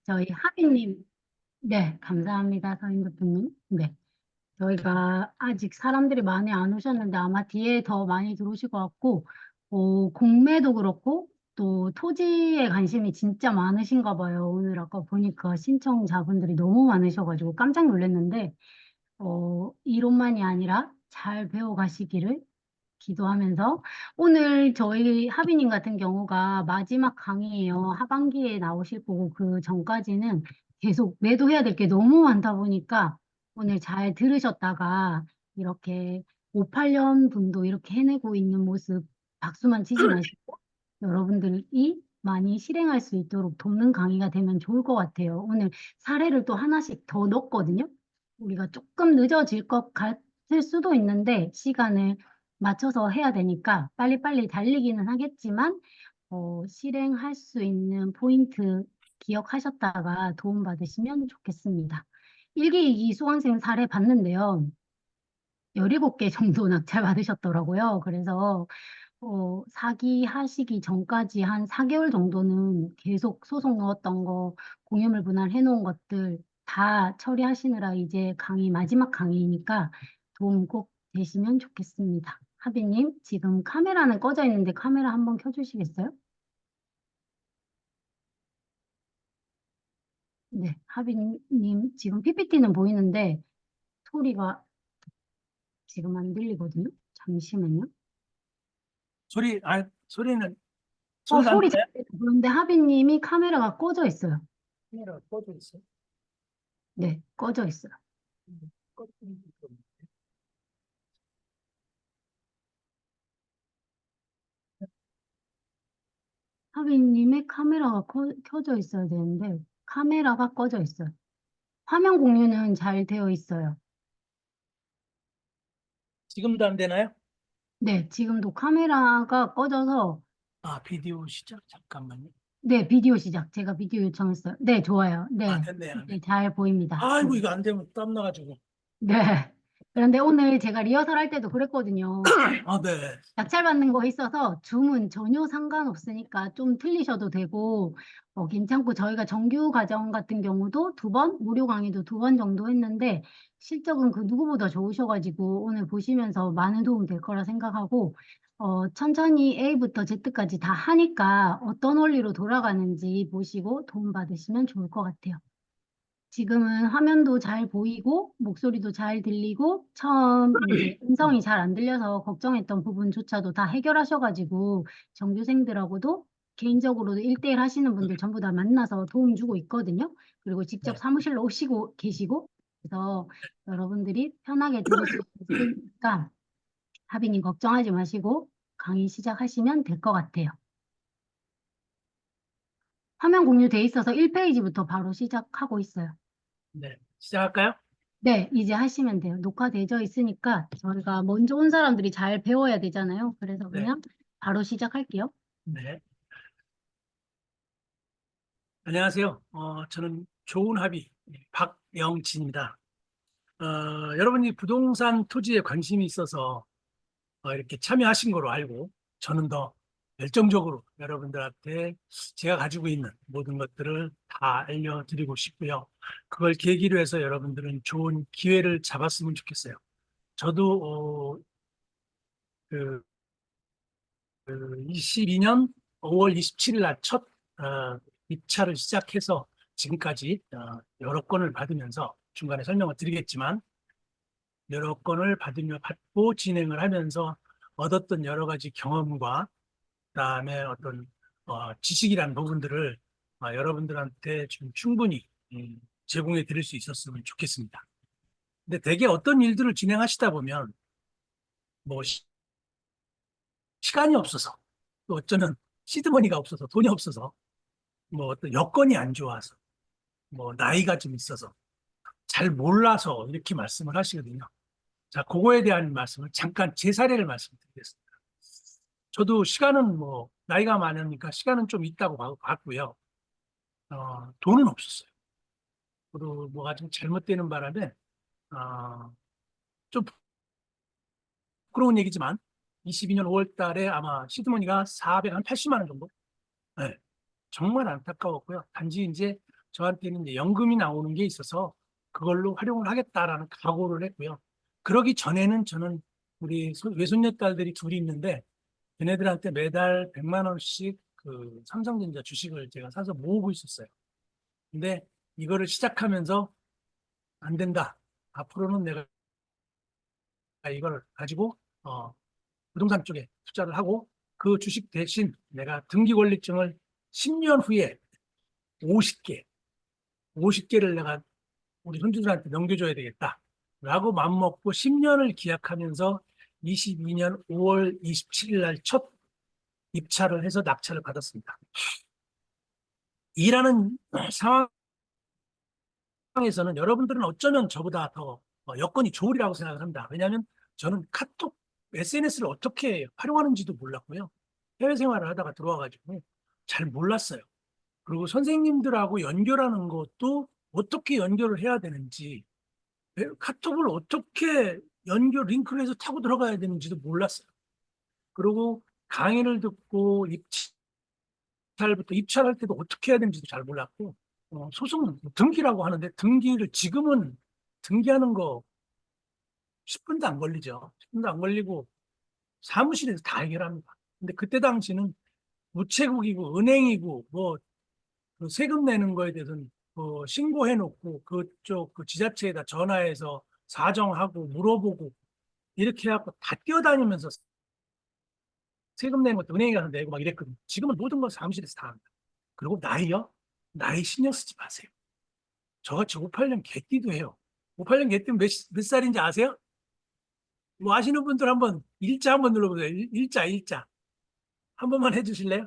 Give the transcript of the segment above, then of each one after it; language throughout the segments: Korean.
저희 하빈님, 네, 감사합니다, 서인 대표님. 네, 저희가 아직 사람들이 많이 안 오셨는데 아마 뒤에 더 많이 들어오실 것 같고, 공매도 그렇고, 또 토지에 관심이 진짜 많으신가 봐요. 오늘 아까 보니까 신청자분들이 너무 많으셔가지고 깜짝 놀랐는데, 이론만이 아니라 잘 배워가시기를 기도하면서 오늘 저희 하비님 같은 경우가 마지막 강의예요. 하반기에 나오실 거고 그 전까지는 계속 매도해야 될 게 너무 많다 보니까 오늘 잘 들으셨다가 이렇게 58년 분도 이렇게 해내고 있는 모습 박수만 치지 마시고 여러분들이 많이 실행할 수 있도록 돕는 강의가 되면 좋을 것 같아요. 오늘 사례를 또 하나씩 더 넣었거든요. 우리가 조금 늦어질 것 같을 수도 있는데 시간을 맞춰서 해야 되니까 빨리빨리 달리기는 하겠지만 실행할 수 있는 포인트 기억하셨다가 도움받으시면 좋겠습니다. 1기, 2기 수강생 사례 봤는데요. 17개 정도 낙찰받으셨더라고요. 그래서 사기 하시기 전까지 한 4개월 정도는 계속 소송 넣었던 거, 공유물 분할 해놓은 것들 다 처리하시느라 이제 강의, 마지막 강의니까 도움 꼭 되시면 좋겠습니다. 하비님, 지금 카메라는 꺼져 있는데 카메라 한번 켜주시겠어요? 네, 하비님, 지금 PPT는 보이는데 소리가 지금 안 들리거든요. 잠시만요. 소리가 안 소리 잘 들려요? 들리는데 하비님이 카메라가 꺼져 있어요. 카메라 꺼져 있어요. 네, 꺼져 있어요. 꺼져 있어요. 하빈님의 카메라가 켜져 있어야 되는데 카메라가 꺼져 있어요. 화면 공유는 잘 되어 있어요. 지금도 안 되나요? 네, 지금도 카메라가 꺼져서 비디오 시작. 잠깐만요. 네, 비디오 시작. 제가 비디오 요청했어요. 네, 좋아요. 네, 됐네요. 네. 네, 잘 보입니다. 아이고, 이거 안 되면 땀 나가지고. 네. 그런데 오늘 제가 리허설 할 때도 그랬거든요. 네. 낙찰받는 거 있어서 줌은 전혀 상관없으니까 좀 틀리셔도 되고, 괜찮고 저희가 정규 과정 같은 경우도 2번, 무료 강의도 2번 정도 했는데, 실적은 그 누구보다 좋으셔가지고 오늘 보시면서 많은 도움 될 거라 생각하고, 천천히 A부터 Z까지 다 하니까 어떤 원리로 돌아가는지 보시고 도움 받으시면 좋을 것 같아요. 지금은 화면도 잘 보이고 목소리도 잘 들리고 처음 이제 음성이 잘 안 들려서 걱정했던 부분조차도 다 해결하셔가지고 정규생들하고도 개인적으로도 1대1 하시는 분들 전부 다 만나서 도움 주고 있거든요. 그리고 직접 네. 사무실로 오시고 계시고 그래서 여러분들이 편하게 들으실 수 있으니까 하빈님 걱정하지 마시고 강의 시작하시면 될 것 같아요. 화면 공유돼 있어서 1페이지부터 바로 시작하고 있어요. 네. 시작할까요? 네, 이제 하시면 돼요. 녹화되어 있으니까 저희가 먼저 온 사람들이 잘 배워야 되잖아요. 그래서 네. 그냥 바로 시작할게요. 네. 안녕하세요. 저는 좋은 합의 박영진입니다. 여러분이 부동산 토지에 관심이 있어서 이렇게 참여하신 거로 알고 저는 더 열정적으로 여러분들한테 제가 가지고 있는 모든 것들을 다 알려드리고 싶고요. 그걸 계기로 해서 여러분들은 좋은 기회를 잡았으면 좋겠어요. 저도 그 22년 5월 27일 날 첫 입찰을 시작해서 지금까지 여러 건을 받으면서 중간에 설명을 드리겠지만 여러 건을 받고 진행을 하면서 얻었던 여러 가지 경험과 그다음에 어떤 지식이라는 부분들을 여러분들한테 좀 충분히 제공해 드릴 수 있었으면 좋겠습니다. 근데 대개 어떤 일들을 진행하시다 보면 뭐 시간이 없어서 또 어쩌면 시드머니가 없어서 돈이 없어서 뭐 어떤 여건이 안 좋아서 뭐 나이가 좀 있어서 잘 몰라서 이렇게 말씀을 하시거든요. 자, 그거에 대한 말씀을 잠깐 제 사례를 말씀드리겠습니다. 저도 시간은 뭐 나이가 많으니까 시간은 좀 있다고 봤고요. 돈은 없었어요. 그리고 뭐가 좀 잘못되는 바람에 좀 부끄러운 얘기지만 22년 5월 달에 아마 시드머니가 480만 원 정도? 네. 정말 안타까웠고요. 단지 이제 저한테는 이제 연금이 나오는 게 있어서 그걸로 활용을 하겠다라는 각오를 했고요. 그러기 전에는 저는 우리 외손녀 딸들이 둘이 있는데 걔네들한테 매달 100만 원씩 그 삼성전자 주식을 제가 사서 모으고 있었어요. 근데 이거를 시작하면서 안 된다. 앞으로는 내가 이걸 가지고 부동산 쪽에 투자를 하고 그 주식 대신 내가 등기 권리증을 10년 후에 50개, 50개를 내가 우리 손주들한테 넘겨줘야 되겠다. 라고 맘먹고 10년을 기약하면서 22년 5월 27일 날 첫 입찰을 해서 낙찰을 받았습니다. 일하는 상황에서는 여러분들은 어쩌면 저보다 더 여건이 좋으리라고 생각을 합니다. 왜냐하면 저는 카톡, SNS를 어떻게 활용하는지도 몰랐고요. 해외 생활을 하다가 들어와가지고 잘 몰랐어요. 그리고 선생님들하고 연결하는 것도 어떻게 연결을 해야 되는지, 카톡을 어떻게 링크를 해서 타고 들어가야 되는지도 몰랐어요. 그리고 강의를 듣고 입찰할 때도 어떻게 해야 되는지도 잘 몰랐고, 소송 등기라고 하는데 등기를 지금은 등기하는 거 10분도 안 걸리죠. 10분도 안 걸리고 사무실에서 다 해결합니다. 근데 그때 당시는 우체국이고 은행이고 그 세금 내는 거에 대해서는 신고해놓고 그쪽 그 지자체에다 전화해서 사정하고 물어보고 이렇게 해갖고 다 뛰어다니면서 세금 내는 것도 은행에 가서 내고 막 이랬거든요. 지금은 모든 걸 사무실에서 다 합니다. 그리고 나이요? 나이 신경 쓰지 마세요. 저같이 58년 개띠도 해요. 58년 개띠면 몇 살인지 아세요? 뭐 아시는 분들 한번 일자 한번 눌러보세요. 일자. 한 번만 해주실래요?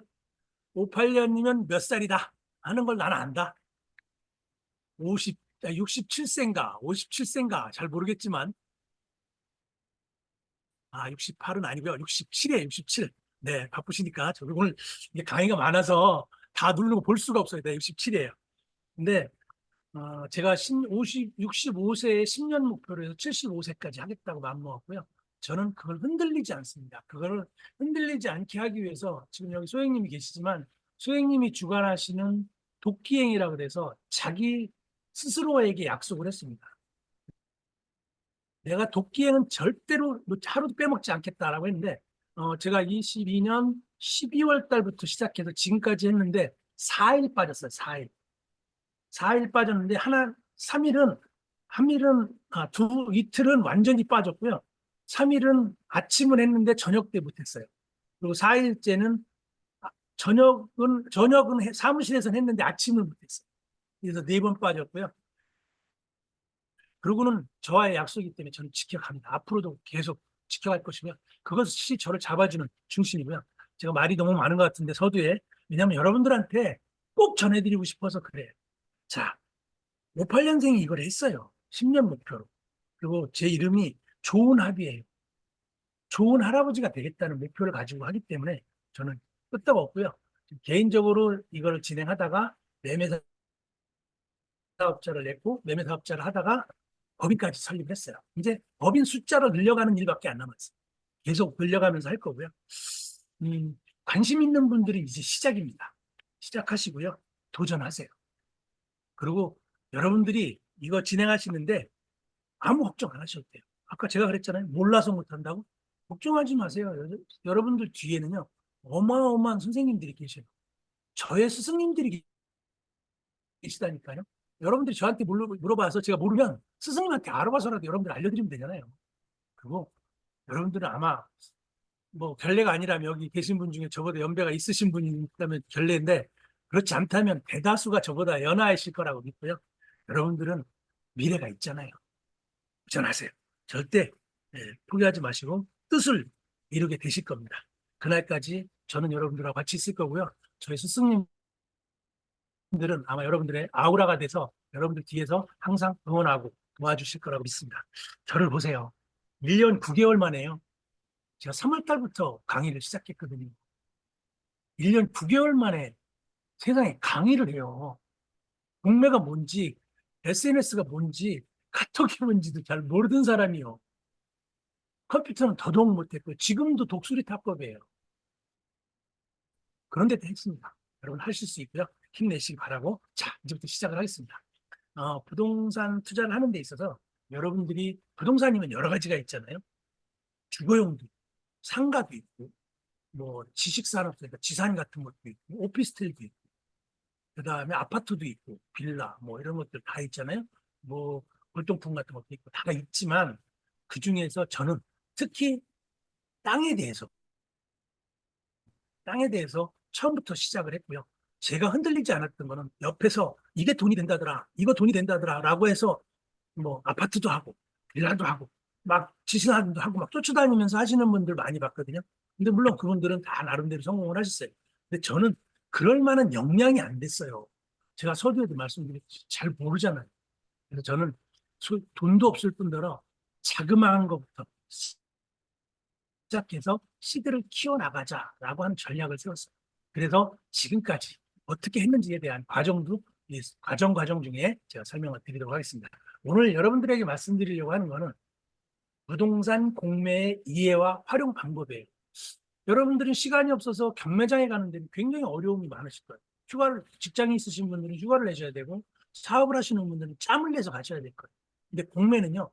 58년이면 몇 살이다 하는 걸 나는 안다. 67세인가 57세인가 잘 모르겠지만 68은 아니고요. 67이에요. 67. 네, 바쁘시니까 저 오늘 이게 강의가 많아서 다 누르고 볼 수가 없어요. 네, 67이에요. 근데 제가 65세에 10년 목표로 해서 75세까지 하겠다고 마음먹었고요. 저는 그걸 흔들리지 않습니다. 그걸 흔들리지 않게 하기 위해서 지금 여기 소행님이 계시지만 소행님이 주관하시는 도끼행이라고 해서 자기 스스로에게 약속을 했습니다. 내가 도끼행은 절대로 하루도 빼먹지 않겠다라고 했는데 제가 22년 12월 달부터 시작해서 지금까지 했는데 4일 빠졌어요. 4일. 4일 빠졌는데 3일은 이틀은 완전히 빠졌고요. 3일은 아침은 했는데 저녁 때 못했어요. 그리고 4일째는 저녁은 사무실에서 했는데 아침을 못했어요. 그래서 4번 빠졌고요. 그러고는 저와의 약속이기 때문에 저는 지켜갑니다. 앞으로도 계속 지켜갈 것이고요. 그것이 저를 잡아주는 중심이고요. 제가 말이 너무 많은 것 같은데 서두에 왜냐하면 여러분들한테 꼭 전해드리고 싶어서 그래요. 자, 58년생이 이걸 했어요. 10년 목표로. 그리고 제 이름이 좋은 합이에요. 좋은 할아버지가 되겠다는 목표를 가지고 하기 때문에 저는 끄떡없고요. 개인적으로 이걸 진행하다가 매매 사업자를 냈고 매매 사업자를 하다가 법인까지 설립을 했어요. 이제 법인 숫자로 늘려가는 일밖에 안 남았어요. 계속 늘려가면서 할 거고요. 관심 있는 분들이 이제 시작입니다. 시작하시고요. 도전하세요. 그리고 여러분들이 이거 진행하시는데 아무 걱정 안 하셔도 돼요. 아까 제가 그랬잖아요. 몰라서 못한다고. 걱정하지 마세요. 여러분들 뒤에는요. 어마어마한 선생님들이 계셔요. 저의 스승님들이 계시다니까요. 여러분들이 저한테 물어봐서 제가 모르면 스승님한테 알아봐서라도 여러분들 알려드리면 되잖아요. 그리고 여러분들은 아마 뭐 결례가 아니라면 여기 계신 분 중에 저보다 연배가 있으신 분이 있다면 결례인데 그렇지 않다면 대다수가 저보다 연하이실 거라고 믿고요. 여러분들은 미래가 있잖아요. 도전하세요. 절대 포기하지 마시고 뜻을 이루게 되실 겁니다. 그날까지 저는 여러분들하고 같이 있을 거고요. 저희 스승님들은 아마 여러분들의 아우라가 돼서 여러분들 뒤에서 항상 응원하고 도와주실 거라고 믿습니다. 저를 보세요. 1년 9개월 만에요. 제가 3월 달부터 강의를 시작했거든요. 1년 9개월 만에 세상에 강의를 해요. 공매가 뭔지, SNS가 뭔지, 카톡이 뭔지도 잘 모르던 사람이요. 컴퓨터는 더더욱 못했고 지금도 독수리 탑법이에요. 그런데도 했습니다. 여러분 하실 수 있고요. 힘내시기 바라고. 자, 이제부터 시작을 하겠습니다. 부동산 투자를 하는 데 있어서 여러분들이 부동산이면 여러 가지가 있잖아요. 주거용도 있고, 상가도 있고, 뭐 지식산업, 그러니까 지산 같은 것도 있고, 오피스텔도 있고, 그다음에 아파트도 있고, 빌라 뭐 이런 것들 다 있잖아요. 뭐 골동품 같은 것도 있고 다 있지만 그 중에서 저는 특히 땅에 대해서 땅에 대해서 처음부터 시작을 했고요. 제가 흔들리지 않았던 거는 옆에서 이게 돈이 된다더라, 이거 돈이 된다더라 라고 해서 뭐 아파트도 하고 빌라도 하고 막 지신하도 하고 막 쫓아다니면서 하시는 분들 많이 봤거든요. 근데 물론 그분들은 다 나름대로 성공을 하셨어요. 근데 저는 그럴 만한 역량이 안 됐어요. 제가 서두에도 말씀드렸지 잘 모르잖아요. 그래서 저는 돈도 없을 뿐더러 자그마한 것부터 시작해서 씨들을 키워나가자라고 하는 전략을 세웠어요. 그래서 지금까지 어떻게 했는지에 대한 과정도 이 과정 중에 제가 설명을 드리도록 하겠습니다. 오늘 여러분들에게 말씀드리려고 하는 것은 부동산 공매의 이해와 활용 방법이에요. 여러분들은 시간이 없어서 경매장에 가는 데는 굉장히 어려움이 많으실 거예요. 직장이 있으신 분들은 휴가를 내셔야 되고, 사업을 하시는 분들은 짬을 내서 가셔야 될 거예요. 근데 공매는요,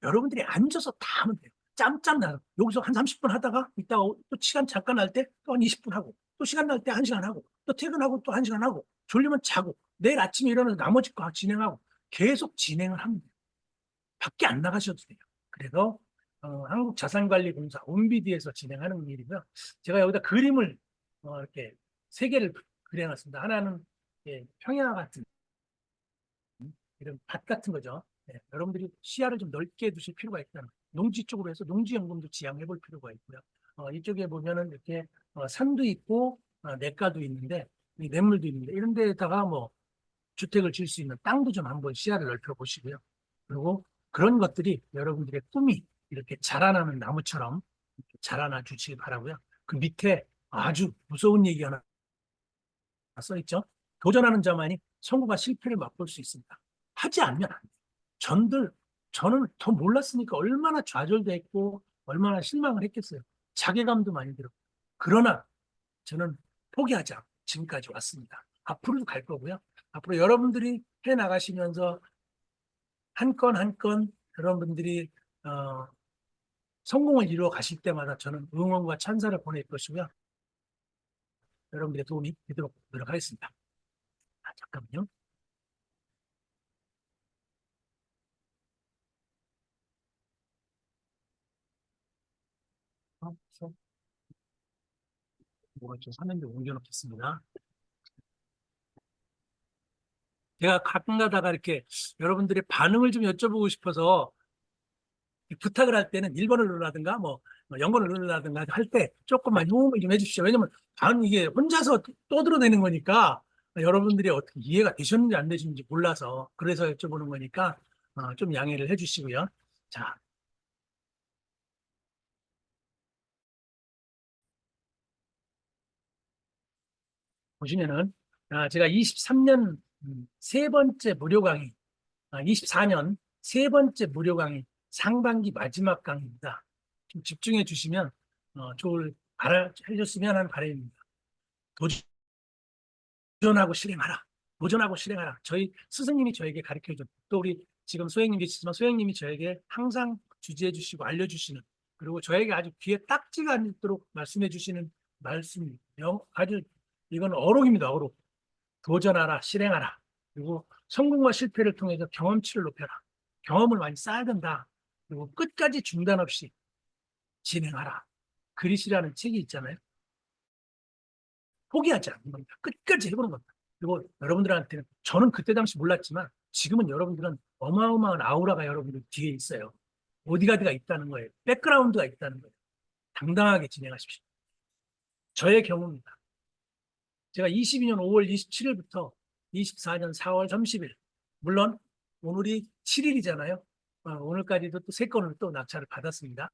여러분들이 앉아서 다 하면 돼요. 짬짬 나요. 여기서 한 30분 하다가 이따가 또 시간 잠깐 날 때 또 한 20분 하고 또 시간 날 때 1시간 하고 또 퇴근하고 또 1시간 하고 졸리면 자고 내일 아침에 일어나서 나머지 거 진행하고 계속 진행을 하면 돼요. 밖에 안 나가셔도 돼요. 그래서 한국자산관리공사 온비디에서 진행하는 일이고요. 제가 여기다 그림을 이렇게 세 개를 그려놨습니다. 하나는 평야 같은 이런 밭 같은 거죠. 네, 여러분들이 시야를 좀 넓게 두실 필요가 있다는 농지 쪽으로 해서 농지연금도 지향해 볼 필요가 있고요. 이쪽에 보면은 이렇게 산도 있고 냇가도 있는데 냇물도 있는데 이런 데다가 뭐 주택을 지을 수 있는 땅도 좀 한번 시야를 넓혀 보시고요. 그리고 그런 것들이 여러분들의 꿈이 이렇게 자라나는 나무처럼 이렇게 자라나 주시기 바라고요. 그 밑에 아주 무서운 얘기 하나 써 있죠. 도전하는 자만이 성공과 실패를 맛볼 수 있습니다. 하지 않으면 안 돼요. 저는 더 몰랐으니까 얼마나 좌절됐고 얼마나 실망을 했겠어요. 자괴감도 많이 들었고. 그러나 저는 포기하지 않고 지금까지 왔습니다. 앞으로도 갈 거고요. 앞으로 여러분들이 해 나가시면서 한 건 한 건 여러분들이 성공을 이루어 가실 때마다 저는 응원과 찬사를 보낼 것이고요. 여러분들의 도움이 되도록 노력하겠습니다. 잠깐만요. 뭐가 좀 화면에 옮겨놓겠습니다. 제가 가끔 가다가 이렇게 여러분들의 반응을 좀 여쭤보고 싶어서 부탁을 할 때는 1번을 누르라든가 뭐 0번을 누르라든가 할 때 조금만 호응을 좀 해주십시오. 왜냐면 다른 이게 혼자서 떠들어내는 거니까 여러분들이 어떻게 이해가 되셨는지 안 되시는지 몰라서 그래서 여쭤보는 거니까 좀 양해를 해주시고요. 자, 보시면은 제가 23년 세 번째 무료 강의, 24년 세 번째 무료 강의 상반기 마지막 강의입니다. 좀 집중해 주시면 해줬으면 하는 바람입니다. 도전하고 실행하라. 도전하고 실행하라. 저희 스승님이 저에게 가르쳐 준, 또 우리 지금 소행님 계시지만 소행님이 저에게 항상 주지해 주시고 알려주시는, 그리고 저에게 아주 귀에 딱지가 않도록 말씀해 주시는 말씀, 아주 이건 어록입니다. 어록. 도전하라, 실행하라. 그리고 성공과 실패를 통해서 경험치를 높여라. 경험을 많이 쌓아야 된다. 그리고 끝까지 중단 없이 진행하라. 그리시라는 책이 있잖아요. 포기하지 않는 겁니다. 끝까지 해보는 겁니다. 그리고 여러분들한테는 저는 그때 당시 몰랐지만 지금은 여러분들은 어마어마한 아우라가 여러분들 뒤에 있어요. 보디가드가 있다는 거예요. 백그라운드가 있다는 거예요. 당당하게 진행하십시오. 저의 경우입니다. 제가 22년 5월 27일부터 24년 4월 30일, 물론 오늘이 7일이잖아요. 오늘까지도 또 3건을 또 낙찰을 받았습니다.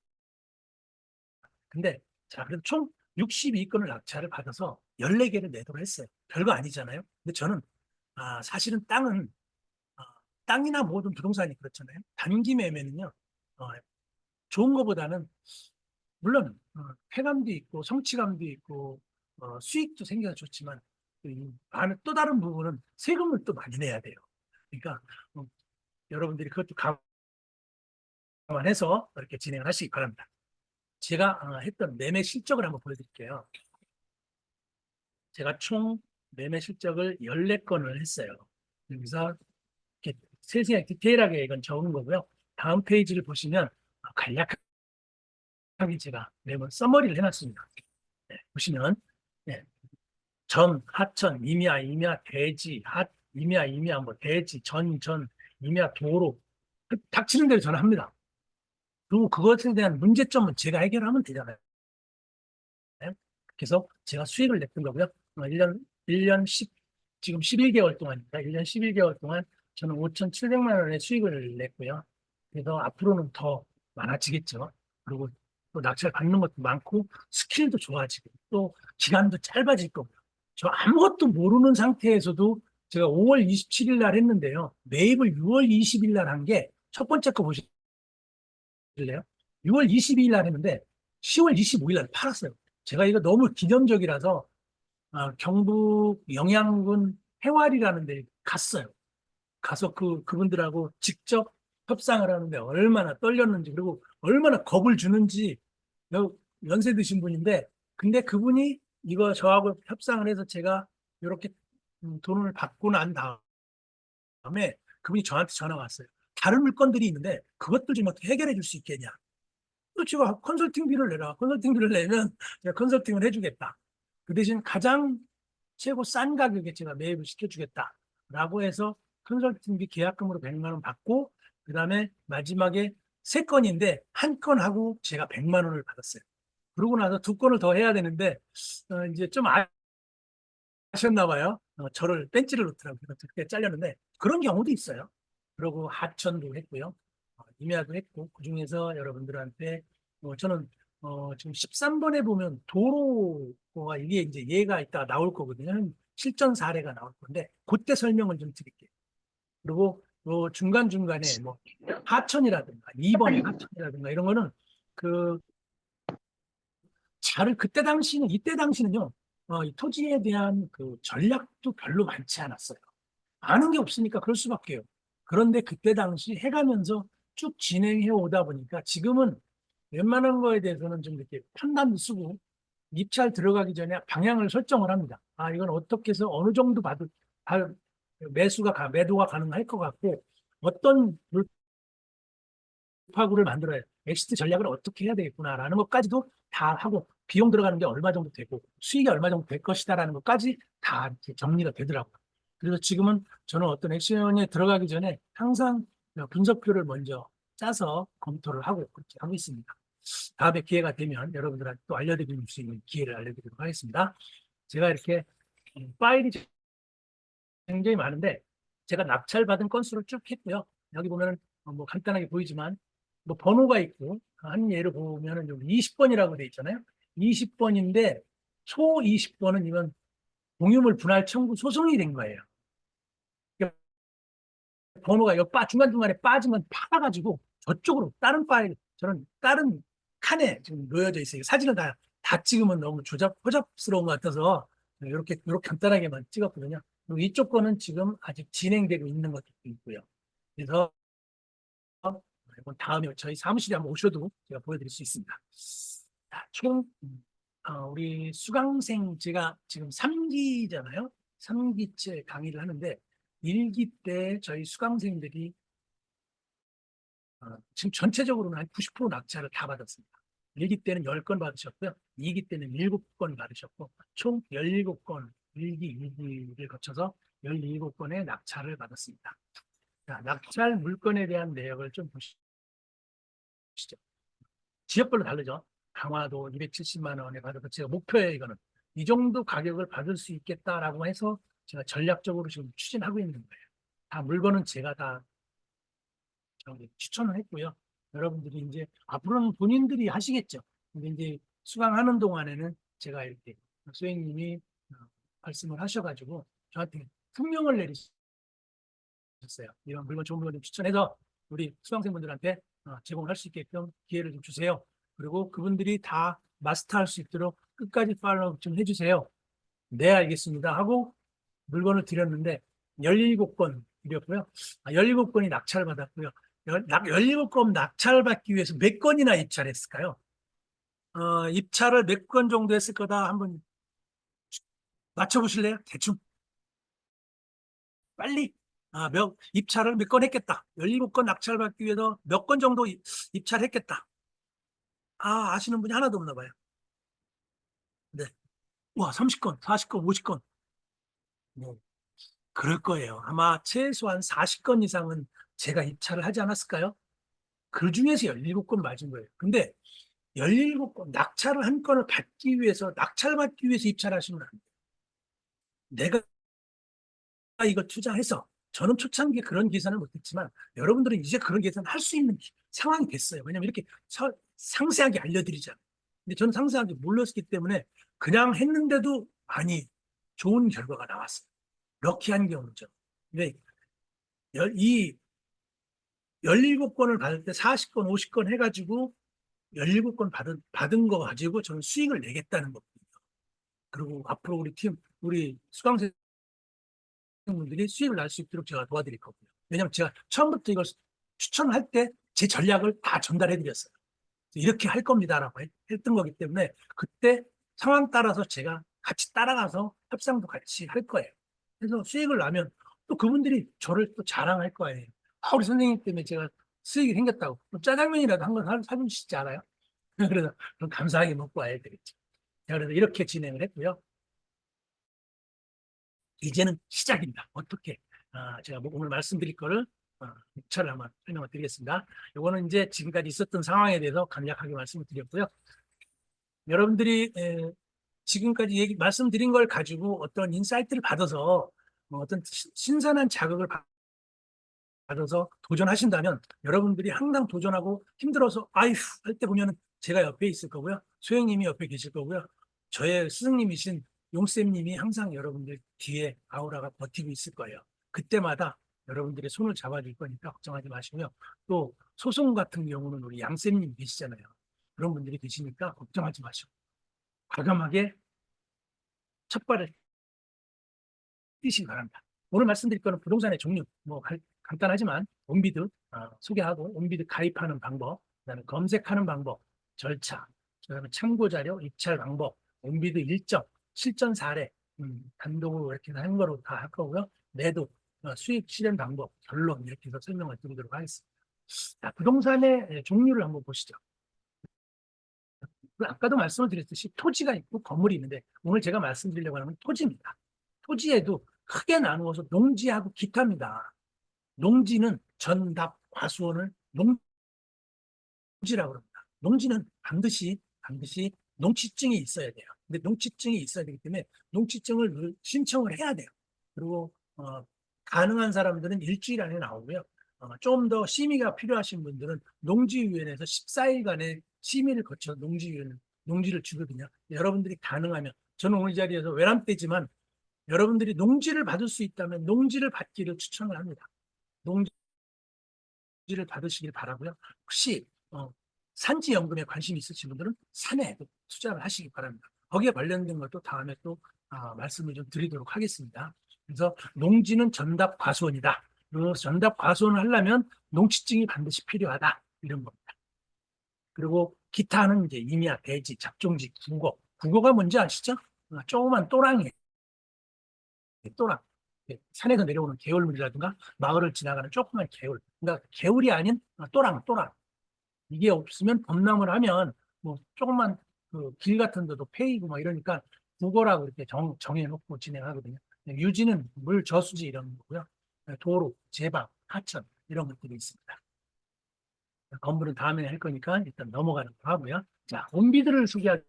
근데 자, 그래도 총 62건을 낙찰을 받아서 14개를 매도를 했어요. 별거 아니잖아요. 근데 저는 사실은 아, 땅이나 모든 부동산이 그렇잖아요. 단기 매매는요. 좋은 것보다는 물론 쾌감도 있고 성취감도 있고 수익도 생겨서 좋지만 또 다른 부분은 세금을 또 많이 내야 돼요. 그러니까 여러분들이 그것도 감안해서 이렇게 진행을 하시기 바랍니다. 제가 했던 매매 실적을 한번 보여드릴게요. 제가 총 매매 실적을 14건을 했어요. 여기서 이렇게 세세하게 디테일하게 이건 적은 거고요. 다음 페이지를 보시면 간략하게 제가 매번 서머리를 해놨습니다. 네, 보시면 네, 전, 하천, 임야, 대지, 임야, 뭐 대지, 임야, 도로 닥치는 대로 저는 합니다. 그리고 그것에 대한 문제점은 제가 해결하면 되잖아요. 그래서 제가 수익을 냈던 거고요. 1년 10, 지금 11개월 동안입니다. 1년 11개월 동안 저는 5,700만 원의 수익을 냈고요. 그래서 앞으로는 더 많아지겠죠. 그리고 또 낙찰 받는 것도 많고 스킬도 좋아지고 또 기간도 짧아질 거고요. 저 아무것도 모르는 상태에서도 제가 5월 27일 날 했는데요. 매입을 6월 20일 날 한 게 첫 번째 거 보실래요? 6월 22일 날 했는데 10월 25일 날 팔았어요. 제가 이거 너무 기념적이라서 경북 영양군 해왈이라는 데 갔어요. 가서 그분들하고 직접 협상을 하는데 얼마나 떨렸는지 그리고 얼마나 겁을 주는지 연세 드신 분인데 근데 그분이 이거 저하고 협상을 해서 제가 이렇게 돈을 받고 난 다음에 그분이 저한테 전화가 왔어요. 다른 물건들이 있는데 그것들 좀 어떻게 해결해 줄 수 있겠냐. 또 제가 컨설팅비를 내라. 컨설팅비를 내면 제가 컨설팅을 해주겠다. 그 대신 가장 최고 싼 가격에 제가 매입을 시켜주겠다라고 해서 컨설팅비 계약금으로 100만 원 받고 그다음에 마지막에 3건인데 한 건하고 제가 100만 원을 받았어요. 그러고 나서 2건을 더 해야 되는데 이제 좀 아셨나 봐요. 저를 벤치를 놓더라고요. 그렇게 잘렸는데 그런 경우도 있어요. 그리고 하천도 했고요. 임야도 했고 그중에서 여러분들한테 저는 지금 13번에 보면 도로가 이게 이제 예가 이따가 나올 거거든요. 실전 사례가 나올 건데 그때 설명을 좀 드릴게요. 그리고 중간중간에 뭐 하천이라든가 2번의 하천이라든가 이런 거는 그 그때 당시는 이때 당시는요. 이 토지에 대한 그 전략도 별로 많지 않았어요. 아는 게 없으니까 그럴 수밖에요. 그런데 그때 당시 해가면서 쭉 진행해 오다 보니까 지금은 웬만한 거에 대해서는 좀 이렇게 판단도 쓰고 입찰 들어가기 전에 방향을 설정을 합니다. 이건 어떻게 해서 어느 정도 매도가 가능할 것 같고 어떤 파구를 만들어야 엑시트 전략을 어떻게 해야 되겠구나라는 것까지도 다 하고 비용 들어가는 게 얼마 정도 되고 수익이 얼마 정도 될 것이다라는 것까지 다 이렇게 정리가 되더라고요. 그래서 지금은 저는 어떤 액션에 들어가기 전에 항상 분석표를 먼저 짜서 검토를 하고 그렇게 하고 있습니다. 다음에 기회가 되면 여러분들한테 또 알려드릴 수 있는 기회를 알려드리도록 하겠습니다. 제가 이렇게 파일이 굉장히 많은데 제가 낙찰받은 건수를 쭉 했고요. 여기 보면 뭐 간단하게 보이지만 뭐 번호가 있고 한 예를 보면은 20번이라고 돼 있잖아요. 20번인데 초 20번은 이건 공유물 분할 청구 소송이 된 거예요. 그러니까 번호가 중간중간에 빠지면 팔아가지고 저쪽으로 다른 파일 저는 다른 칸에 지금 놓여져 있어요. 사진을 다 찍으면 너무 허접스러운 것 같아서 이렇게 간단하게만 찍었거든요. 그리고 이쪽 거는 지금 아직 진행되고 있는 것도 있고요. 그래서 이번 다음에 저희 사무실에 한번 오셔도 제가 보여드릴 수 있습니다. 자, 우리 수강생 제가 지금 3기잖아요. 3기째 강의를 하는데 1기 때 저희 수강생들이 지금 전체적으로는 한 90% 낙찰을 다 받았습니다. 1기 때는 10건 받으셨고요. 2기 때는 7건 받으셨고 총 17건 1기, 2기를 거쳐서 17건의 낙찰을 받았습니다. 자, 낙찰 물건에 대한 내역을 좀 보시죠. 지역별로 다르죠. 강화도 270만 원에 받아서 제가 목표예요. 이거는 이 정도 가격을 받을 수 있겠다라고 해서 제가 전략적으로 지금 추진하고 있는 거예요. 다 물건은 제가 다 추천을 했고요. 여러분들이 이제 앞으로는 본인들이 하시겠죠. 근데 이제 수강하는 동안에는 제가 이렇게 소행님이 말씀을 하셔가지고 저한테 품명을 내리셨어요. 이런 물건 좋은 물건 좀 추천해서 우리 수강생분들한테 제공을 할 수 있게끔 기회를 좀 주세요. 그리고 그분들이 다 마스터할 수 있도록 끝까지 팔로우 좀 해주세요. 네, 알겠습니다 하고 물건을 드렸는데 17건 드렸고요. 17건이 낙찰받았고요. 17건 낙찰받기 위해서 몇 건이나 입찰했을까요? 입찰을 몇 건 정도 했을 거다 한번 맞춰보실래요? 대충 빨리. 입찰을 몇 건 했겠다. 17건 낙찰받기 위해서 몇 건 정도 입찰했겠다. 아시는 분이 하나도 없나 봐요. 네. 와, 30건, 40건, 50건. 네. 그럴 거예요. 아마 최소한 40건 이상은 제가 입찰을 하지 않았을까요? 그 중에서 17건 맞은 거예요. 근데 17건, 낙찰을 한 건을 받기 위해서, 낙찰받기 위해서 입찰하시면 안 돼요. 내가 이거 투자해서, 저는 초창기에 그런 계산을 못했지만, 여러분들은 이제 그런 계산을 할 수 있는 상황이 됐어요. 왜냐면 이렇게 상세하게 알려드리잖아요. 근데 저는 상세하게 몰랐기 때문에 그냥 했는데도 좋은 결과가 나왔어요. 럭키한 경우죠. 근데 이 17건을 받을 때 40건, 50건 해가지고 17건 받은 거 가지고 저는 수익을 내겠다는 거거든요. 그리고 앞으로 우리 수강생분들이 수익을 날 수 있도록 제가 도와드릴 거고요. 왜냐하면 제가 처음부터 이걸 추천할 때 제 전략을 다 전달해 드렸어요. 이렇게 할 겁니다라고 했던 거기 때문에 그때 상황 따라서 제가 같이 따라가서 협상도 같이 할 거예요. 그래서 수익을 나면 또 그분들이 저를 또 자랑할 거예요. 우리 선생님 때문에 제가 수익이 생겼다고. 짜장면이라도 한 번 사주시지 않아요? 그래서 그럼 감사하게 먹고 와야 되겠죠. 그래서 이렇게 진행을 했고요. 이제는 시작입니다. 어떻게? 제가 오늘 말씀드릴 거를 차를 한번 설명을 드리겠습니다. 이거는 이제 지금까지 있었던 상황에 대해서 간략하게 말씀을 드렸고요. 여러분들이 지금까지 말씀드린 걸 가지고 어떤 인사이트를 받아서 어떤 신선한 자극을 받아서 도전하신다면 여러분들이 항상 도전하고 힘들어서 아휴 할 때 보면 제가 옆에 있을 거고요. 소영님이 옆에 계실 거고요. 저의 스승님이신 용쌤님이 항상 여러분들 뒤에 아우라가 버티고 있을 거예요. 그때마다 여러분들의 손을 잡아줄 거니까 걱정하지 마시고요. 또 소송 같은 경우는 우리 양쌤님 계시잖아요. 그런 분들이 계시니까 걱정하지 마시고 과감하게 첫 발을 뛰시기 바랍니다. 오늘 말씀드릴 거는 부동산의 종류, 간단하지만 온비드 소개하고 온비드 가입하는 방법, 그다음에 검색하는 방법, 절차, 그다음에 참고 자료, 입찰 방법, 온비드 일정, 실전 사례, 단독으로 이렇게 한 거로 다 할 거고요. 매도, 수익 실현 방법, 결론 이렇게 해서 설명을 드리도록 하겠습니다. 자, 부동산의 종류를 한번 보시죠. 아까도 말씀을 드렸듯이 토지가 있고 건물이 있는데 오늘 제가 말씀드리려고 하는 건 토지입니다. 토지에도 크게 나누어서 농지하고 기타입니다. 농지는 전답, 과수원을 농지라고 합니다. 농지는 반드시 농지증이 있어야 돼요. 근데 농지증이 있어야 되기 때문에 농지증을 신청을 해야 돼요. 그리고 가능한 사람들은 일주일 안에 나오고요. 좀 더 심의가 필요하신 분들은 농지위원회에서 14일간의 심의를 거쳐 농지를 주거든요. 여러분들이 가능하면 저는 오늘 이 자리에서 외람되지만 여러분들이 농지를 받을 수 있다면 농지를 받기를 추천을 합니다. 농지를 받으시길 바라고요. 혹시 산지연금에 관심 있으신 분들은 산에 투자를 하시기 바랍니다. 거기에 관련된 것도 다음에 또 말씀을 좀 드리도록 하겠습니다. 그래서 농지는 전답 과수원이다. 그리고 전답 과수원을 하려면 농지증이 반드시 필요하다. 이런 겁니다. 그리고 기타는 이제 임야, 대지, 잡종지, 국어. 국어가 뭔지 아시죠? 조그만 또랑이에요. 또랑. 산에서 내려오는 개울물이라든가 마을을 지나가는 조그만 개울. 그러니까 개울이 아닌 또랑. 이게 없으면 범람을 하면 조금만 그 길 같은 데도 패이고 이러니까 국어라고 이렇게 정해놓고 진행하거든요. 유지는 물 저수지 이런 거고요. 도로, 제방, 하천 이런 것들이 있습니다. 건물은 다음에 할 거니까 일단 넘어가는 거 하고요. 자, 온비들을 소개하겠습니다.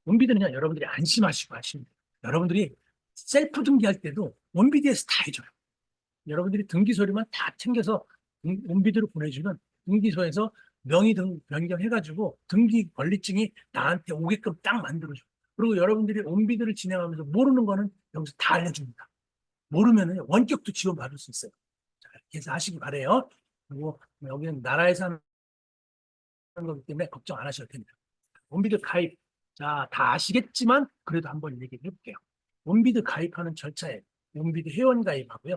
온비들은요, 여러분들이 안심하시고 하시면 돼요. 여러분들이 셀프 등기할 때도 온비디에서 다 해줘요. 여러분들이 등기 서류만 다 챙겨서 온비드로 보내주면 등기소에서 명의 등 변경해가지고 등기 권리증이 나한테 오게끔 딱 만들어줘요. 그리고 여러분들이 온비드를 진행하면서 모르는 거는 여기서 다 알려줍니다. 모르면 원격도 지원받을 수 있어요. 자, 이렇게 해서 하시기 바래요. 그리고 여기는 나라에서 하는 거기 때문에 걱정 안 하셔도 됩니다. 온비드 가입 자, 다 아시겠지만 그래도 한번 얘기해 볼게요. 온비드 가입하는 절차에 온비드 회원 가입하고요.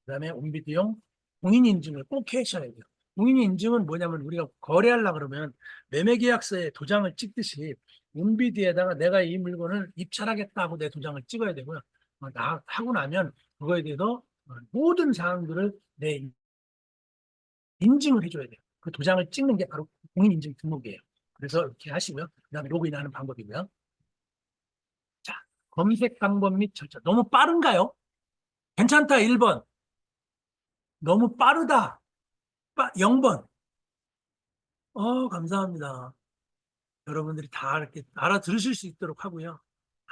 그다음에 온비드용 공인 인증을 꼭 하셔야 돼요. 공인 인증은 뭐냐면 우리가 거래하려고 그러면 매매 계약서에 도장을 찍듯이 온비드에다가 내가 이 물건을 입찰하겠다고 내 도장을 찍어야 되고요. 하고 나면 그거에 대해서 모든 사항들을 내 인증을 해줘야 돼요. 그 도장을 찍는 게 바로 공인 인증 등록이에요. 그래서 이렇게 하시고요. 그다음에 로그인하는 방법이고요. 자, 검색 방법 및 절차. 너무 빠른가요? 괜찮다, 1번. 너무 빠르다. 0번. 감사합니다. 여러분들이 다 이렇게 알아들으실 수 있도록 하고요.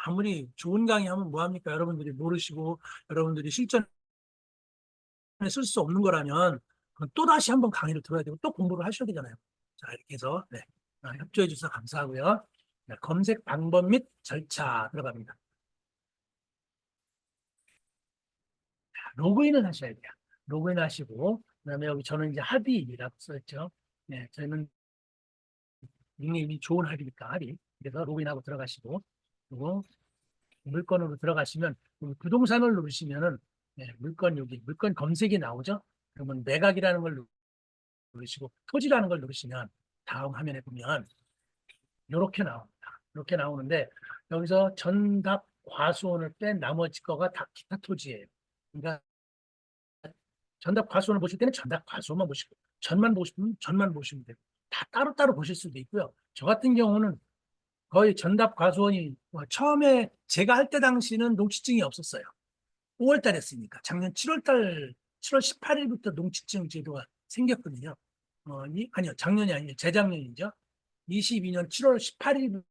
아무리 좋은 강의 하면 뭐합니까? 여러분들이 모르시고, 여러분들이 실전에 쓸 수 없는 거라면, 또 다시 한번 강의를 들어야 되고, 또 공부를 하셔야 되잖아요. 자, 이렇게 해서, 네. 협조해 주셔서 감사하고요. 네, 검색 방법 및 절차 들어갑니다. 로그인을 하셔야 돼요. 로그인 하시고, 그다음에 여기 저는 이제 합의라고 써있죠. 네, 저는 닉네임이 좋은 합의니까 합의. 그래서 로그인하고 들어가시고, 그리고 물건으로 들어가시면 부동산을 누르시면은 네, 물건 여기 물건 검색이 나오죠. 그러면 매각이라는 걸 누르시고 토지라는 걸 누르시면 다음 화면에 보면 이렇게 나옵니다. 이렇게 나오는데 여기서 전답 과수원을 뺀 나머지 거가 다 기타 토지예요. 그러니까 전답 과수원을 보실 때는 전답 과수원만 보시고 전만 보고 싶으면 전만 보시면 되고 다 따로따로 보실 수도 있고요. 저 같은 경우는 거의 전답 과수원이 처음에 제가 할 때 당시는 농지증이 없었어요. 5월 달에 했으니까 작년 7월 달 7월 18일부터 농지증 제도가 생겼거든요. 아니요, 작년이 아니에요. 재작년이죠. 22년 7월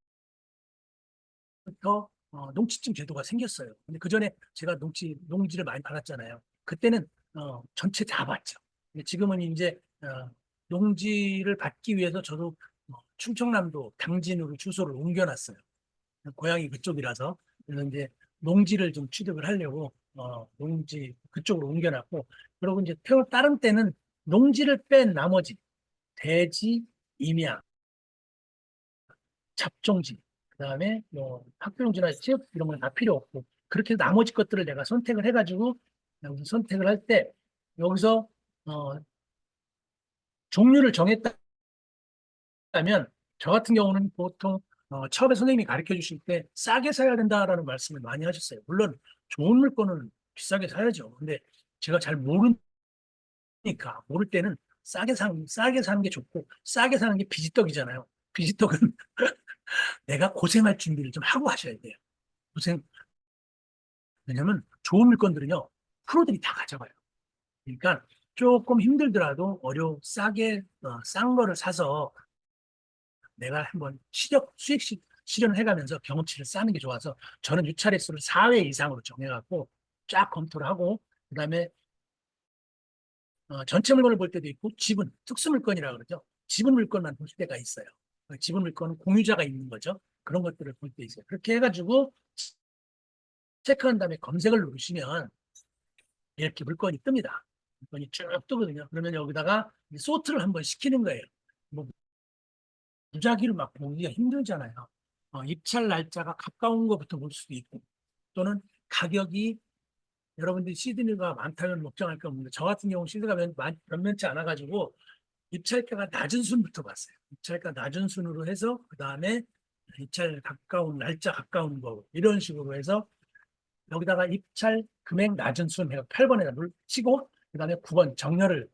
18일부터 농지증 제도가 생겼어요. 근데 그 전에 제가 농지를 많이 팔았잖아요. 그때는 전체 다 봤죠. 근데 지금은 이제 농지를 받기 위해서 저도 충청남도 당진으로 주소를 옮겨놨어요. 고향이 그쪽이라서. 그래서 이제 농지를 좀 취득을 하려고 농지 그쪽으로 옮겨놨고, 그리고 이제 다른 때는 농지를 뺀 나머지 대지, 임야, 잡종지, 그다음에 뭐 학교용지나 체육 이런 건 다 필요 없고, 그렇게 나머지 것들을 내가 선택을 해가지고 여기서 선택을 할 때 여기서 어, 종류를 정했다면 저 같은 경우는 보통 처음에 선생님이 가르쳐 주실 때 싸게 사야 된다라는 말씀을 많이 하셨어요. 물론 좋은 물건은 비싸게 사야죠. 근데 제가 잘 모르니까 모를 때는 싸게 사는 게 좋고 싸게 사는 게 비지떡이잖아요. 비지떡은 내가 고생할 준비를 좀 하고 하셔야 돼요. 고생. 왜냐면 좋은 물건들은요, 프로들이 다 가져가요. 그러니까 조금 힘들더라도 싼 거를 사서 내가 한번 수익 실현을 해가면서 경험치를 쌓는 게 좋아서 저는 유찰횟수를 4회 이상으로 정해갖고 쫙 검토를 하고, 그다음에 전체 물건을 볼 때도 있고 지분, 특수 물건이라고 그러죠. 지분 물건만 볼 때가 있어요. 지분 물건은 공유자가 있는 거죠. 그런 것들을 볼 때 있어요. 그렇게 해가지고 체크한 다음에 검색을 누르시면 이렇게 물건이 뜹니다. 물건이 쭉 뜨거든요. 그러면 여기다가 소트를 한번 시키는 거예요. 뭐 무작위로 막 보기가 힘들잖아요. 입찰 날짜가 가까운 것부터 볼 수도 있고, 또는 가격이 여러분들이 시드니가 많다면 걱정할 게 없는데 저 같은 경우 시드가 몇몇치 않아가지고 입찰가가 낮은 순부터 봤어요. 입찰가 낮은 순으로 해서 그 다음에 입찰 가까운 날짜 가까운 거 이런 식으로 해서 여기다가 입찰 금액 낮은 순 해서 8번에다 치고 그 다음에 9번 정렬을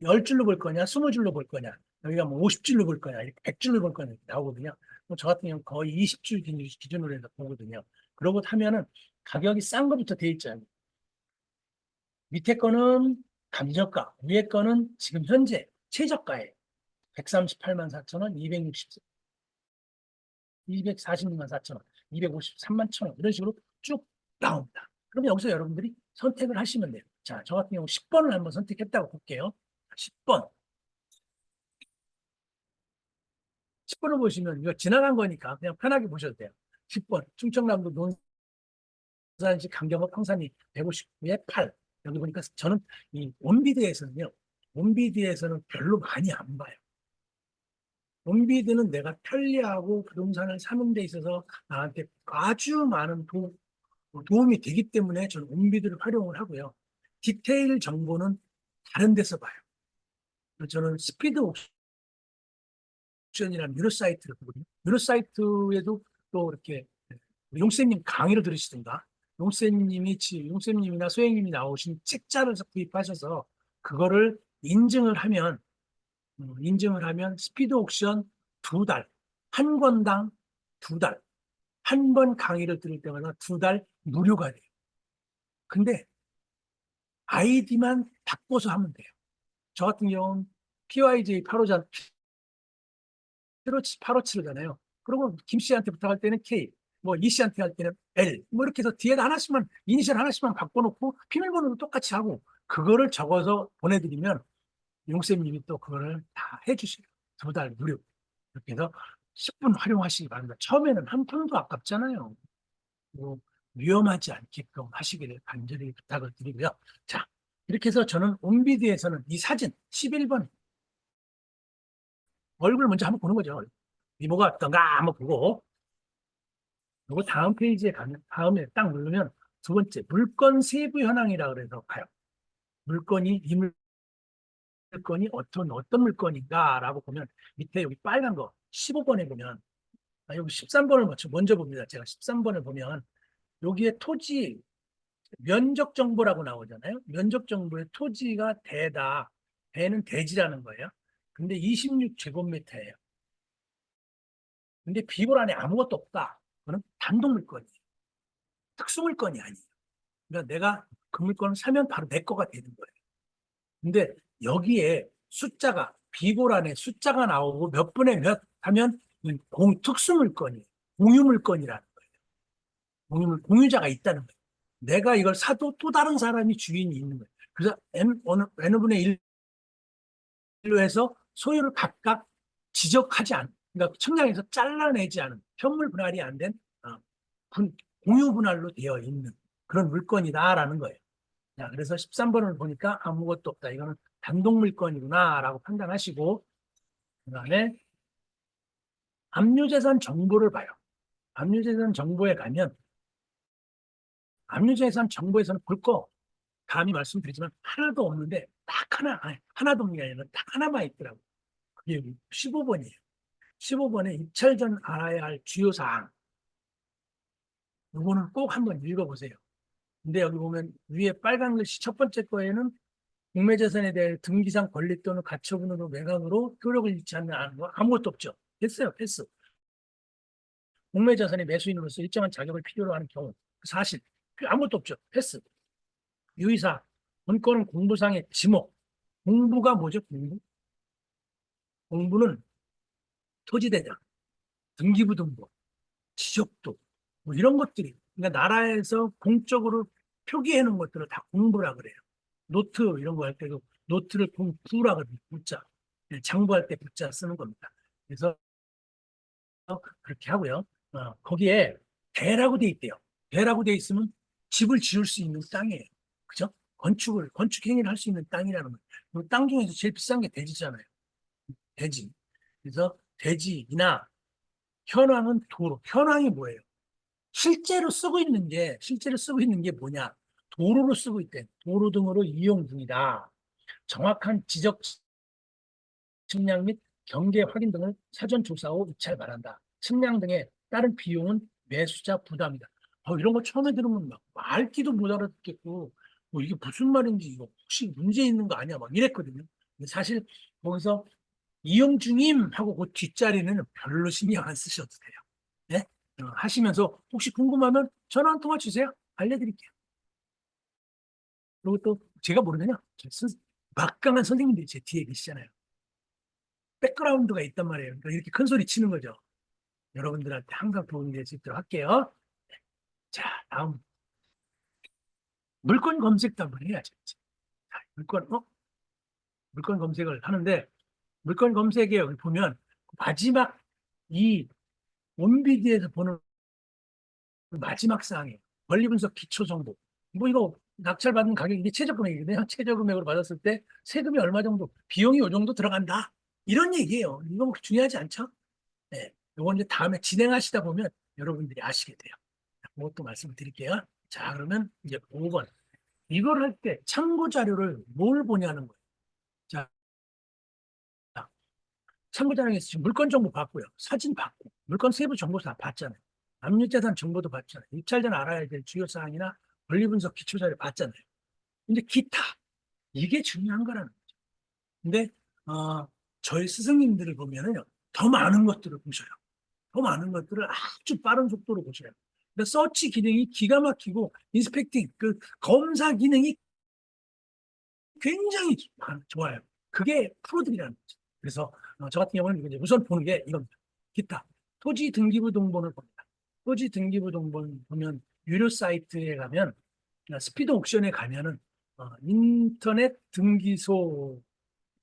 10줄로 볼 거냐 20줄로 볼 거냐, 여기가 뭐 50줄로 볼 거냐 100줄로 볼 거냐 이렇게 나오거든요. 저 같은 경우는 거의 20줄 기준으로 해서 보거든요. 그러고 하면은 가격이 싼 거부터 돼 있잖아요. 밑에 거는 감저가, 위에 거는 지금 현재 최저가에 138만 4천 원, 246만 4천 원, 253만 1천 원 이런 식으로 쭉 나옵니다. 그럼 여기서 여러분들이 선택을 하시면 돼요. 자, 저 같은 경우 10번을 한번 선택했다고 볼게요. 10번. 10번을 보시면 이거 지나간 거니까 그냥 편하게 보셔도 돼요. 10번. 충청남도 논산시 강경업 평산리 159에 8. 여기 보니까 저는 이 온비드에서는요. 온비드에서는 별로 많이 안 봐요. 온비드는 내가 편리하고 부동산을 사는 데 있어서 나한테 아주 많은 도움이 되기 때문에 저는 온비드를 활용을 하고요. 디테일 정보는 다른 데서 봐요. 저는 스피드 옵션이라는 유료 사이트를 보거든요. 유료 사이트에도 또 이렇게 용쌤님 강의를 들으시든가 용쌤님이나 소영님이 나오신 책자를 구입하셔서 그거를 인증을 하면 스피드 옥션 2달, 한 권당 2달, 한 번 강의를 들을 때마다 2달 무료가 돼요. 근데 아이디만 바꿔서 하면 돼요. 저 같은 경우는 PYJ 857잖아요. 그리고 김 씨한테 부탁할 때는 K, 뭐 이 씨한테 할 때는 L, 뭐 이렇게 해서 뒤에다 하나씩만, 이니셜 하나씩만 바꿔놓고 비밀번호도 똑같이 하고 그거를 적어서 보내드리면 용쌤님이 또 그거를 다 해주세요. 2달 무료. 이렇게 해서 10분 활용하시기 바랍니다. 처음에는 한 푼도 아깝잖아요. 뭐 위험하지 않게끔 하시기를 간절히 부탁을 드리고요. 자, 이렇게 해서 저는 온비드에서는 이 사진 11번 얼굴 먼저 한번 보는 거죠. 미모가 어떤가 한번 보고 그리고 다음 페이지에 가면 다음에 딱 누르면 두 번째 물건 세부 현황이라 그래서 가요. 이 물건이 어떤 물건인가라고 보면 밑에 여기 빨간 거 15번에 보면 여기 13번을 먼저 봅니다. 제가 13번을 보면 여기에 토지 면적 정보라고 나오잖아요. 면적 정보에 토지가 대다. 대는 대지라는 거예요. 근데 26제곱미터예요. 근데 비볼 안에 아무것도 없다. 그거는 단독 물건이에요. 특수 물건이 아니에요. 그러니까 내가 그 물건을 사면 바로 내 거가 되는 거예요. 근데 여기에 비볼 안에 숫자가 나오고 몇 분의 몇 하면 특수 물건이에요. 공유 물건이라는 거예요. 공유자가 있다는 거예요. 내가 이걸 사도 또 다른 사람이 주인이 있는 거예요. 그래서 N분의 1로 해서 소유를 각각 지적하지 않은, 그러니까 측량에서 잘라내지 않은, 현물 분할이 안 된 공유 분할로 되어 있는 그런 물건이다라는 거예요. 자, 그래서 13번을 보니까 아무것도 없다. 이거는 단독 물건이구나라고 판단하시고, 그다음에 압류재산 정보를 봐요. 압류재산 정보에 가면 압류재산 정보에서는 볼 거 감히 말씀드리지만 하나도 없는데 딱 하나, 아니, 하나도 없는 게 아니라 딱 하나만 있더라고요. 그게 15번이에요. 15번에 입찰 전 알아야 할 주요 사항. 이거는 꼭 한번 읽어보세요. 근데 여기 보면 위에 빨간 글씨 첫 번째 거에는 공매재산에 대해 등기상 권리 또는 가처분으로 매각으로 효력을 잃지 않는 아무것도 없죠. 됐어요. 패스. 공매자산의 매수인으로서 일정한 자격을 필요로 하는 경우 사실 아무것도 없죠. 패스. 유의사 본건은 공부상의 지목. 공부가 뭐죠? 공부는 토지대장, 등기부등본, 지적도 뭐 이런 것들이 그러니까 나라에서 공적으로 표기해 놓은 것들을 다 공부라 그래요. 노트 이런 거 할 때도 노트를 공부라 그래요. 부자. 장부할 때 부자 쓰는 겁니다. 그래서 그렇게 하고요. 거기에 대라고 돼 있대요. 대라고 돼 있으면 집을 지을 수 있는 땅이에요. 그죠? 건축 행위를 할 수 있는 땅이라는 거예요. 땅 중에서 제일 비싼 게 대지잖아요. 대지. 그래서 대지나 현황은 도로. 현황이 뭐예요? 실제로 쓰고 있는 게 뭐냐? 도로로 쓰고 있대. 도로 등으로 이용 중이다. 정확한 지적 측량 및 경계 확인 등을 사전 조사 후 입찰 바란다. 측량 등에 따른 비용은 매수자 부담이다. 이런 거 처음에 들으면 막 말귀도 못 알아듣겠고 뭐 이게 무슨 말인지 이거 혹시 문제 있는 거 아니야? 막 이랬거든요. 근데 사실 거기서 이용 중임 하고 그 뒷자리는 별로 신경 안 쓰셔도 돼요. 네? 하시면서 혹시 궁금하면 전화 한 통화 주세요. 알려드릴게요. 그리고 또 제가 모르면요. 막강한 선생님들이 제 뒤에 계시잖아요. 백그라운드가 있단 말이에요. 그러니까 이렇게 큰 소리 치는 거죠. 여러분들한테 항상 도움이 될 수 있도록 할게요. 자, 다음. 물건 검색도 한번 해야죠. 자, 물건 검색을 하는데, 물건 검색에 여기 보면, 마지막 이 온비디에서 보는 마지막 사항이에요. 권리 분석 기초 정보. 뭐 이거 낙찰받은 가격이 최저 금액이거든요. 최저 금액으로 받았을 때 세금이 얼마 정도, 비용이 이 정도 들어간다. 이런 얘기예요. 이건 그렇게 중요하지 않죠? 네. 이건 이제 다음에 진행하시다 보면 여러분들이 아시게 돼요. 그것도 말씀을 드릴게요. 자, 그러면 이제 5번. 이걸 할 때 참고 자료를 뭘 보냐는 거예요. 자, 참고 자료에서 지금 물건 정보 봤고요. 사진 봤고, 물건 세부 정보 다 봤잖아요. 압류재산 정보도 봤잖아요. 입찰 전 알아야 될 주요 사항이나 권리 분석 기초 자료 봤잖아요. 근데 기타, 이게 중요한 거라는 거죠. 근데 저희 스승님들을 보면은요, 더 많은 것들을 보셔요. 더 많은 것들을 아주 빠른 속도로 보셔요. 그러니까 서치 기능이 기가 막히고 인스펙팅, 그 검사 기능이 굉장히 좋아요. 그게 프로들이라는 거죠. 그래서 저 같은 경우는 이제 우선 보는 게 이겁니다. 기타, 토지 등기부 동본을 봅니다. 토지 등기부 동본 보면 유료 사이트에 가면 스피드 옥션에 가면은 인터넷 등기소라고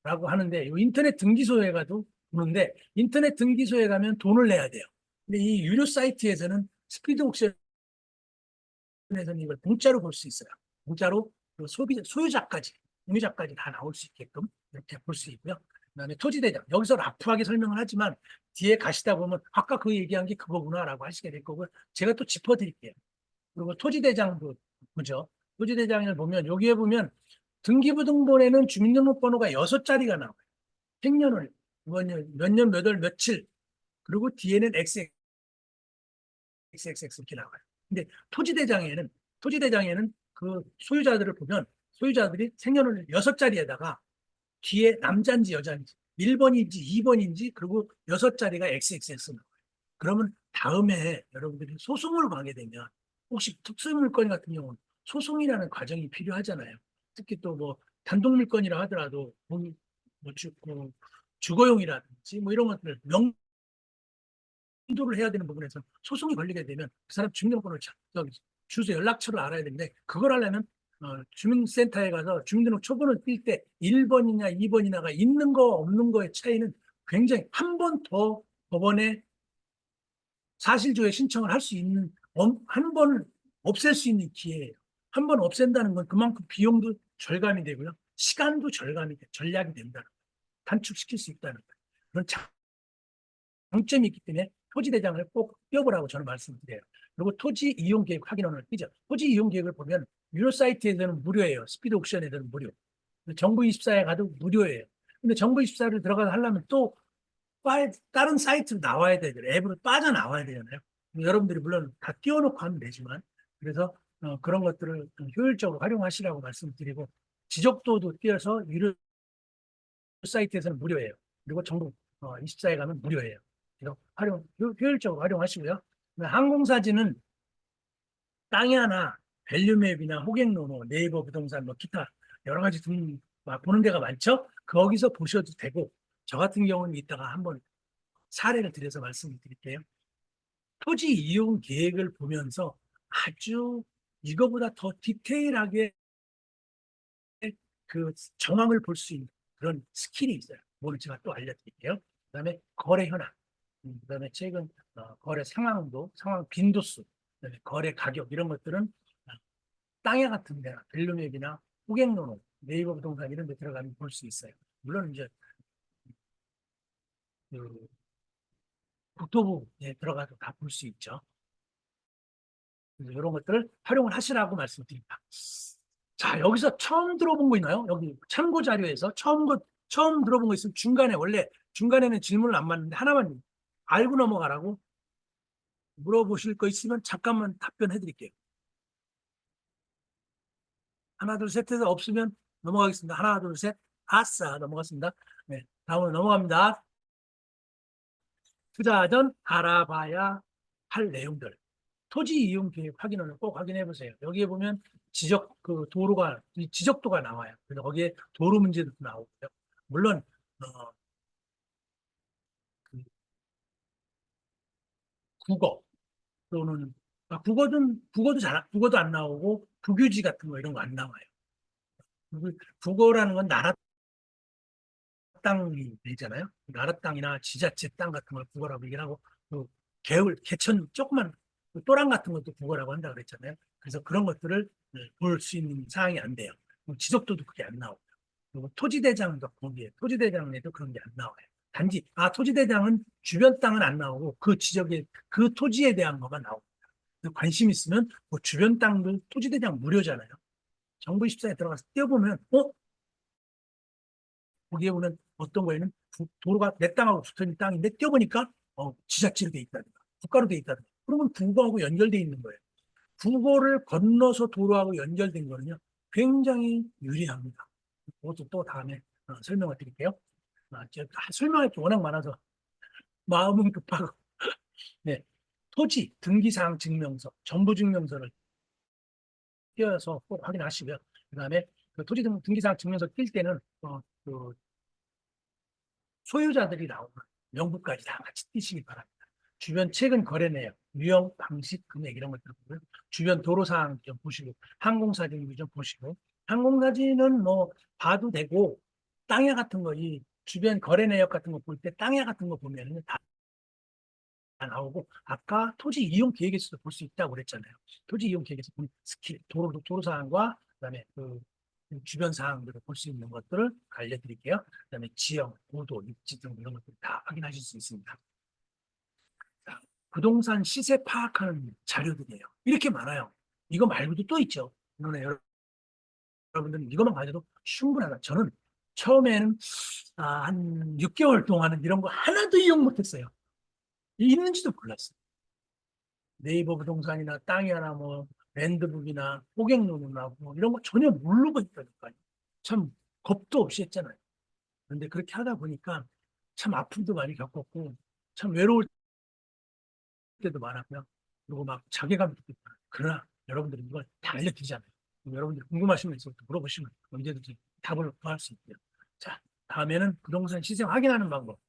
하는데 이 인터넷 등기소에 가도 보는데 인터넷 등기소에 가면 돈을 내야 돼요. 근데 이 유료 사이트에서는 스피드 옥션에서는 이걸 공짜로 볼 수 있어요. 공짜로 그 소유자까지 공유자까지 다 나올 수 있게끔 이렇게 볼 수 있고요. 그다음에 토지대장 여기서 라프하게 설명을 하지만 뒤에 가시다 보면 아까 그 얘기한 게 그거구나라고 하시게 될 거고 제가 또 짚어드릴게요. 그리고 토지대장도 보죠. 토지대장을 보면 여기에 보면 등기부 등본에는 주민등록번호가 6자리가 나와요. 생년월, 몇 년, 몇 월, 며칠 그리고 뒤에는 XXX 이렇게 나와요. 근데 토지대장에는 그 소유자들을 보면 소유자들이 생년월 6자리에다가 뒤에 남자인지 여자인지 1번인지 2번인지 그리고 6자리가 XXX 나와요. 그러면 다음에 여러분들이 소송을 가게 되면 혹시 특수물건 같은 경우는 소송이라는 과정이 필요하잖아요. 특히 또 뭐 단독물건이라 하더라도 뭐 주거용이라든지 뭐 이런 것들 인도를 해야 되는 부분에서 소송이 걸리게 되면 그 사람 주민등록번호를 주소 연락처를 알아야 되는데 그걸 하려면 주민센터에 가서 주민등록 초본을 띨 때 1번이냐 2번이냐가 있는 거 없는 거의 차이는 굉장히 한 번 더 법원에 사실조회 신청을 할 수 있는 한 번을 없앨 수 있는 기회예요. 한 번 없앤다는 건 그만큼 비용도 절감이 되고요. 시간도 절감이 돼, 전략이 된다는 거예요. 단축시킬 수 있다는 거예요. 그런 장점이 있기 때문에 토지대장을 꼭 띄워보라고 저는 말씀드려요. 그리고 토지 이용 계획 확인원을 띄죠. 토지 이용 계획을 보면 유료 사이트에서는 무료예요. 스피드 옥션에서는 무료. 정부24에 가도 무료예요. 근데 정부24를 들어가서 하려면 또 다른 사이트로 나와야 되잖아요. 앱으로 빠져나와야 되잖아요. 여러분들이 물론 다 띄워놓고 하면 되지만 그래서 그런 것들을 좀 효율적으로 활용하시라고 말씀드리고 지적도도 띄어서 유료 사이트에서는 무료예요. 그리고 정부 24에 가면 무료예요. 그래서 효율적으로 활용하시고요. 항공사진은 땅이 하나, 밸류맵이나 호갱노노, 네이버 부동산, 뭐 기타 여러 가지 보는 데가 많죠. 거기서 보셔도 되고 저 같은 경우는 이따가 한번 사례를 들여서 말씀을 드릴게요. 토지 이용 계획을 보면서 아주 이거보다 더 디테일하게 그 정황을 볼 수 있는 그런 스킬이 있어요. 오늘 제가 또 알려드릴게요. 그다음에 거래 현황, 그다음에 최근 거래 상황 빈도수, 그다음에 거래 가격 이런 것들은 땅에 같은 데나 벨룸앱이나 호갱노노, 네이버 부동산 이런 데 들어가면 볼 수 있어요. 물론 이제 그 국토부에 들어가서 다 볼 수 있죠. 그래서 이런 것들을 활용을 하시라고 말씀드립니다. 자, 여기서 처음 들어본 거 있나요? 여기 참고 자료에서 처음 들어본 거 있으면 원래 중간에는 질문을 안 받는데 하나만 알고 넘어가라고 물어보실 거 있으면 잠깐만 답변해 드릴게요. 하나, 둘, 셋 해서 없으면 넘어가겠습니다. 하나, 둘, 셋. 아싸, 넘어갔습니다. 네, 다음으로 넘어갑니다. 투자 전 알아봐야 할 내용들. 토지 이용 계획 확인을 꼭 확인해 보세요. 여기에 보면 지적도가 나와요. 그래서 거기에 도로 문제도 나오고요. 물론, 그 국어 또는, 국어도 안 나오고, 부규지 같은 거 이런 거 안 나와요. 국어라는 건 나라 땅이 되잖아요. 나라 땅이나 지자체 땅 같은 걸 국어라고 얘기를 하고, 그 개천, 조그만 또랑 같은 것도 국어라고 한다고 그랬잖아요. 그래서 그런 것들을 볼 수 있는 사항이 안 돼요. 지적도도 그게 안 나오고. 그리고 토지대장도 거기에, 토지대장에도 그런 게 안 나와요. 단지 토지대장은 주변 땅은 안 나오고 그 지역에 그 토지에 대한 것만 나옵니다. 관심 있으면 뭐 주변 땅도 토지대장 무료잖아요. 정부24에 들어가서 띄워보면 거기에 보면 어떤 거에는 도로가 내 땅하고 붙어있는 땅인데 띄워보니까 지자체로 돼 있다든가 국가로 돼 있다든가 그러면 국어하고 연결돼 있는 거예요. 국어를 건너서 도로하고 연결된 거는요 굉장히 유리합니다. 그것도 또 다음에 설명을 드릴게요. 설명할 게 워낙 많아서 마음은 급하고 네, 토지 등기사항 증명서, 정보증명서를 띄어서 꼭 확인하시고요. 그다음에 그 토지 등기사항 증명서 뛸 때는 그 소유자들이 나오는 명부까지 다 같이 띄시기 바랍니다. 주변 최근 거래 내역, 유형, 방식, 금액 이런 것들 보고요. 주변 도로 사항 좀 보시고 항공사진 좀 보시고 항공사진은 뭐 봐도 되고 땅야 같은 거, 이 주변 거래 내역 같은 거 볼 때 땅야 같은 거 보면은 다 나오고 아까 토지 이용 계획에서도 볼 수 있다고 그랬잖아요. 토지 이용 계획에서 보면 스킬, 도로 사항과 그다음에 그 주변 사항들을 볼 수 있는 것들을 알려드릴게요. 그다음에 지형, 고도, 입지 등 이런 것들 다 확인하실 수 있습니다. 자, 부동산 시세 파악하는 자료들이에요. 이렇게 많아요. 이거 말고도 또 있죠. 이거는 여러분들은 이것만 가져도 충분하다. 저는 처음에는 한 6개월 동안은 이런 거 하나도 이용 못했어요. 있는지도 몰랐어요. 네이버 부동산이나 땅이나 뭐 랜드북이나 호갱노무나 뭐 이런 거 전혀 모르고 있다니까요. 참 겁도 없이 했잖아요. 그런데 그렇게 하다 보니까 참 아픔도 많이 겪었고 참 외로울 때도 많았고요. 그리고 막 자괴감도 있고 그러나 여러분들이 이걸 다 알려드리잖아요. 여러분들 궁금하신 거 있으면 물어보시면 언제든지 답을 구할 수 있고요. 자, 다음에는 부동산 시세 확인하는 방법입니다.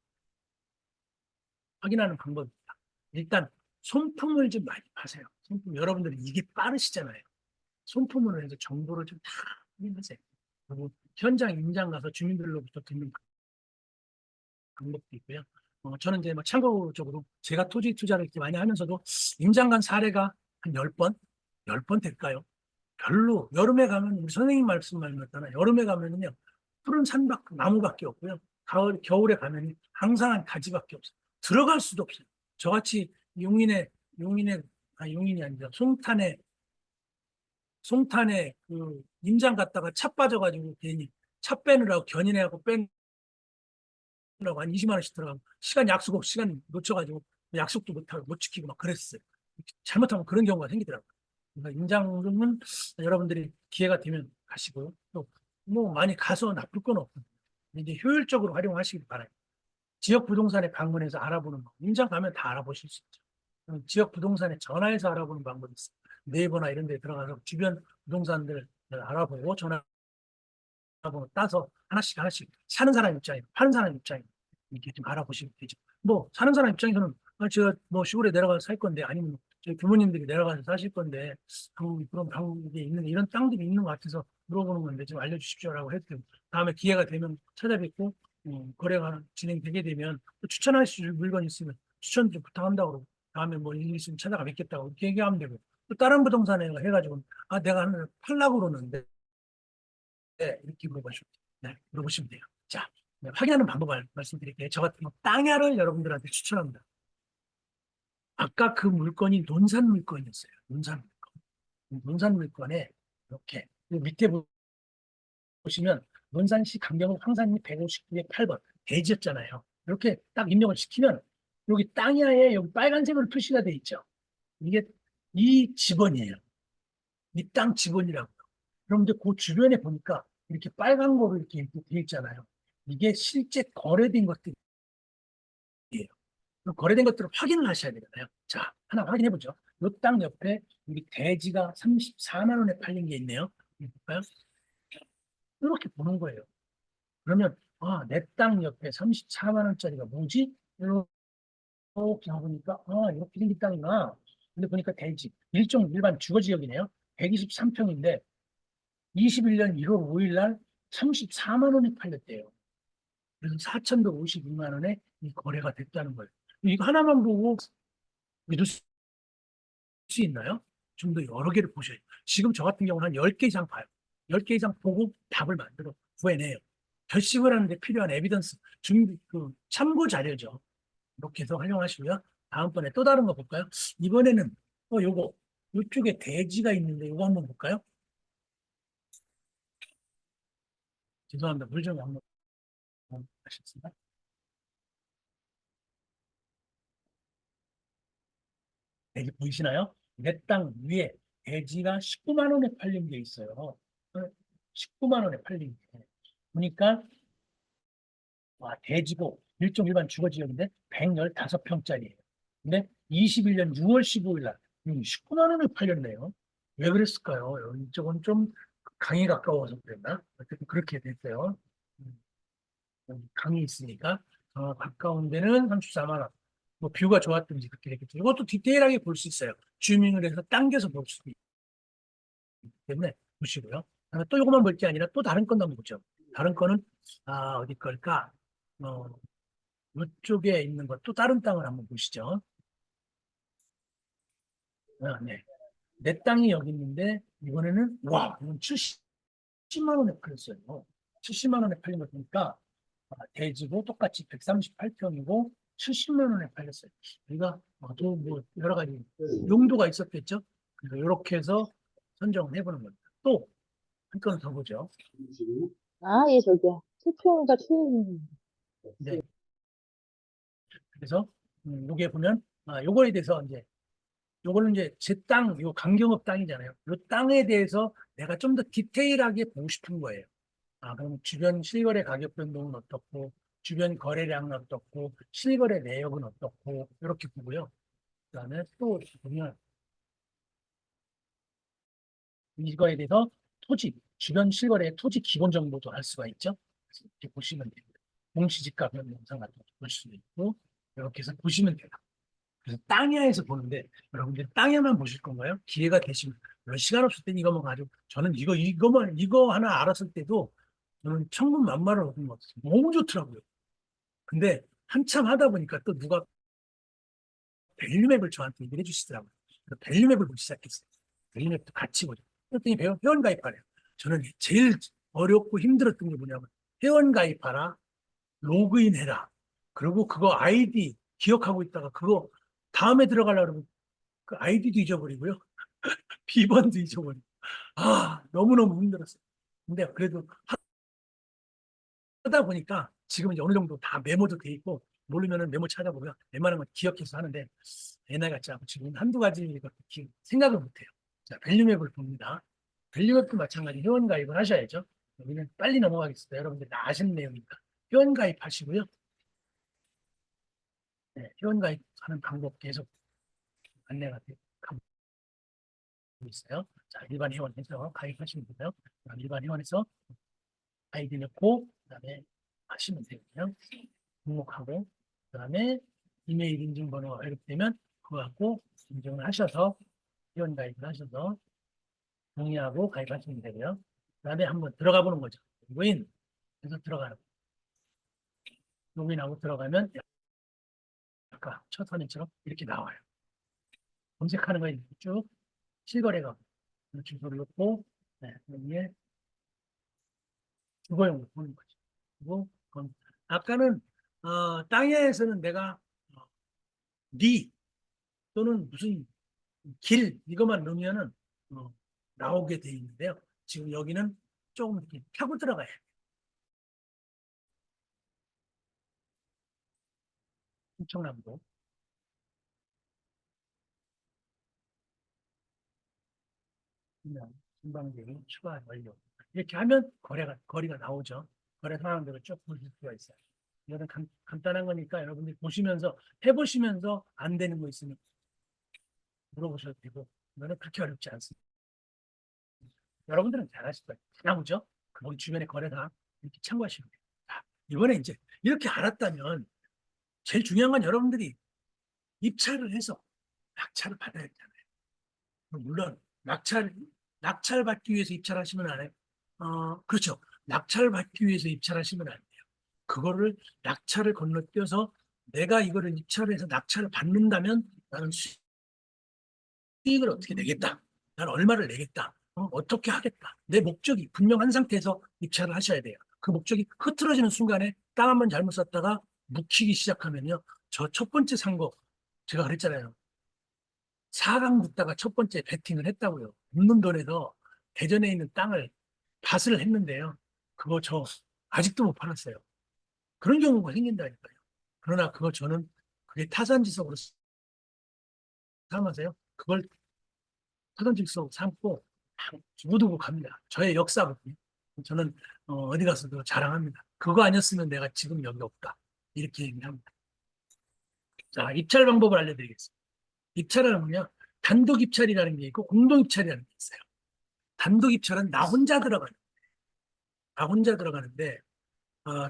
일단 손품을 좀 많이 파세요. 손품 여러분들이 이게 빠르시잖아요. 손품으로 해서 정보를 좀 다 확인하세요. 그리고 현장 임장 가서 주민들로부터 듣는 방법도 있고요. 저는 이제 뭐 참고적으로 제가 토지 투자를 이렇게 많이 하면서도 임장 간 사례가 한 10번? 10번 될까요? 별로 여름에 가면 우리 선생님 말씀 많이 했잖아요. 여름에 가면은요 푸른 산밖 나무밖에 없고요. 겨울에 가면 항상 한 가지밖에 없어요. 들어갈 수도 없어요. 저같이 용인이 아니라 송탄에 그 임장 갔다가 차 빠져가지고 괜히 차 빼느라고 견인해갖고 빼느라고 한 20만 원씩 들어가고 시간 놓쳐가지고 약속도 못하고 못 지키고 막 그랬어요. 잘못하면 그런 경우가 생기더라고요. 그러니까 임장은 여러분들이 기회가 되면 가시고요. 또 뭐 많이 가서 나쁠 건 없고 이제 효율적으로 활용하시길 바랍니다. 지역 부동산에 방문해서 알아보는 거. 임장 가면 다 알아보실 수 있죠. 지역 부동산에 전화해서 알아보는 방법이 있어요. 네이버나 이런 데 들어가서 주변 부동산들 알아보고 전화번호 따서 하나씩 사는 사람 입장이고 파는 사람 입장이고 이렇게 좀 알아보시면 되죠. 뭐 사는 사람 입장에서는 제가 뭐 시골에 내려가서 살 건데 아니면 저희 부모님들이 내려가서 사실 건데 그런 방법이 있는 이런 땅들이 있는 것 같아서 물어보는 건데 좀 알려주십시오라고 했더니 다음에 기회가 되면 찾아뵙고 거래가 진행되게 되면 또 추천하실 물건 있으면 추천 좀 부탁한다고 그러고 다음에 뭐 일 있으면 찾아가 뵙겠다고 이렇게 얘기하면 되고 또 다른 부동산에 해가지고 내가 하나 팔라고 그러는데 이렇게 물어보시면 돼요. 자, 확인하는 방법을 말씀드릴게요. 저 같은 거 땅야를 여러분들한테 추천합니다. 아까 그 물건이 논산 물건이었어요. 논산 물건. 논산 물건에 이렇게 밑에 보시면 논산시 강경읍 황산리 159에 8번 대지였잖아요. 이렇게 딱 입력을 시키면 여기 땅야에 여기 빨간색으로 표시가 돼 있죠. 이게 이 지번이에요. 이 땅 지번이라고요. 그런데 그 주변에 보니까 이렇게 빨간 거로 이렇게 돼 있잖아요. 이게 실제 거래된 것들이에요. 거래된 것들을 확인을 하셔야 되잖아요. 자, 하나 확인해 보죠. 이 땅 옆에 우리 대지가 34만 원에 팔린 게 있네요. 볼까요? 이렇게 보는 거예요. 그러면 내 땅 옆에 34만 원짜리가 뭐지? 이렇게 보니까 이렇게 생긴 땅이구나. 근데 보니까 대지 일반 주거 지역이네요. 123평인데 21년 1월 5일 날 34만 원에 팔렸대요. 그래서 4,152만 원에 이 거래가 됐다는 거예요. 이거 하나만 보고 믿을 수 있나요? 좀 더 여러 개를 보셔야 돼요. 지금 저 같은 경우는 한 10개 이상 봐요. 10개 이상 보고 답을 만들어 구해내요. 결식을 하는데 필요한 에비던스, 준비, 참고 자료죠. 이렇게 해서 활용하시고요. 다음번에 또 다른 거 볼까요? 이번에는, 요거, 이쪽에 대지가 있는데, 이거 한번 볼까요? 죄송합니다. 물 좀 한번 하셨습니다. 대지 보이시나요? 내 땅 위에 대지가 19만 원에 팔린 게 있어요. 19만 원에 팔린 게. 보니까, 와, 대지고, 일종 일반 주거지역인데, 115평짜리예요. 근데 21년 6월 15일 날, 19만 원에 팔렸네요. 왜 그랬을까요? 이쪽은 좀 강에 가까워서 그랬나? 어쨌든 그렇게 됐어요. 강이 있으니까. 가까운 데는 34만 원. 뭐 뷰가 좋았든지 그렇게 됐겠죠. 이것도 디테일하게 볼 수 있어요. 주민을 해서 당겨서 볼 수도 있기 때문에 보시고요. 또 이것만 볼 게 아니라 또 다른 건도 한번 보죠. 다른 거는, 어디 걸까? 어, 이쪽에 있는 것, 또 다른 땅을 한번 보시죠. 네. 내 땅이 여기 있는데, 이번에는, 와, 이건 70만 원에 팔렸어요. 70만 원에 팔린 거 보니까, 대지고 똑같이 138평이고, 70만 원에 팔렸어요. 우리가, 또 뭐, 여러 가지 용도가 있었겠죠? 그래서 이렇게 해서 선정을 해보는 겁니다. 또, 한 건 더 보죠. 아, 예, 저기요. 투표가 투표용. 네. 그래서, 요게 보면, 요거에 대해서 이제, 요거는 이제 제 땅, 요 강경업 땅이잖아요. 요 땅에 대해서 내가 좀 더 디테일하게 보고 싶은 거예요. 그럼 주변 실거래 가격 변동은 어떻고, 주변 거래량은 어떻고, 실거래 내역은 어떻고, 이렇게 보고요. 그다음에 또 보면 이거에 대해서 토지, 주변 실거래 토지 기본 정보도 알 수가 있죠. 그래서 이렇게 보시면 됩니다. 공시지가 변동상 같은 것도 볼 수도 있고, 이렇게 해서 보시면 돼요. 그래서 땅야에서 보는데, 여러분들 땅야만 보실 건가요? 기회가 되시면, 몇 시간 없을 땐 이거만 가지고, 저는 이거 하나 알았을 때도, 저는 천군만마를 얻은 것 같아요. 너무 좋더라고요. 근데 한참 하다 보니까 또 누가 밸류맵을 저한테 얘기를 해주시더라고요. 그래서 밸류맵을 보기 시작했어요. 밸류맵도 같이 보죠. 그랬더니 회원가입하래요. 저는 제일 어렵고 힘들었던 게 뭐냐면, 회원가입하라, 로그인해라. 그리고 그거 아이디 기억하고 있다가 그거 다음에 들어가려고 그러면 그 아이디도 잊어버리고요. 비번도 잊어버리고. 너무너무 힘들었어요. 근데 그래도 하다 보니까 지금 이제 어느 정도 다 메모도 돼 있고, 모르면은 메모 찾아보면 웬만한 건 기억해서 하는데, 옛날 같지 않고 지금 한두 가지 생각을 못 해요. 자, 밸류맵을 봅니다. 밸류맵도 마찬가지 회원가입을 하셔야죠. 여기는 빨리 넘어가겠습니다. 여러분들 다 아시는 내용이니까. 회원가입 하시고요. 네, 회원가입하는 방법 계속 안내가 되고 있어요. 자, 일반 회원에서 가입하시면 되고요. 일반 회원에서 아이디 넣고, 그다음에 하시면 되고요. 등록하고, 그다음에 이메일 인증번호가 발급되면 그거 갖고 인증을 하셔서 회원 가입을 하셔서 동의하고 가입하시면 되고요. 그다음에 한번 들어가 보는 거죠. 로그인 해서 들어가는 거. 로그인하고 들어가면 아까 첫 화면처럼 이렇게 나와요. 검색하는 거에 쭉 실거래가 주소를 넣고, 네, 여기에 주거용으로 보는 거죠. 그리고 아까는 땅에서는 내가 리 또는 무슨 길 이것만 넣으면은 나오게 돼 있는데요. 지금 여기는 조금 이렇게 펴고 들어가야 돼요. 충청남도. 신방대기 추가 완료. 이렇게 하면 거리가 나오죠. 거래 상황들을 쭉 보실 수가 있어요. 이거는 간단한 거니까 여러분들이 보시면서 해보시면서 안 되는 거 있으면 물어보셔도 되고, 이거는 그렇게 어렵지 않습니다. 여러분들은 잘하실 거예요. 나오죠? 거기 주변의 거래사 이렇게 참고하시면 돼요. 자, 이번에 이제 이렇게 알았다면 제일 중요한 건 여러분들이 입찰을 해서 낙찰을 받아야 되잖아요. 물론 낙찰 받기 위해서 입찰하시면 안 해요. 그렇죠. 낙찰 받기 위해서 입찰하시면 안 돼요. 그거를 낙찰을 건너뛰어서 내가 이거를 입찰해서 낙찰을 받는다면 나는 수익을 어떻게 내겠다. 나는 얼마를 내겠다. 어떻게 하겠다. 내 목적이 분명한 상태에서 입찰을 하셔야 돼요. 그 목적이 흐트러지는 순간에 땅 한 번 잘못 샀다가 묵히기 시작하면요. 저 첫 번째 산 거 제가 그랬잖아요. 4강 묻다가 첫 번째 베팅을 했다고요. 묻는 돈에서 대전에 있는 땅을 밭을 했는데요. 그거 저 아직도 못 팔았어요. 그런 경우가 생긴다니까요. 그러나 그거 저는 그게 타산지석으로 삼아서요. 그걸 타산지석으로 삼고 두고두고 갑니다. 저의 역사거든요. 저는 어디 가서도 자랑합니다. 그거 아니었으면 내가 지금 여기 없다. 이렇게 얘기합니다. 자, 입찰 방법을 알려드리겠습니다. 입찰하면요. 단독 입찰이라는 게 있고 공동 입찰이라는 게 있어요. 단독 입찰은 나 혼자 들어가는데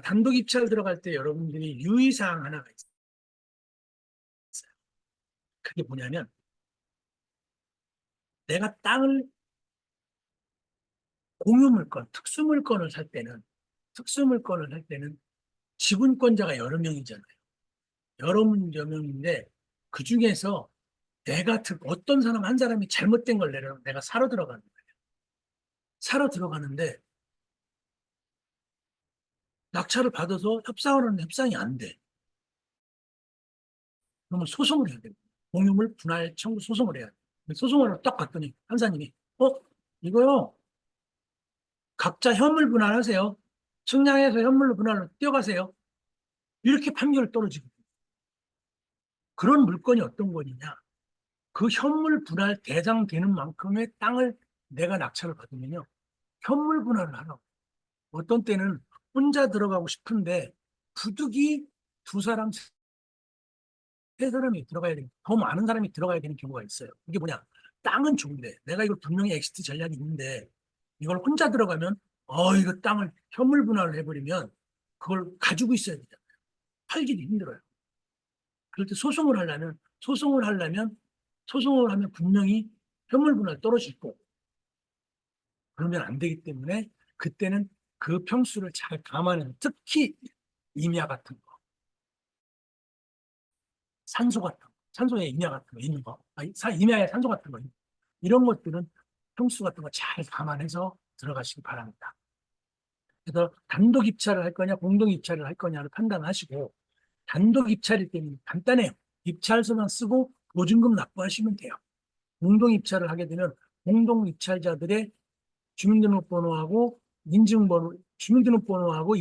단독 입찰 들어갈 때 여러분들이 유의사항 하나가 있어요. 그게 뭐냐면 내가 땅을 공유물건, 특수물건을 살 때는 지분권자가 여러 명이잖아요. 여러 명인데 그 중에서 어떤 사람 한 사람이 잘못된 걸 내가 사러 들어가는 거예요. 사러 들어가는데 낙찰을 받아서 협상을 하는데 협상이 안 돼. 그러면 소송을 해야 돼요. 공유물 분할 청구 소송을 해야 돼요. 소송을 딱 갔더니 판사님이 이거요 각자 현물 분할하세요. 측량해서 현물로 분할로 뛰어가세요. 이렇게 판결을 떨어지고 그런 물건이 어떤 거냐? 그 현물 분할 대상 되는 만큼의 땅을 내가 낙찰을 받으면요 현물 분할을 하라고. 어떤 때는 혼자 들어가고 싶은데 부득이 두 사람, 세 사람이 들어가야 되는, 더 많은 사람이 들어가야 되는 경우가 있어요. 이게 뭐냐? 땅은 좋은데 내가 이거 분명히 엑시트 전략이 있는데 이걸 혼자 들어가면 이거 땅을 현물 분할을 해버리면 그걸 가지고 있어야 되잖아요. 팔기도 힘들어요. 그럴 때 소송을 하면 분명히 현물 분할 떨어질 거고 그러면 안 되기 때문에 그때는 그 평수를 잘 감안해서 특히 임야 같은 거, 산소 같은 거, 산소에 임야 같은 거 있는 거, 임야에 산소 같은 거 이런 것들은 평수 같은 거 잘 감안해서 들어가시기 바랍니다. 그래서 단독 입찰을 할 거냐, 공동 입찰을 할 거냐를 판단하시고 단독 입찰일 때는 간단해요. 입찰서만 쓰고 보증금 납부하시면 돼요. 공동 입찰을 하게 되면 공동 입찰자들의 주민등록번호하고 주민등록번호하고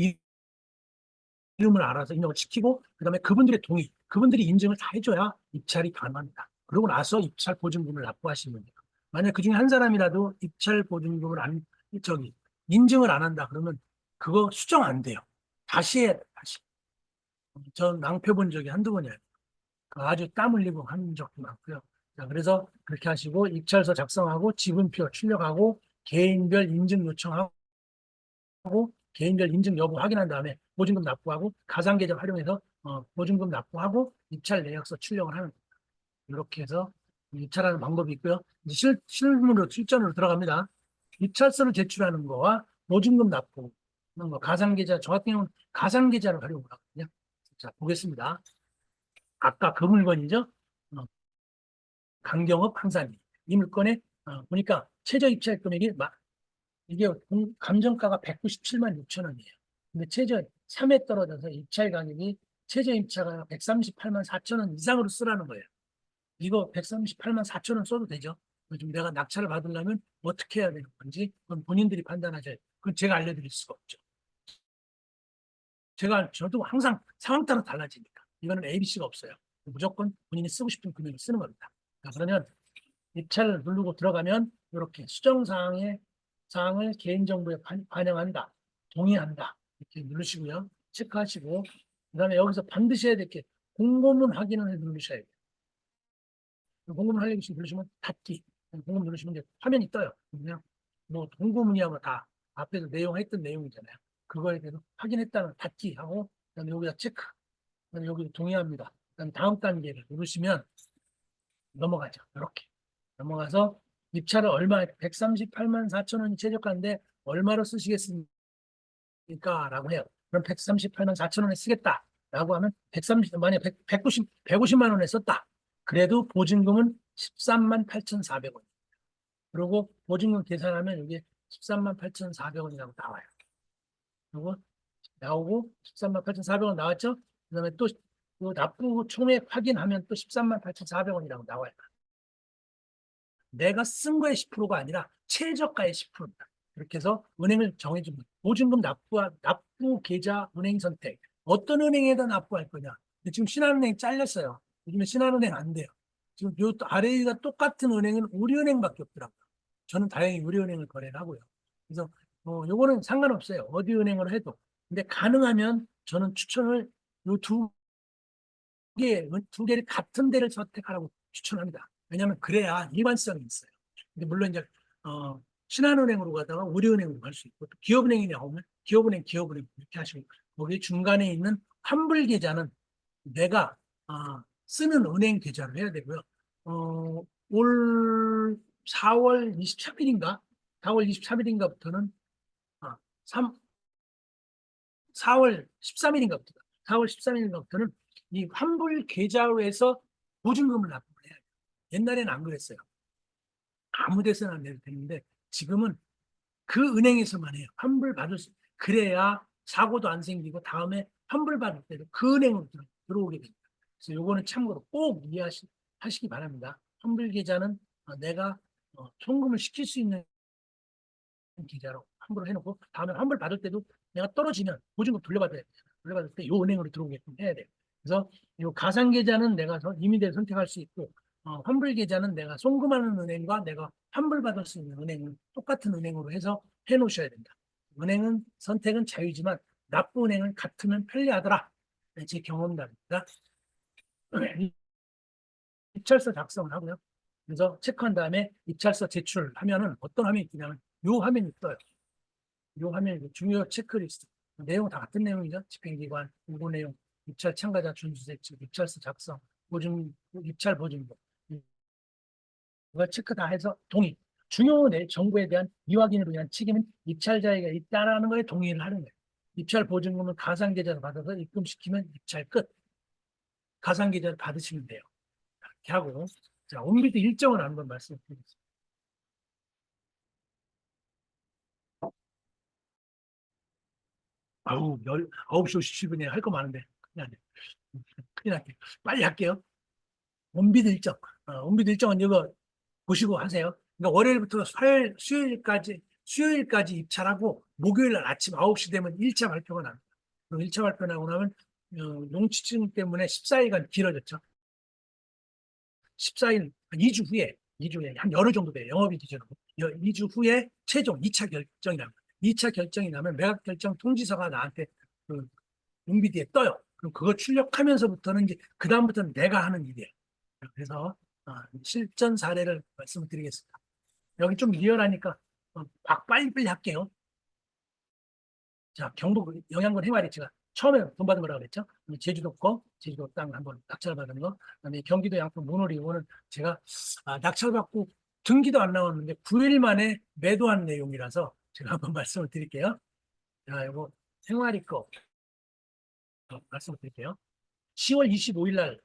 이름을 알아서 입력을 시키고 그다음에 그분들의 동의, 그분들이 인증을 다 해줘야 입찰이 가능합니다. 그러고 나서 입찰 보증금을 납부하시면 돼요. 만약 그중에 한 사람이라도 입찰 보증금을 인증을 안 한다 그러면 그거 수정 안 돼요. 다시 해야 돼요. 다시. 전 낭패 본 적이 한두 번이 아니에요. 아주 땀 흘리고 한 적도 많고요. 자, 그래서 그렇게 하시고 입찰서 작성하고 지분표 출력하고 개인별 인증 요청하고 개인별 인증 여부 확인한 다음에 보증금 납부하고 가상계좌 활용해서 보증금 납부하고 입찰 내역서 출력을 하는 겁니다. 이렇게 해서 입찰하는 방법이 있고요. 이제 실전으로 들어갑니다. 입찰서를 제출하는 거와 보증금 납부 하는 거 가상계좌 저 같은 경우는 가상계좌를 활용을 하거든요. 자 보겠습니다. 아까 그 물건이죠. 강경업 항산이 이 물건에 보니까 최저 입찰 금액이 이게 감정가가 197만 6천 원이에요. 근데 최저 3회 떨어져서 입찰 가격이 최저 입찰가 138만 4천 원 이상으로 쓰라는 거예요. 이거 138만 4천 원 써도 되죠? 요즘 내가 낙찰을 받으려면 어떻게 해야 되는 건지 그건 본인들이 판단하셔야 돼요. 그건 제가 알려드릴 수가 없죠. 저도 항상 상황 따라 달라지니까 이거는 ABC가 없어요. 무조건 본인이 쓰고 싶은 금액을 쓰는 겁니다. 자, 그러면 입찰을 누르고 들어가면 이렇게 수정사항을 개인정보에 반영한다, 동의한다 이렇게 누르시고요. 체크하시고 그 다음에 여기서 반드시 해야 될 게 공고문 확인을 누르셔야 돼요. 공고문 확인을 누르시면 닫기, 공고문 누르시면 이제 화면이 떠요. 그냥 뭐 공고문이야 뭐 다 앞에서 했던 내용이잖아요. 그거에 대해서 확인했다는 닫기 하고 그다음에 여기다 체크, 그다음에 여기 동의합니다. 그다음에 다음 단계를 누르시면 넘어가죠. 이렇게 넘어가서 입찰을 138만 4천 원이 최저가인데 얼마로 쓰시겠습니까? 라고 해요. 그럼 138만 4천 원에 쓰겠다 라고 하면 만약 150만 원에 썼다. 그래도 보증금은 13만 8,400원. 그리고 보증금 계산하면 이게 13만 8,400원이라고 나와요. 요거 나오고 13만 8,400원 나왔죠? 그다음에 또 요 납부 총액 확인하면 또 13만 8,400원이라고 나와요. 내가 쓴 거의 10%가 아니라 최저가의 10%입니다. 그렇게 해서 은행을 정해줍니다. 보증금 납부 계좌 은행 선택. 어떤 은행에다 납부할 거냐. 근데 지금 신한은행 잘렸어요. 요즘에 신한은행 안 돼요. 지금 요 아래가 똑같은 은행은 우리은행밖에 없더라고요. 저는 다행히 우리은행을 거래를 하고요. 그래서 요거는 상관없어요. 어디 은행으로 해도. 근데 가능하면 저는 추천을 요 두 개를 같은 데를 선택하라고 추천합니다. 왜냐하면 그래야 일관성이 있어요. 근데 물론 이제 신한은행으로 가다가 우리은행으로 갈 수 있고 또 기업은행이 나오면 기업은행 이렇게 하시고 거기 중간에 있는 환불 계좌는 내가 쓰는 은행 계좌로 해야 되고요. 올 4월 23일인가 4월 23일인가부터는 3, 4월 13일인가부터 4월 13일인가부터는 이 환불 계좌로 해서 보증금을 납부를 해야 돼요. 옛날에는 안 그랬어요. 아무 데서나 내도 되는데 지금은 그 은행에서만 해요. 환불 받을 수 그래야 사고도 안 생기고 다음에 환불 받을 때도 그 은행으로 들어오게 됩니다. 그래서 요거는 참고로 꼭 이해하시기 바랍니다. 환불 계좌는 내가 송금을 시킬 수 있는 계좌로 환불을 해놓고 다음에 환불 받을 때도 내가 떨어지면 보증금 돌려받을 때 이 은행으로 들어오게끔 해야 돼요. 그래서 이 가상 계좌는 내가 임의대로 선택할 수 있고 환불 계좌는 내가 송금하는 은행과 내가 환불 받을 수 있는 은행은 똑같은 은행으로 해서 해놓으셔야 된다. 은행은 선택은 자유지만 납부 은행은 같으면 편리하더라. 제 경험담입니다. 입찰서 작성을 하고요. 그래서 체크한 다음에 입찰서 제출하면은 어떤 화면이 뜨냐면 요 화면이 떠요. 요 화면이 중요 체크리스트. 내용 다 같은 내용이죠. 집행기관, 공고 내용, 입찰 참가자 준수세칙, 입찰서 작성, 입찰 보증금. 이거 체크 다 해서 동의. 중요 정보에 대한 미확인으로 인한 책임은 입찰자에게 있다라는 거에 동의를 하는 거예요. 입찰 보증금을 가상계좌로 받아서 입금시키면 입찰 끝. 가상계좌를 받으시면 돼요. 이렇게 하고 자, 온비드 일정을 한번 말씀드리겠습니다. 아우, 9시 57분에 할 거 많은데 큰일 날게요. 빨리 할게요. 온비드 일정. 온비드 일정은 이거 보시고 하세요. 그러니까 월요일부터 수요일까지 입찰하고 목요일 날 아침 9시 되면 1차 발표가 납니다. 그럼 1차 발표 나고 나면 농지증 때문에 14일간 길어졌죠. 14일, 2주 후에 한 열흘 정도 돼요. 영업이 기준으로. 2주 후에 최종 2차 결정이 납니다. 2차 결정이 나면 매각 결정 통지서가 나한테 그 용비디에 떠요. 그럼 그거 출력하면서부터는 이제 그다음부터는 내가 하는 일이에요. 그래서 실전 사례를 말씀을 드리겠습니다. 여기 좀 리얼하니까 빨리빨리 할게요. 자, 경북 영양군 해와리 제가 처음에 돈 받은 거라고 그랬죠. 제주도 땅 한번 낙찰받은 거. 그다음에 경기도 양평 모노리 이거는 제가 낙찰받고 등기도 안 나왔는데 9일 만에 매도한 내용이라서 제가 한번 말씀을 드릴게요. 자, 이거 생활이 거 말씀을 드릴게요. 10월 25일 날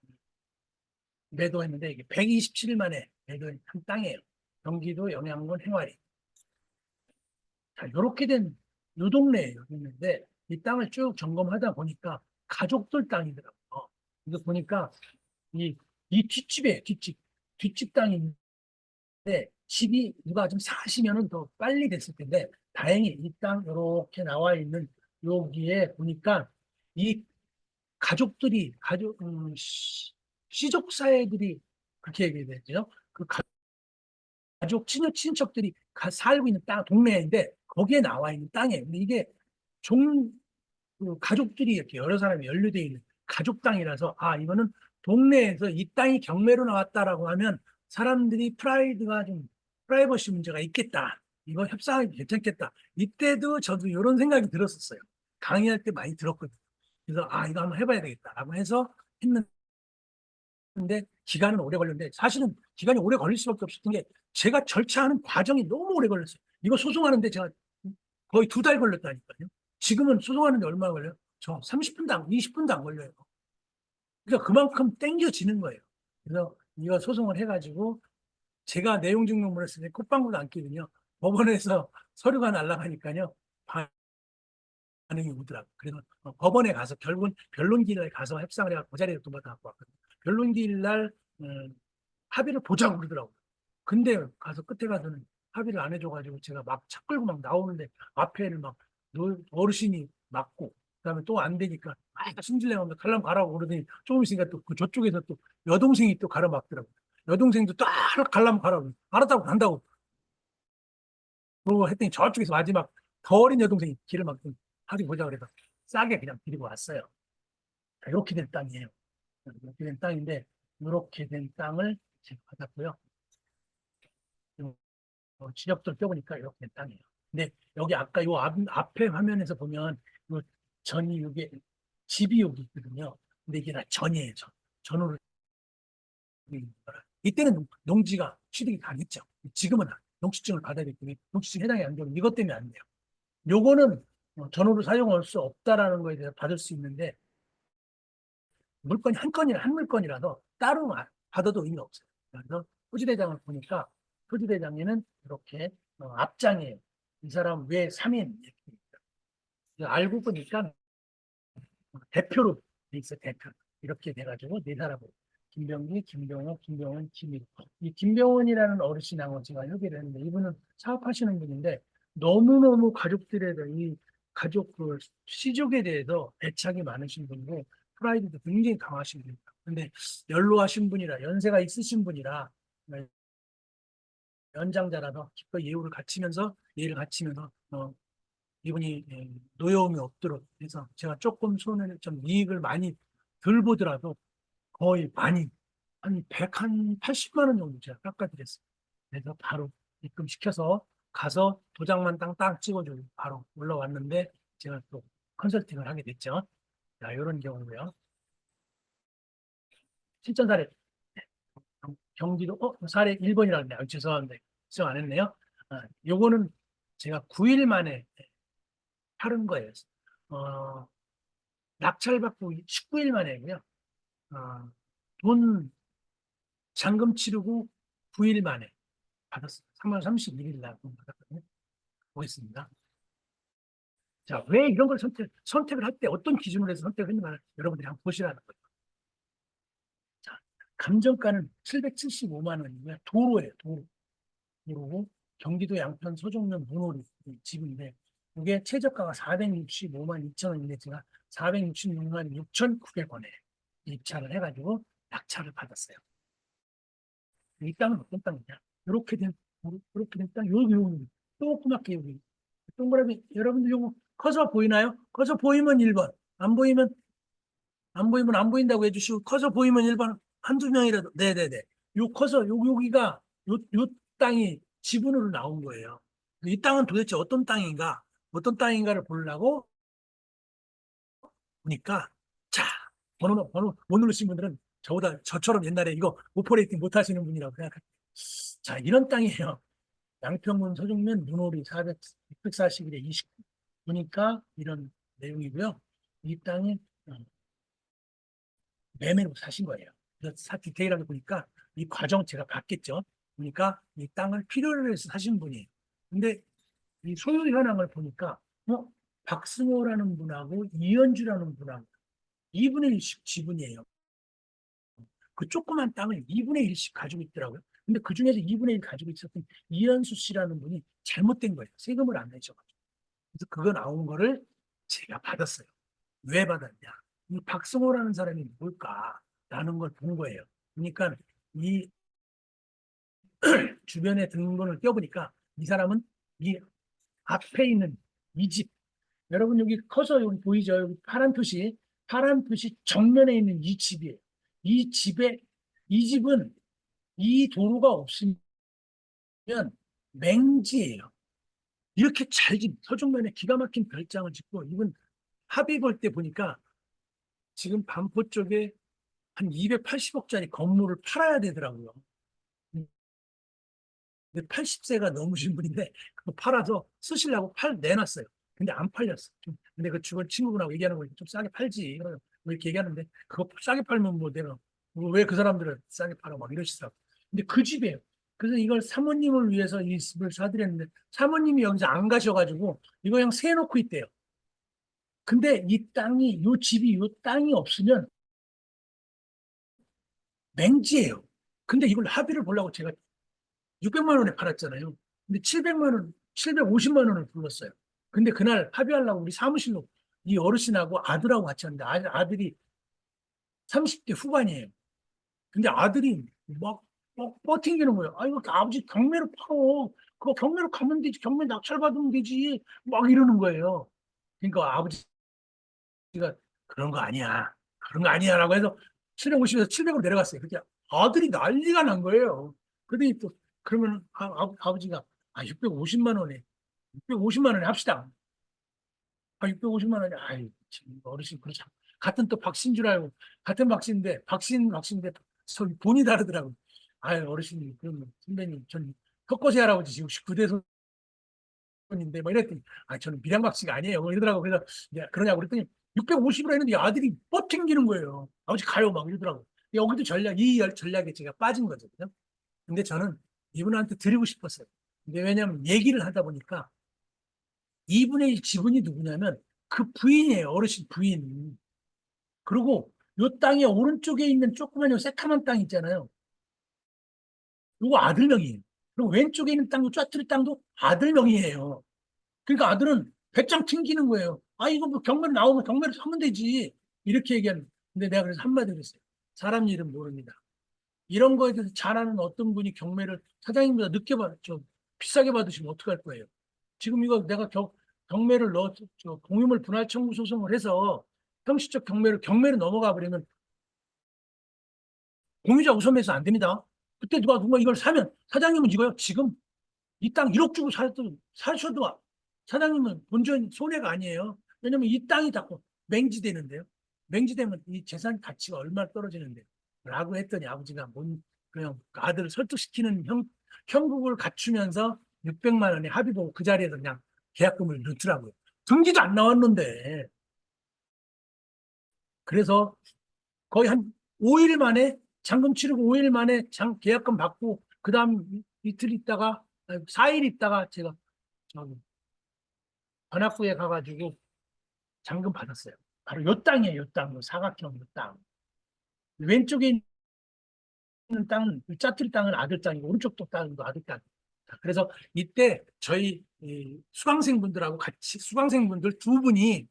매도했는데 이게 127일 만에 매도한 한 땅이에요. 경기도 영양군 행와리. 자, 이렇게 된 요 동네에 여기 있는데 이 땅을 쭉 점검하다 보니까 가족들 땅이더라고요. 이거 보니까 이 뒷집에 뒷집 땅인데 집이 누가 좀 사시면은 더 빨리 됐을 텐데 다행히 이 땅 이렇게 나와 있는 여기에 보니까 이 가족들이 시족 사회들이 그렇게 얘기되죠. 그 가족 친척들이 살고 있는 땅 동네인데 거기에 나와 있는 땅이에요. 근데 이게 그 가족들이 이렇게 여러 사람이 연루되어 있는 가족 땅이라서 이거는 동네에서 이 땅이 경매로 나왔다라고 하면 사람들이 프라이버시 문제가 있겠다. 이거 협상하기 괜찮겠다. 이때도 저도 이런 생각이 들었었어요. 강의할 때 많이 들었거든요. 그래서 이거 한번 해봐야 되겠다라고 해서 했는데 기간은 오래 걸렸는데 사실은 기간이 오래 걸릴 수밖에 없었던 게 제가 절차하는 과정이 너무 오래 걸렸어요. 이거 소송하는데 제가 거의 2달 걸렸다니까요. 지금은 소송하는데 얼마 걸려요? 저 30분도 20분도 안 걸려요. 그러니까 그만큼 땡겨지는 거예요. 그래서 이거 소송을 해가지고 제가 내용 증명문을 쓸 때 콧방구도 안 끼거든요. 법원에서 서류가 날아가니까요. 반응이 오더라고. 그래서 법원에 가서 결국은 변론기일날 가서 협상을 해서 그 자리에 또 받아갖고 왔거든요. 변론기일날 합의를 보자고 그러더라고. 근데 가서 끝에 가서는 합의를 안 해줘가지고 제가 막 차 끌고 막 나오는데 앞에를 막 어르신이 막고 그다음에 또 안 되니까 승질내면 가려면 가라고 그러더니 조금 있으니까 또 그 저쪽에서 또 여동생이 또 가로막더라고. 여동생도 딱 가려면 가라고. 알았다고 간다고. 그러고 했더니 저쪽에서 마지막 더 어린 여동생이 길을 막더니 합의 보자 그래서 싸게 그냥 데리고 왔어요. 자, 이렇게 된 땅이에요. 이렇게 된 땅인데 이렇게 된 땅을 제가 받았고요. 지역들 껴보니까 이렇게 된 땅이에요. 근데 여기 아까 요 앞에 화면에서 보면 요 전이 여기 집이 여기 있거든요. 근데 이게 다 전이에요. 전으로 이때는 농지가 취득이 가능했죠. 지금은 농지증을 받아야 되기 때문에 농지증 해당이 안 되고 이것 때문에 안 돼요. 요거는 전으로 사용할 수 없다라는 거에 대해서 받을 수 있는데 물건이 한 물건이라서 따로 받아도 의미 없어요. 그래서 토지대장을 보니까 토지대장에는 이렇게 앞장에 이 사람 왜 3인 알고 보니까 대표로 돼 있어 대표 이렇게 돼가지고 네 사람으로 김병기, 김병호, 김병원, 김일 이 김병원이라는 어르신하고 제가 협의를 했는데 이분은 사업하시는 분인데 너무너무 가족들에 대한 이 가족 그 시족에 대해서 애착이 많으신 분이고 프라이드도 굉장히 강하신 분입니다. 근데 연로하신 분이라 연세가 있으신 분이라 연장자라서 기꺼이 예를 갖추면서 이분이 노여움이 없도록 해서 제가 조금 손해를 좀 이익을 많이 덜 보더라도 거의 많이 한 180만 원 정도 제가 깎아드렸어요. 그래서 바로 입금시켜서 가서 도장만 땅땅 찍어주고 바로 올라왔는데 제가 또 컨설팅을 하게 됐죠. 자, 이런 경우고요. 실전 사례 경기도 사례 1번이라고 했네요. 죄송한데 수정 안 했네요. 요거는 제가 9일 만에 팔은 거예요. 낙찰받고 19일 만에고요. 돈 잔금 치르고 9일 만에 받았어요. 3월 31일 날 받았거든요. 보겠습니다. 자, 왜 이런 걸 선택을 할 때 어떤 기준으로 해서 선택을 했는가 여러분들이 한번 보시라는 거예요. 자, 감정가는 775만 원이고요. 도로예요, 도로고 경기도 양평 소정면 문호리 집인데 이게 최저가가 465만 2천 원인데 제가 466만 6,900원에 입찰을 해가지고 낙찰을 받았어요. 이 땅은 어떤 땅이냐? 이렇게 된 땅, 여기, 조그맣게 여기. 동그라미, 여러분들 요거 커서 보이나요? 커서 보이면 1번, 안 보이면 안 보인다고 해주시고, 커서 보이면 1번, 한두 명이라도, 네네네. 요 커서, 여기가, 요 땅이 지분으로 나온 거예요. 이 땅은 도대체 어떤 땅인가를 보려고 보니까, 자, 번호 못 누르신 분들은 저처럼 옛날에 이거 오퍼레이팅 못 하시는 분이라고 생각합니다. 자, 이런 땅이에요. 양평군 서정면 문호리 641에 29 보니까 이런 내용이고요. 이 땅이 매매로 사신 거예요. 그래서 디테일하게 보니까 이 과정 제가 봤겠죠. 보니까 이 땅을 필요로 해서 사신 분이에요. 근데 이 소유 현황을 보니까 박승호라는 분하고 이현주라는 분하고 2분의 1씩 지분이에요. 그 조그만 땅을 2분의 1씩 가지고 있더라고요. 근데 그 중에서 2분의 1 가지고 있었던 이현수 씨라는 분이 잘못된 거예요. 세금을 안 내셔가지고. 그래서 그거 나온 거를 제가 받았어요. 왜 받았냐? 이 박승호라는 사람이 뭘까라는 걸 본 거예요. 그러니까 이 주변에 등본을 껴보니까 이 사람은 이 앞에 있는 이 집, 여러분 여기 커서 여기 보이죠? 여기 파란 표시 정면에 있는 이 집이에요. 이 집은 이 도로가 없으면 맹지예요. 이렇게 잘 짓, 서정면에 기가 막힌 별장을 짓고 이분 합의 볼 때 보니까 지금 반포 쪽에 한 280억짜리 건물을 팔아야 되더라고요. 근데 80세가 넘으신 분인데 그거 팔아서 쓰시려고 내놨어요. 근데 안 팔렸어. 근데 그 주변 친구분하고 얘기하는 거좀 싸게 팔지. 뭐 이렇게 얘기하는데 그거 싸게 팔면 뭐 내가 왜 그 사람들을 싸게 팔아 막 이러시더라고. 근데 그 집이에요. 그래서 이걸 사모님을 위해서 이 집을 사드렸는데 사모님이 여기서 안 가셔가지고 이거 그냥 세놓고 있대요. 근데 이 땅이, 요 집이, 요 땅이 없으면 맹지예요. 근데 이걸 합의를 보려고 제가 600만 원에 팔았잖아요. 근데 700만 원, 750만 원을 불렀어요. 근데 그날 합의하려고 우리 사무실로 이 어르신하고 아들하고 같이 왔는데 아들이 30대 후반이에요. 근데 아들이 막 버팅기는 거예요. 아, 이거 아버지 경매로 파고, 그거 경매로 가면 되지. 경매 낙찰 받으면 되지. 막 이러는 거예요. 그러니까 아버지가 그런 거 아니야. 그런 거 아니야. 라고 해서 750에서 700으로 내려갔어요. 그게 아들이 난리가 난 거예요. 그러더니 또, 그러면 아버지가, 650만 원에, 650만 원에 합시다. 650만 원에, 아이, 지금 어르신, 그렇죠. 같은 또 박씨인 줄 알고, 같은 박씨인데, 박씨인데, 돈이 다르더라고요. 아유, 어르신이, 그러면 선배님, 전 턱거세 할아버지 지금 19대 손인데, 뭐 이랬더니, 저는 밀양박씨가 아니에요. 뭐 이러더라고. 그래서, 야, 그러냐고 그랬더니, 650으로 했는데 아들이 뻗팅기는 거예요. 아버지 가요. 막 이러더라고. 여기도 전략에 제가 빠진 거거든요. 근데 저는 이분한테 드리고 싶었어요. 근데 왜냐면 얘기를 하다 보니까, 이분의 지분이 누구냐면, 그 부인이에요. 어르신 부인. 그리고 요 땅의 오른쪽에 있는 조그만 요 새카만 땅 있잖아요. 요거 아들 명이에요. 그리고 왼쪽에 있는 땅도 짜투리 땅도 아들 명이에요. 그러니까 아들은 배짱 튕기는 거예요. 이거 뭐 경매로 나오면 경매로 사면 되지. 이렇게 얘기하는. 근데 내가 그래서 한마디로 했어요. 사람 일은 모릅니다. 이런 거에 대해서 잘 아는 어떤 분이 경매를 사장님보다 늦게 좀 비싸게 받으시면 어떡할 거예요. 지금 이거 내가 경매를 공유물 분할 청구 소송을 해서 형식적 경매로 넘어가 버리면 공유자 우선에서 안 됩니다. 그때 누가 이걸 사면 사장님은 이거요. 지금 이 땅 1억 주고 사셔도 사장님은 본전 손해가 아니에요. 왜냐면 이 땅이 자꾸 맹지되는데요. 맹지되면 이 재산 가치가 얼마나 떨어지는데요. 라고 했더니 아버지가 그냥 아들을 설득시키는 형국을 갖추면서 600만 원에 합의 보고 그 자리에서 그냥 계약금을 넣더라고요. 등기도 안 나왔는데. 그래서 거의 한 5일 만에 잔금 치르고 5일 만에 계약금 받고 그다음 이틀 있다가 4일 있다가 제가 저기 관악구에 가가지고 잔금 받았어요. 바로 요 땅이에요. 요 땅, 요 사각형 요 땅. 왼쪽에 있는 땅은 이 짜투리 땅은 아들 땅이고 오른쪽 땅도 아들 땅. 그래서 이때 저희 이 수강생분들하고 같이 수강생분들 두 분이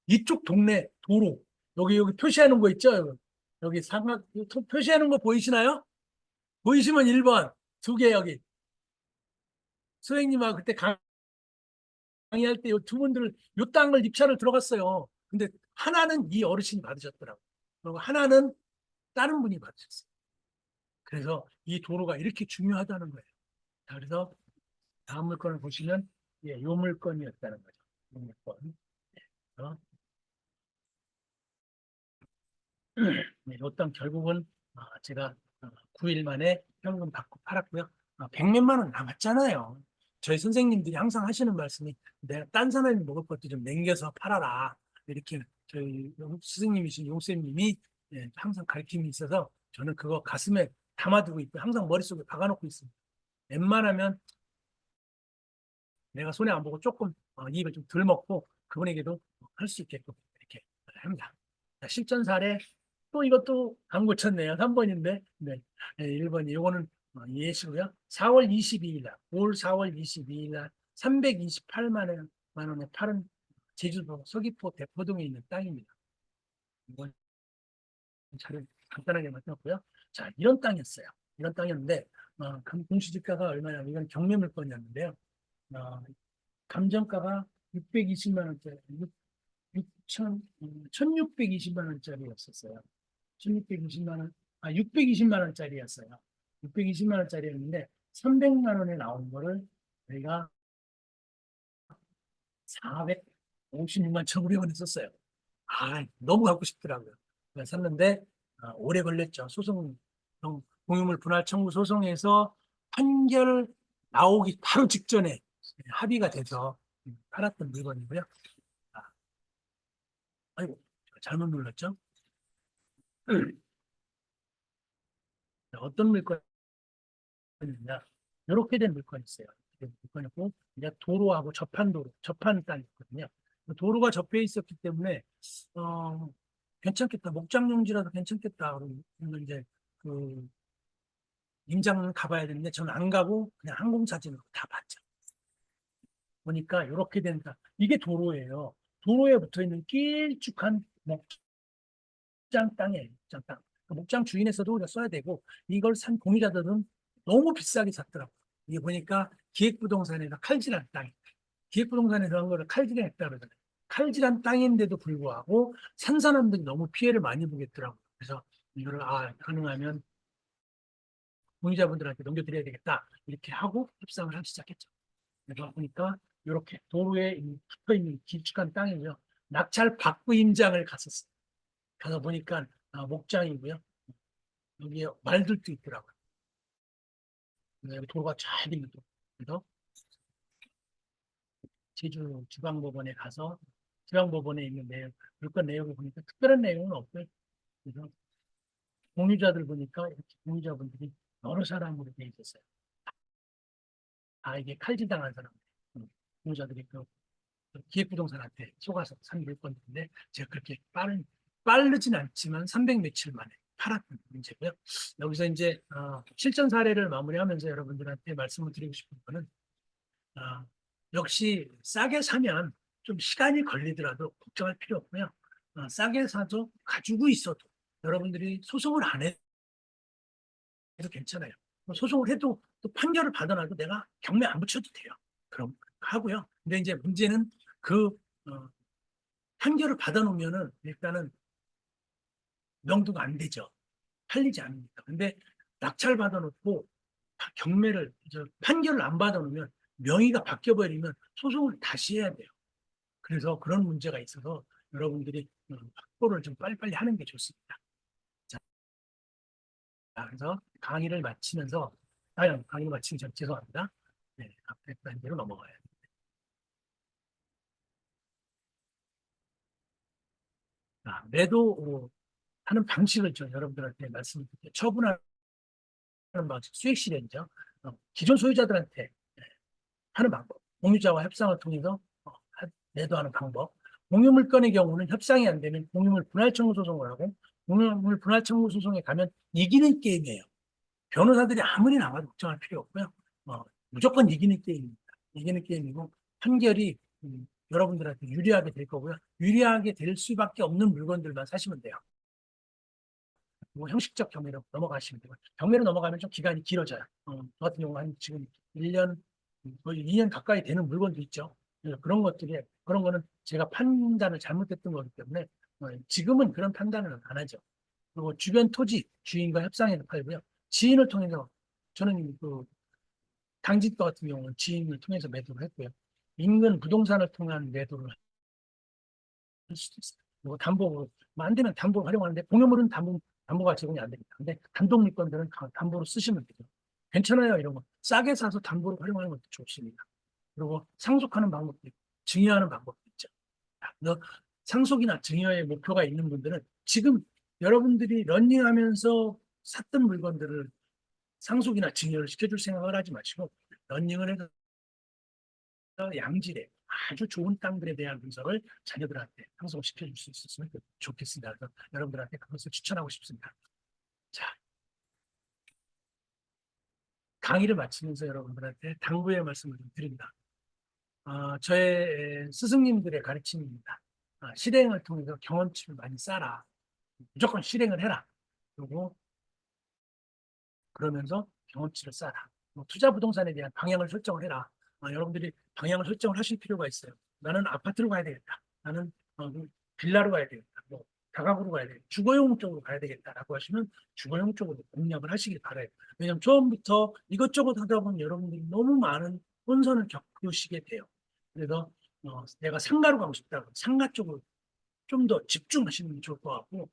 이쪽 동네 도로 여기 표시하는 거 있죠? 여기 표시하는 거 보이시나요? 보이시면 1번 두 개 여기 선생님하고 그때 강의할 때 이 두 분들 요 땅을 입찰을 들어갔어요. 근데 하나는 이 어르신이 받으셨더라고요. 그리고 하나는 다른 분이 받으셨어요. 그래서 이 도로가 이렇게 중요하다는 거예요. 자, 그래서 다음 물건을 보시면 요 물건이었다는 거죠. 요 물건. 그래서 요땅 결국은 제가 9일 만에 현금 받고 팔았고요. 100몇만 원 남았잖아요. 저희 선생님들이 항상 하시는 말씀이 내가 딴 사람이 먹을 것도 좀 남겨서 팔아라. 이렇게 저희 스승님이신 용쌤님이 항상 가르침이 있어서 저는 그거 가슴에 담아두고 있고 항상 머릿속에 박아놓고 있습니다. 웬만하면 내가 손해 안 보고 조금 이익을 좀 덜 먹고 그분에게도 할 수 있게끔 이렇게 합니다. 자, 실전 사례 또 이것도 안 고쳤네요. 3번인데 네. 1번이 이거는 이해시고요. 4월 22일 날, 올 4월 22일 날 328만 원에 팔은 제주도 서귀포 대포동에 있는 땅입니다. 이건 자료 간단하게 맡았고요. 자, 이런 땅이었어요. 이런 땅이었는데 공시지가가 얼마냐면 이건 경매 물건이었는데요. 어, 감정가가 620만 원짜리, 1620만 원짜리였었어요. 1620만 원, 620만 원짜리였어요. 620만 원짜리였는데 300만 원에 나온 거를 저희가 456만 1,500원에 썼어요. 너무 갖고 싶더라고요. 그래서 샀는데 오래 걸렸죠. 공유물 분할 청구 소송에서 판결 나오기 바로 직전에 합의가 돼서 팔았던 물건이고요. 아, 아이고, 잘못 눌렀죠? 어떤 물건이냐? 이렇게 된 물건이 있어요. 이렇게 된 물건이고, 이제 도로하고 접한 땅이 있거든요. 도로가 접해 있었기 때문에 괜찮겠다. 목장용지라도 괜찮겠다. 그러면 이제 그 임장을 가봐야 되는데 저는 안 가고 그냥 항공사진으로 다 봤죠. 보니까 이렇게 된다. 이게 도로예요. 도로에 붙어 있는 길쭉한 목장 땅이에요. 목장 땅. 그 목장 주인에서도 우리가 써야 되고 이걸 산 공유자들은 너무 비싸게 샀더라고요. 이게 보니까 기획부동산에서 칼질한 땅. 기획부동산에 들어간 거를 칼질했다 그러잖아요. 칼질한 땅인데도 불구하고 산 사람들이 너무 피해를 많이 보겠더라고요. 그래서 이거를 가능하면 공유자분들한테 넘겨드려야 되겠다. 이렇게 하고 협상을 하기 시작했죠. 그래서 보니까 이렇게 도로에 붙어있는 길쭉한 땅이고요. 낙찰 받고 임장을 갔었어요. 가서 보니까 목장이고요. 여기에 말들도 있더라고요. 여기 도로가 잘 있는 도. 그래서 제주 지방법원에 가서 지방법원에 있는 내용, 물건 내용을 보니까 특별한 내용은 없고요. 그래서 공유자들 보니까 이렇게 공유자분들이 여러 사람으로 돼 있었어요. 이게 칼질당한 사람, 공유자들이 그 기획부동산한테 속아서 산 물건인데 제가 그렇게 빠르진 않지만 300 며칠 만에 팔았던 문제고요. 여기서 이제 실전 사례를 마무리하면서 여러분들한테 말씀을 드리고 싶은 거는 역시 싸게 사면 좀 시간이 걸리더라도 걱정할 필요 없고요. 싸게 사도 가지고 있어도 여러분들이 소송을 안 해도 괜찮아요. 소송을 해도 또 판결을 받아놔도 내가 경매 안 붙여도 돼요. 그럼 하고요. 근데 이제 문제는 그 판결을 받아놓으면은 일단은 명도가 안 되죠. 팔리지 않으니까. 근데 낙찰 받아놓고 경매를 판결을 안 받아놓으면 명의가 바뀌어버리면 소송을 다시 해야 돼요. 그래서 그런 문제가 있어서 여러분들이 확보를 좀 빨리빨리 하는 게 좋습니다. 자, 그래서 강의를 마치면서 강의를 마치기 전 죄송합니다. 네, 앞에 단계로 넘어가요. 매도 하는 방식을 좀 여러분들한테 말씀드릴게요. 처분하는 방식, 수익 실현이죠. 기존 소유자들한테 하는 방법, 공유자와 협상을 통해서 매도하는 방법. 공유 물건의 경우는 협상이 안 되면 공유물 분할 청구 소송을 하고 공유물 분할 청구 소송에 가면 이기는 게임이에요. 변호사들이 아무리 나와도 걱정할 필요 없고요. 무조건 이기는 게임입니다. 이기는 게임이고 판결이 여러분들한테 유리하게 될 거고요. 유리하게 될 수밖에 없는 물건들만 사시면 돼요. 뭐 형식적 경매로 넘어가시면 되고 경매로 넘어가면 좀 기간이 길어져요. 저 같은 경우는 지금 1년 거의 2년 가까이 되는 물건도 있죠. 그런 것들이 그런 거는 제가 판단을 잘못했던 거기 때문에 지금은 그런 판단을 안 하죠. 그리고 주변 토지 주인과 협상해서 팔고요. 지인을 통해서 저는 그 당진과 같은 경우는 지인을 통해서 매도를 했고요. 인근 부동산을 통한 매도를 할 수도 있어요. 그리고 담보로 안 되면 담보를 활용하는데 공유물은 담보가 제공이 안 됩니다. 근데 단독 물건들은 담보로 쓰시면 되죠. 괜찮아요, 이런 거. 싸게 사서 담보로 활용하는 것도 좋습니다. 그리고 상속하는 방법도 있고, 증여하는 방법도 있죠. 상속이나 증여의 목표가 있는 분들은 지금 여러분들이 런닝하면서 샀던 물건들을 상속이나 증여를 시켜줄 생각을 하지 마시고, 런닝을 해서 양질의 아주 좋은 땅들에 대한 분석을 자녀들한테 상속을 시켜줄 수 있었으면 좋겠습니다. 그래서 여러분들한테 그것을 추천하고 싶습니다. 자, 강의를 마치면서 여러분들한테 당부의 말씀을 좀 드립니다. 저의 스승님들의 가르침입니다. 실행을 통해서 경험치를 많이 쌓아라. 무조건 실행을 해라. 그리고 그러면서 경험치를 쌓아라. 투자 부동산에 대한 방향을 설정을 해라. 여러분들이 방향을 설정을 하실 필요가 있어요. 나는 아파트로 가야 되겠다. 나는 빌라로 가야 되겠다. 뭐 다가구로 가야 되겠다. 주거용 쪽으로 가야 되겠다라고 하시면 주거용 쪽으로 공략을 하시길 바라요. 왜냐하면 처음부터 이것저것 하다 보면 여러분들이 너무 많은 혼선을 겪으시게 돼요. 그래서 내가 상가로 가고 싶다. 상가 쪽으로 좀 더 집중하시는 게 좋을 것 같고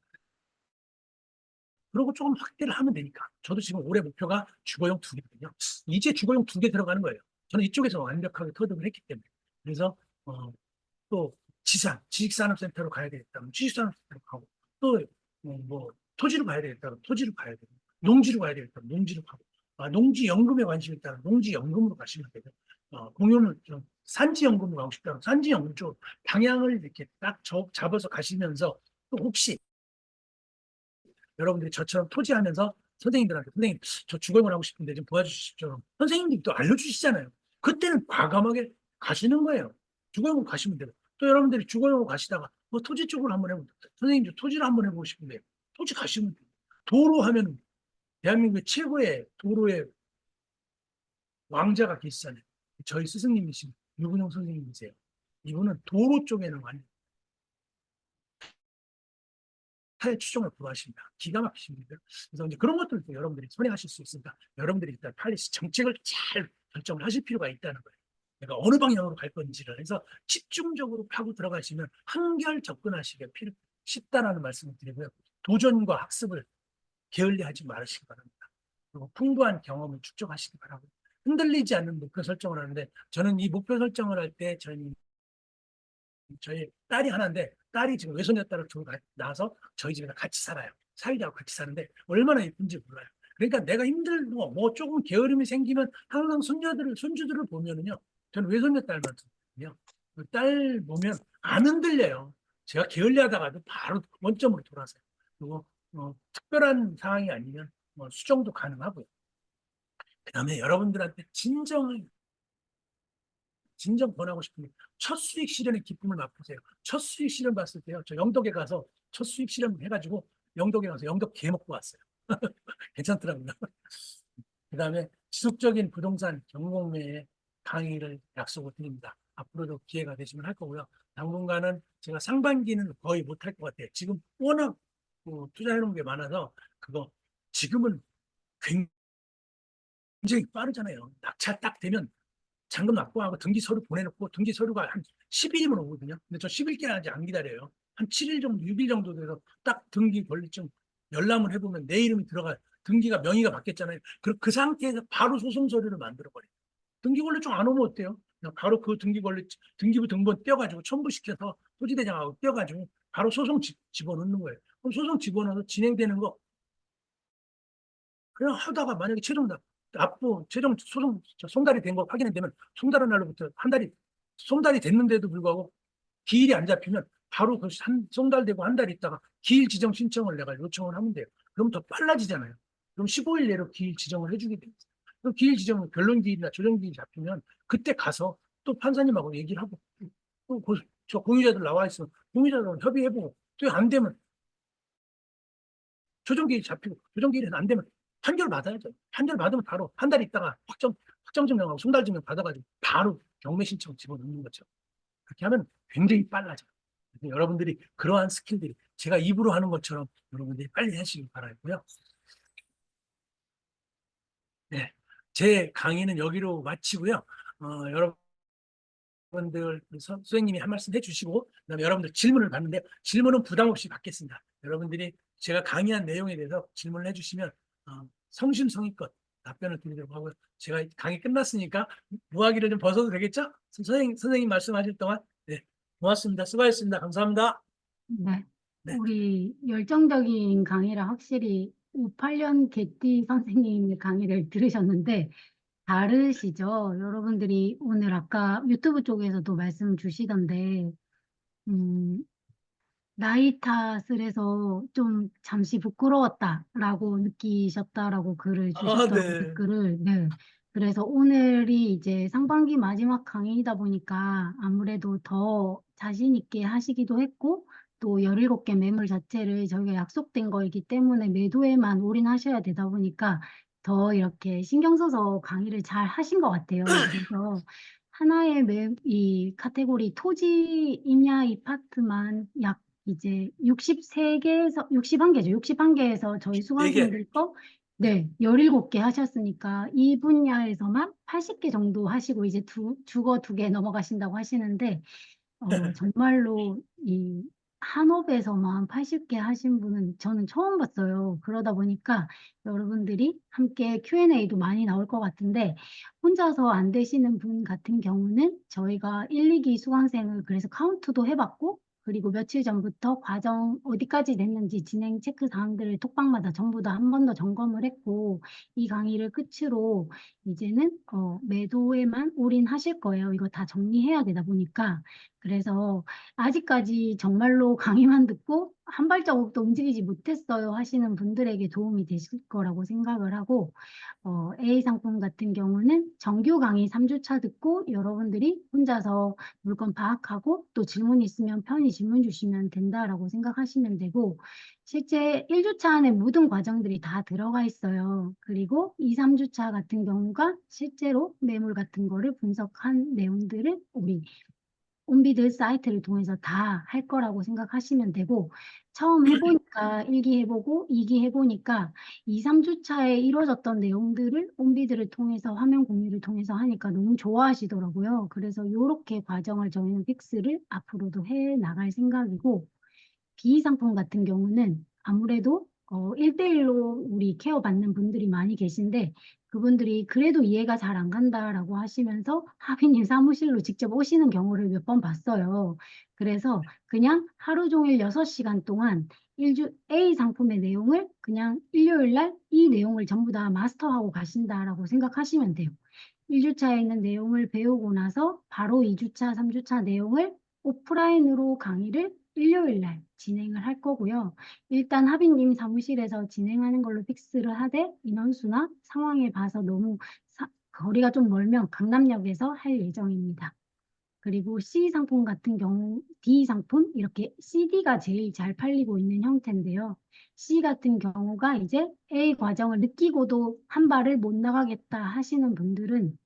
그리고 조금 확대를 하면 되니까. 저도 지금 올해 목표가 주거용 2개거든요. 이제 주거용 2개 들어가는 거예요. 저는 이쪽에서 완벽하게 터득을 했기 때문에. 그래서 또 지식산업센터로 가야 되겠다. 지식산업센터로 가고 또 뭐 토지로 가야 되겠다. 토지로 가야 되고 농지로 가야 되겠다. 농지로 가고 농지연금에 관심이 있다면 농지연금으로 가시면 되고 공유는 좀 산지연구로 가고 싶다면 산지연구 쪽 방향을 이렇게 딱 잡아서 가시면서 또 혹시 여러분들이 저처럼 토지하면서 선생님들한테 선생님 저 주거용을 하고 싶은데 좀 도와주십시오. 선생님들이 또 알려주시잖아요. 그때는 과감하게 가시는 거예요. 주거용으로 가시면 돼요. 또 여러분들이 주거용으로 가시다가 뭐 토지 쪽으로 한번 해보고 선생님 저 토지를 한번 해보고 싶은데 토지 가시면 돼요. 도로 하면 대한민국 최고의 도로의 왕자가 계시잖아요. 저희 스승님이신 유근영 선생님이세요. 이분은 도로 쪽에는 완전 타의 추종을 구하십니다. 기가 막히십니다. 그래서 이제 그런 것들도 여러분들이 선회하실 수 있으니까 여러분들이 일단 팔리시 정책을 잘 결정을 하실 필요가 있다는 거예요. 내가 어느 방향으로 갈 건지를 해서 집중적으로 파고 들어가시면 한결 접근하시기가 쉽다라는 말씀을 드리고요. 도전과 학습을 게을리하지 말으시기 바랍니다. 그리고 풍부한 경험을 축적하시기 바라고 흔들리지 않는 목표 설정을 하는데 저는 이 목표 설정을 할 때 저희 딸이 하나인데 딸이 지금 외손녀 딸을 두고 나와서 저희 집에서 같이 살아요. 사위하고 같이 사는데 얼마나 예쁜지 몰라요. 그러니까 내가 힘들고 뭐 조금 게으름이 생기면 항상 손주들을 보면은요. 저는 외손녀 딸만 두거든요. 딸 보면 안 흔들려요. 제가 게을리하다가도 바로 원점으로 돌아서요. 그리고 특별한 상황이 아니면 수정도 가능하고요. 그다음에 여러분들한테 진정 권하고 싶은 게 첫 수익 실현의 기쁨을 맛보세요. 첫 수익 실현 봤을 때요. 저 영덕에 가서 첫 수익 실현 해가지고 영덕에 가서 영덕 게 먹고 왔어요. 괜찮더라고요. 그다음에 지속적인 부동산 경공매의 강의를 약속을 드립니다. 앞으로도 기회가 되시면 할 거고요. 당분간은 제가 상반기는 거의 못할 것 같아요. 지금 워낙 투자해 놓은 게 많아서 그거 지금은 굉장히 빠르잖아요. 낙차 딱 되면 잔금 납부하고 등기 서류 보내놓고 등기 서류가 한 10일이면 오거든요. 근데 저 10일까지 아직 안 기다려요. 한 7일 정도, 6일 정도 돼서 딱 등기 권리증 열람을 해보면 내 이름이 들어가 등기가 명의가 바뀌었잖아요. 그 상태에서 바로 소송 서류를 만들어버려요. 등기 권리증 안 오면 어때요? 그냥 바로 그 등기부 등본 떼어가지고 첨부시켜서 토지대장하고 떼어가지고 바로 소송 집어넣는 거예요. 그럼 소송 집어넣어서 진행되는 거 그냥 하다가 만약에 최종 소송 송달이 된 거 확인이 되면 송달한 날로부터 한 달이 송달이 됐는데도 불구하고 기일이 안 잡히면 바로 송달되고 한 달 있다가 기일 지정 신청을 내가 요청을 하면 돼요. 그럼 더 빨라지잖아요. 그럼 15일 내로 기일 지정을 해주게 됩니다. 그럼 기일 지정은 변론 기일이나 조정 기일이 잡히면 그때 가서 또 판사님하고 얘기를 하고 또 저 공유자들 나와 있으면 공유자들하고 협의해보고 또 안 되면 조정기일이 잡히고 조정기일이 안 되면 판결 받아야죠. 판결 받으면 바로 한 달 있다가 확정증명하고 송달증명 받아가지고 바로 경매 신청 집어넣는 거죠. 그렇게 하면 굉장히 빨라져요. 여러분들이 그러한 스킬들이 제가 입으로 하는 것처럼 여러분들이 빨리 하시길 바라고요. 네, 제 강의는 여기로 마치고요. 여러분들 선생님이 한 말씀 해주시고 그다음에 여러분들 질문을 받는데 질문은 부담 없이 받겠습니다. 여러분들이 제가 강의한 내용에 대해서 질문을 해주시면 성심성의껏 답변을 드리도록 하고요. 제가 강의 끝났으니까 무화기를 좀 벗어도 되겠죠? 선생님 말씀하실 동안 네, 고맙습니다. 수고하셨습니다. 감사합니다. 네. 네. 우리 열정적인 강의라 확실히 58년 개띠 선생님의 강의를 들으셨는데 다르시죠? 여러분들이 오늘 아까 유튜브 쪽에서도 말씀 주시던데 음, 나이 탓을 해서 좀 잠시 부끄러웠다라고 느끼셨다라고 글을 주셨더라고요, 네. 댓글을. 네. 그래서 오늘이 이제 상반기 마지막 강의이다 보니까 아무래도 더 자신 있게 하시기도 했고, 또 17개 매물 자체를 저희가 약속된 거이기 때문에 매도에만 올인하셔야 되다 보니까 더 이렇게 신경 써서 강의를 잘 하신 것 같아요. 그래서 하나의 이 카테고리 토지 임야 이 파트만 약 이제 63개에서 61개죠. 61개에서 저희 4개. 수강생들 거 네, 17개 하셨으니까 이 분야에서만 80개 정도 하시고 이제 주거 2개 넘어가신다고 하시는데 정말로 이 한업에서만 80개 하신 분은 저는 처음 봤어요. 그러다 보니까 여러분들이 함께 Q&A도 많이 나올 것 같은데 혼자서 안 되시는 분 같은 경우는 저희가 1, 2기 수강생을 그래서 카운트도 해봤고 그리고 며칠 전부터 과정 어디까지 됐는지 진행 체크 사항들을 톡방마다 전부 다 한 번 더 점검을 했고, 이 강의를 끝으로 이제는 매도에만 올인하실 거예요. 이거 다 정리해야 되다 보니까. 그래서 아직까지 정말로 강의만 듣고 한 발자국도 움직이지 못했어요 하시는 분들에게 도움이 되실 거라고 생각을 하고, A 상품 같은 경우는 정규 강의 3주차 듣고 여러분들이 혼자서 물건 파악하고 또 질문 있으면 편히 질문 주시면 된다라고 생각하시면 되고, 실제 1주차 안에 모든 과정들이 다 들어가 있어요. 그리고 2, 3주차 같은 경우가 실제로 매물 같은 거를 분석한 내용들을 우리 온비드 사이트를 통해서 다 할 거라고 생각하시면 되고, 처음 해보니까 1기 해보고 2기 해보니까 2, 3주차에 이루어졌던 내용들을 온비드를 통해서 화면 공유를 통해서 하니까 너무 좋아하시더라고요. 그래서 이렇게 과정을 저희는 픽스를 앞으로도 해 나갈 생각이고, 비상품 같은 경우는 아무래도 1대1로 우리 케어 받는 분들이 많이 계신데, 그분들이 그래도 이해가 잘 안 간다라고 하시면서 하빈님 사무실로 직접 오시는 경우를 몇 번 봤어요. 그래서 그냥 하루 종일 6시간 동안 A 상품의 내용을 그냥 일요일 날 이 내용을 전부 다 마스터하고 가신다라고 생각하시면 돼요. 1주차에 있는 내용을 배우고 나서 바로 2주차, 3주차 내용을 오프라인으로 강의를 일요일 날 진행을 할 거고요. 일단 하빈님 사무실에서 진행하는 걸로 픽스를 하되, 인원수나 상황에 봐서 너무 거리가 좀 멀면 강남역에서 할 예정입니다. 그리고 C 상품 같은 경우, D 상품 이렇게 CD가 제일 잘 팔리고 있는 형태인데요. C 같은 경우가 이제 A 과정을 느끼고도 한 발을 못 나가겠다 하시는 분들은,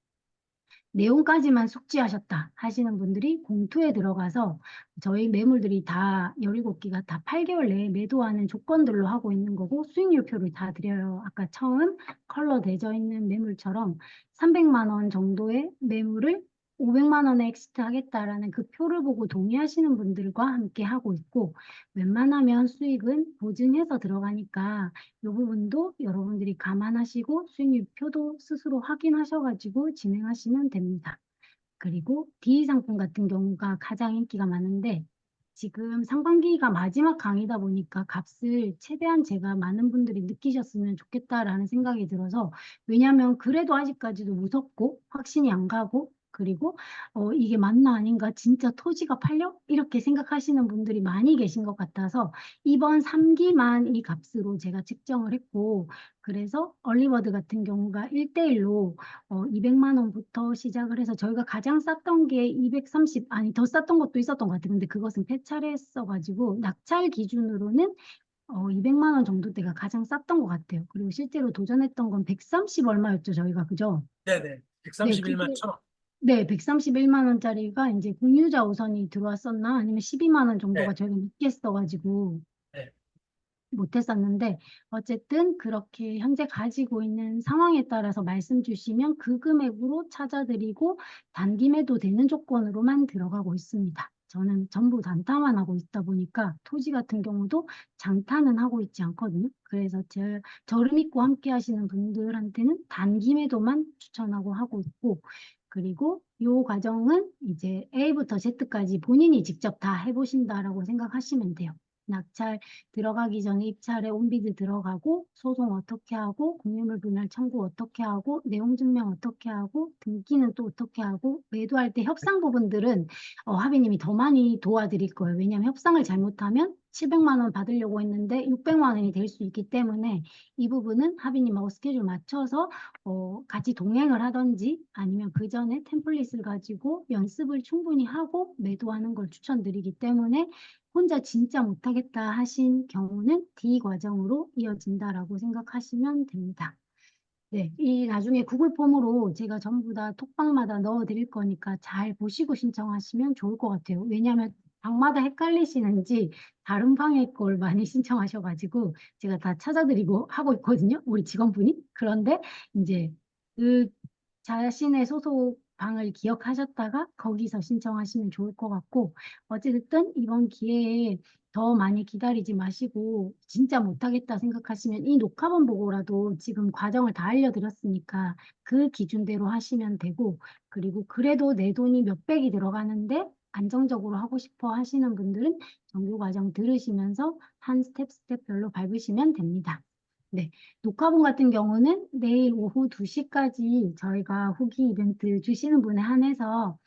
내용까지만 숙지하셨다 하시는 분들이 공투에 들어가서 저희 매물들이 다 17기가 다 8개월 내에 매도하는 조건들로 하고 있는 거고, 수익률표를 다 드려요. 아까 처음 컬러 되어 있는 매물처럼 300만 원 정도의 매물을 500만 원에 엑시트 하겠다라는 그 표를 보고 동의하시는 분들과 함께 하고 있고, 웬만하면 수익은 보증해서 들어가니까 이 부분도 여러분들이 감안하시고 수익률표도 스스로 확인하셔가지고 진행하시면 됩니다. 그리고 D 상품 같은 경우가 가장 인기가 많은데, 지금 상반기가 마지막 강의다 보니까 값을 최대한 제가 많은 분들이 느끼셨으면 좋겠다라는 생각이 들어서, 왜냐하면 그래도 아직까지도 무섭고 확신이 안 가고, 그리고 이게 맞나 아닌가, 진짜 토지가 팔려? 이렇게 생각하시는 분들이 많이 계신 것 같아서 이번 3기만 이 값으로 제가 책정을 했고, 그래서 얼리버드 같은 경우가 1대1로 200만 원부터 시작을 해서 저희가 가장 쌌던 게 230, 아니 더 쌌던 것도 있었던 것 같아요. 근데 그것은 폐차를 했어가지고 낙찰 기준으로는 200만 원 정도 대가 가장 쌌던 것 같아요. 그리고 실제로 도전했던 건 130 얼마였죠, 저희가. 그죠? 네네. 네, 131만 천 원. 네, 131만 원짜리가 이제 공유자 우선이 들어왔었나? 아니면 12만 원 네. 정도가 저희가 늦게 써가지고 네. 못했었는데, 어쨌든 그렇게 현재 가지고 있는 상황에 따라서 말씀 주시면 그 금액으로 찾아드리고 단기 매도 되는 조건으로만 들어가고 있습니다. 저는 전부 단타만 하고 있다 보니까 토지 같은 경우도 장타는 하고 있지 않거든요. 그래서 저를 믿고 함께 하시는 분들한테는 단기 매도만 추천하고 하고 있고, 그리고 이 과정은 이제 A부터 Z까지 본인이 직접 다 해보신다라고 생각하시면 돼요. 낙찰 들어가기 전에 입찰에 온비드 들어가고, 소송 어떻게 하고, 공유물 분할 청구 어떻게 하고, 내용 증명 어떻게 하고, 등기는 또 어떻게 하고, 매도할 때 협상 부분들은 하비님이 더 많이 도와드릴 거예요. 왜냐하면 협상을 잘못하면 700만 원 받으려고 했는데 600만 원이 될 수 있기 때문에, 이 부분은 하비님하고 스케줄 맞춰서 같이 동행을 하든지 아니면 그 전에 템플릿을 가지고 연습을 충분히 하고 매도하는 걸 추천드리기 때문에, 혼자 진짜 못하겠다 하신 경우는 D 과정으로 이어진다라고 생각하시면 됩니다. 네, 이 나중에 구글 폼으로 제가 전부 다 톡방마다 넣어 드릴 거니까 잘 보시고 신청하시면 좋을 것 같아요. 왜냐하면 방마다 헷갈리시는지 다른 방의 걸 많이 신청하셔가지고 제가 다 찾아드리고 하고 있거든요. 우리 직원분이. 그런데 이제 그 자신의 소속 방을 기억하셨다가 거기서 신청하시면 좋을 것 같고, 어쨌든 이번 기회에 더 많이 기다리지 마시고 진짜 못하겠다 생각하시면 이 녹화본 보고라도 지금 과정을 다 알려드렸으니까 그 기준대로 하시면 되고, 그리고 그래도 내 돈이 몇백이 들어가는데 안정적으로 하고 싶어 하시는 분들은 정규 과정 들으시면서 한 스텝별로 밟으시면 됩니다. 네, 녹화본 같은 경우는 내일 오후 2시까지 저희가 후기 이벤트 주시는 분에 한해서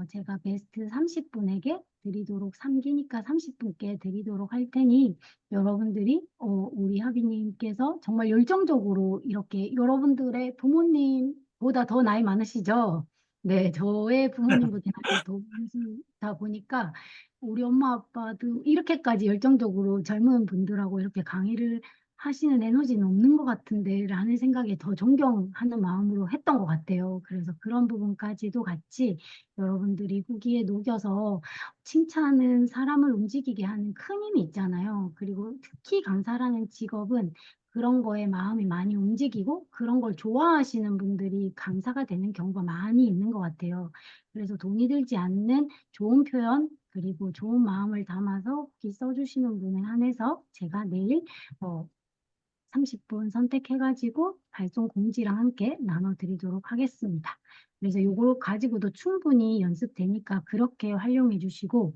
제가 베스트 30분에게 드리도록 3기니까 30분께 드리도록 할 테니 여러분들이 우리 하비님께서 정말 열정적으로 이렇게 여러분들의 부모님보다 더 나이 많으시죠? 네, 저의 부모님보다 나이 더 많으시다 보니까 우리 엄마 아빠도 이렇게까지 열정적으로 젊은 분들하고 이렇게 강의를 하시는 에너지는 없는 것 같은데 라는 생각에 더 존경하는 마음으로 했던 것 같아요. 그래서 그런 부분까지도 같이 여러분들이 후기에 녹여서 칭찬은 사람을 움직이게 하는 큰 힘이 있잖아요. 그리고 특히 강사라는 직업은 그런 거에 마음이 많이 움직이고 그런 걸 좋아하시는 분들이 강사가 되는 경우가 많이 있는 것 같아요. 그래서 돈이 들지 않는 좋은 표현 그리고 좋은 마음을 담아서 후기 써주시는 분에 한해서 제가 내일 30분 선택해가지고 발송 공지랑 함께 나눠드리도록 하겠습니다. 그래서 요걸 가지고도 충분히 연습되니까 그렇게 활용해 주시고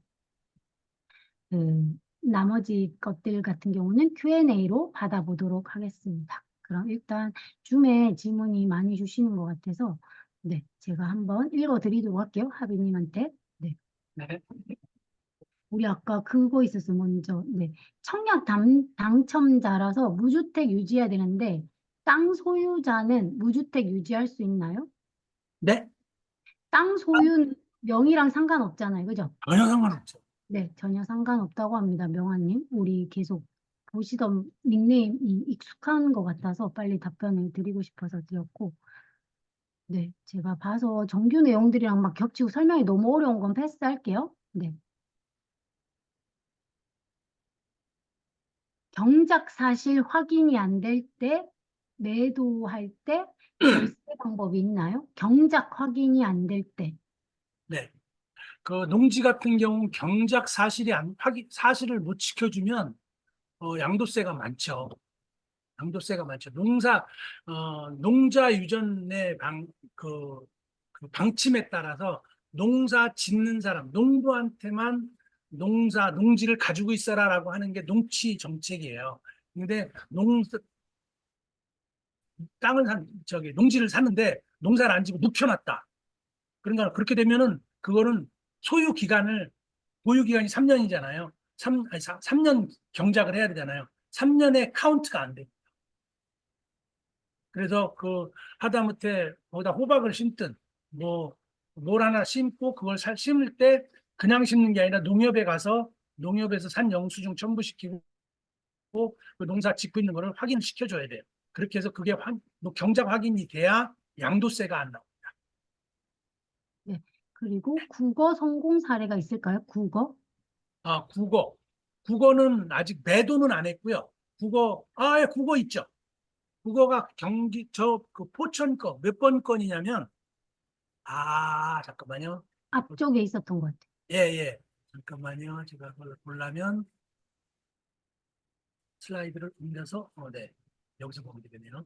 나머지 것들 같은 경우는 Q&A로 받아보도록 하겠습니다. 그럼 일단 줌에 질문이 많이 주시는 것 같아서 네, 제가 한번 읽어드리도록 할게요. 하비님한테. 네. 네. 우리 아까 그거 있었어, 먼저. 네. 청약 당첨자라서 무주택 유지해야 되는데, 땅 소유자는 무주택 유지할 수 있나요? 네? 땅 소유는 명의랑 상관없잖아요. 그죠? 전혀 상관없죠. 네, 전혀 상관없다고 합니다. 명아님. 우리 계속 보시던 닉네임이 익숙한 것 같아서 빨리 답변을 드리고 싶어서 드렸고, 네, 제가 봐서 정규 내용들이랑 막 겹치고 설명이 너무 어려운 건 패스할게요. 네. 경작 사실 확인이 안 될 때, 매도할 때 절세 방법이 있나요? 경작 확인이 안 될 때. 네. 그 농지 같은 경우 경작 사실이 사실을 못 지켜주면 양도세가 많죠. 양도세가 많죠. 농자 유전의 그 방침에 따라서 농사 짓는 사람, 농부한테만 농지를 가지고 있어라라고 하는 게 농지 정책이에요. 근데 농지를 샀는데 농사를 안 지고 묵혀놨다. 그러니까 그렇게 되면은 그거는 소유 기간을 보유 기간이 3년이잖아요. 3년 경작을 해야 되잖아요. 3년의 카운트가 안 돼. 그래서 그 하다못해 거기다 호박을 심든 뭘 하나 심고 그걸 심을 때 그냥 심는 게 아니라 농협에 가서 농협에서 산 영수증 첨부시키고 그 농사 짓고 있는 거를 확인을 시켜줘야 돼요. 그렇게 해서 그게 경작 확인이 돼야 양도세가 안 나와요. 네. 그리고 국어 성공 사례가 있을까요? 국어? 아, 국어는 아직 매도는 안 했고요. 예, 국어 있죠. 국어가 그 포천 거, 몇 번 건이냐면, 잠깐만요. 앞쪽에 있었던 것 같아요. 예, 예. 잠깐만요. 제가 그걸 보려면 슬라이드를 옮겨서, 네. 여기서 보면 되겠네요.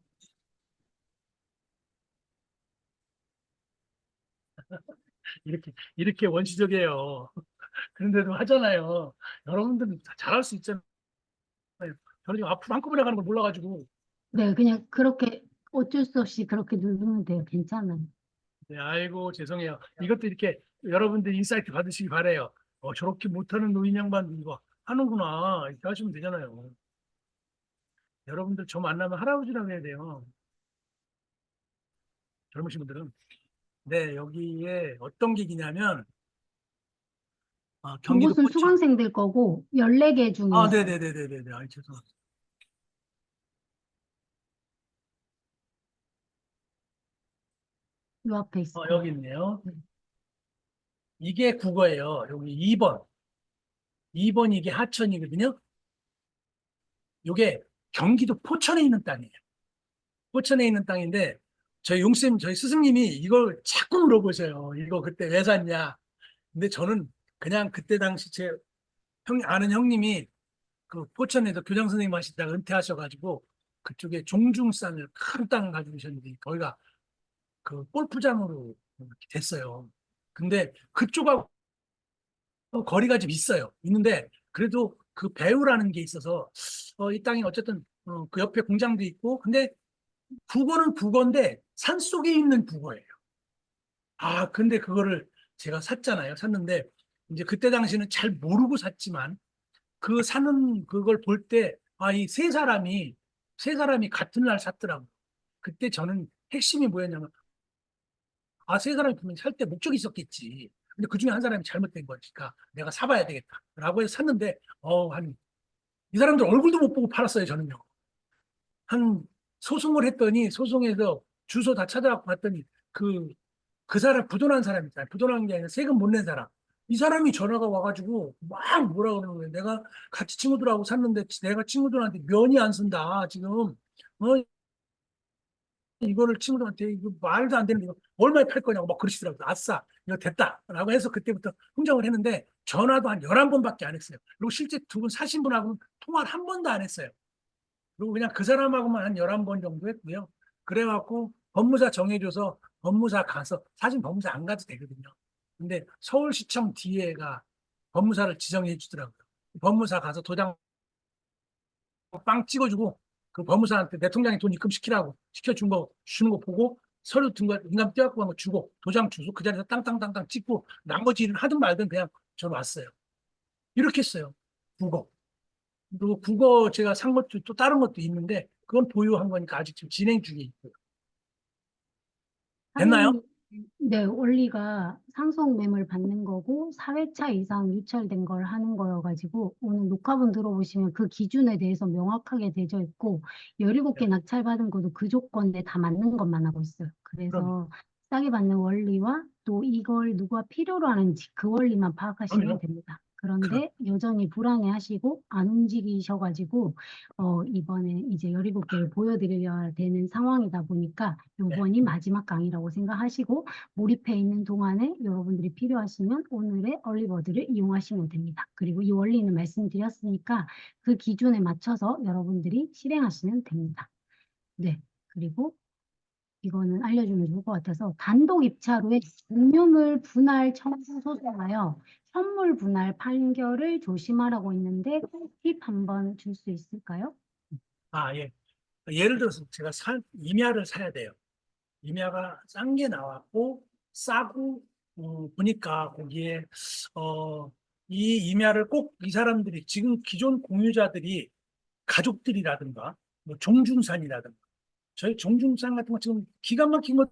이렇게 원시적이에요. 그런데도 하잖아요. 여러분들은 다 잘할 수 있잖아요. 저는 지금 앞으로 한꺼번에 가는 걸 몰라가지고. 네, 그냥 그렇게 어쩔 수 없이 그렇게 누르면 돼요. 괜찮아요. 네, 아이고, 죄송해요. 이것도 이렇게 여러분들 인사이트 받으시기 바래요. 저렇게 못하는 노인 양반 이거 하는구나. 이렇게 하시면 되잖아요. 여러분들 저 만나면 할아버지라고 해야 돼요. 젊으신 분들은. 네, 여기에 어떤 기기냐면, 경기도 이곳은 포천. 수강생들 거고 14개 중에 있어요. 네네네네네. 죄송합니다. 요 앞에 있을 여기 거예요. 있네요. 네. 이게 국어예요. 여기 2번. 2번이 이게 하천이거든요. 이게 경기도 포천에 있는 땅이에요. 포천에 있는 땅인데 저희 스승님이 이걸 자꾸 물어보세요. 이거 그때 왜 샀냐? 근데 저는 그냥 그때 당시 아는 형님이 그 포천에서 교장 선생님 하시다가 은퇴하셔가지고 그쪽에 종중산을 큰 땅을 가지고 계셨는데 거기가 그 골프장으로 이렇게 됐어요. 근데 그쪽하고 거리가 좀 있어요. 있는데 그래도 그 배후라는 게 있어서 이 땅이 어쨌든 그 옆에 공장도 있고 근데 국어는 국어인데 산속에 있는 국어예요. 아, 근데 그거를 제가 샀잖아요. 샀는데 이제 그때 당시는 잘 모르고 샀지만 그 사는 그걸 볼 때 아, 이 세 사람이 같은 날 샀더라고요. 그때 저는 핵심이 뭐였냐면 아, 세 사람이 분명히 살 때 목적이 있었겠지. 근데 그 중에 한 사람이 잘못된 거니까 내가 사봐야 되겠다. 라고 해서 샀는데, 이 사람들 얼굴도 못 보고 팔았어요, 저는요. 한, 소송을 했더니, 소송에서 주소 다 찾아갖고 봤더니, 그 사람, 부도난 사람 있잖아요. 부도난 게 아니라 세금 못 낸 사람. 이 사람이 전화가 와가지고 막 뭐라 그러는 거예요. 내가 같이 친구들하고 샀는데 내가 친구들한테 면이 안 쓴다. 지금, 이거를 친구들한테 이거 말도 안 되는 이거 얼마에 팔 거냐고 막 그러시더라고요. 아싸, 이거 됐다. 라고 해서 그때부터 흥정을 했는데 전화도 한 11번밖에 안 했어요. 그리고 실제 두 분 사신 분하고는 통화를 한 번도 안 했어요. 그리고 그냥 그 사람하고만 한 11번 정도 했고요. 그래갖고 법무사 정해줘서 법무사 가서 사실 법무사 안 가도 되거든요. 근데 서울시청 뒤에가 법무사를 지정해 주더라고요. 법무사 가서 도장 빵 찍어주고 그 법무사한테 내 통장에 돈 입금시키라고 시켜준 거 주는 거 보고 서류 등과 인감 떼갖고 한거 주고 도장 주소 그 자리에서 땅땅땅땅 찍고 나머지 일을 하든 말든 그냥 저는 왔어요. 이렇게 했어요. 국어. 그리고 국어 제가 산 것도 또 다른 것도 있는데 그건 보유한 거니까 아직 지금 진행 중에 있고요. 됐나요? 사장님, 네, 원리가 상속 매물 받는 거고 4회차 이상 유찰된 걸 하는 거여가지고 오늘 녹화본 들어보시면 그 기준에 대해서 명확하게 되어 있고 17개 네. 낙찰받은 것도 그 조건에 다 맞는 것만 하고 있어요. 그럼 그래서 싸게 받는 원리와 또 이걸 누가 필요로 하는지 그 원리만 파악하시면 그럼요. 됩니다. 그럼 그런데 여전히 불안해하시고 안 움직이셔가지고 이번에 이제 17개를 보여드려야 되는 상황이다 보니까 네. 이번이 마지막 강의라고 생각하시고 몰입해 있는 동안에 여러분들이 필요하시면 오늘의 얼리버드를 이용하시면 됩니다. 그리고 이 원리는 말씀드렸으니까 그 기준에 맞춰서 여러분들이 실행하시면 됩니다. 네. 그리고 이거는 알려주면 좋을 것 같아서 단독 입찰 후에 증여물 분할 청구 소송하여 현물 분할 판결을 조심하라고 있는데 팁 한번 줄 수 있을까요? 아, 예. 예를 들어서 제가 임야를 사야 돼요. 임야가 싼 게 나왔고 싸고 보니까 거기에 어, 이 임야를 꼭 이 사람들이 지금 기존 공유자들이 가족들이라든가 뭐 종중산이라든가 저희 종중산 같은 거 지금 기가 막힌 것들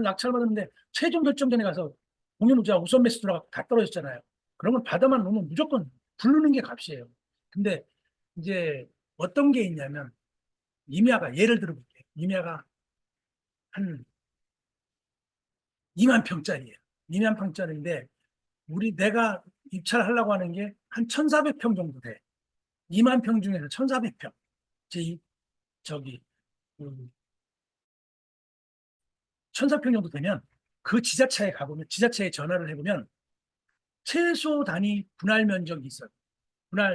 낙찰받았는데 최종 결정전에 가서 공유무자 우선 매수 들어가고 다 떨어졌잖아요. 그런 걸 받아만 놓으면 무조건 부르는 게 값이에요. 근데 이제 어떤 게 있냐면 임야가 예를 들어 볼게요. 임야가 한 2만 평짜리예요. 2만 평짜리인데 내가 입찰하려고 하는 게 한 1,400평 정도 돼. 2만 평 중에서 1,400평. 저기 1,400평 정도 되면 그 지자체에 가보면 지자체에 전화를 해보면 최소 단위 분할 면적이 있어요.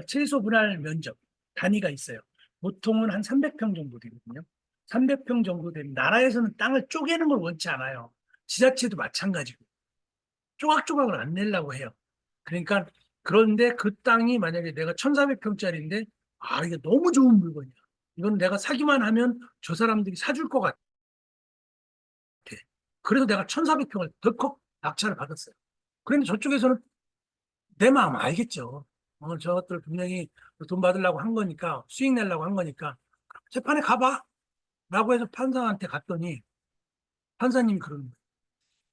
최소 분할 면적 단위가 있어요. 보통은 한 300평 정도 되거든요. 300평 정도 되면 나라에서는 땅을 쪼개는 걸 원치 않아요. 지자체도 마찬가지고. 조각조각을 안 내려고 해요. 그러니까 그런데 그 땅이 만약에 내가 1,400평짜리인데 아 이게 너무 좋은 물건이야. 이건 내가 사기만 하면 저 사람들이 사줄 것 같아. 그래서 내가 1,400평을 덜컥 낙찰을 받았어요. 그런데 저쪽에서는 내 마음 알겠죠. 저것들 분명히 돈 받으려고 한 거니까 수익 내려고 한 거니까 재판에 가봐 라고 해서 판사한테 갔더니 판사님이 그러는 거예요.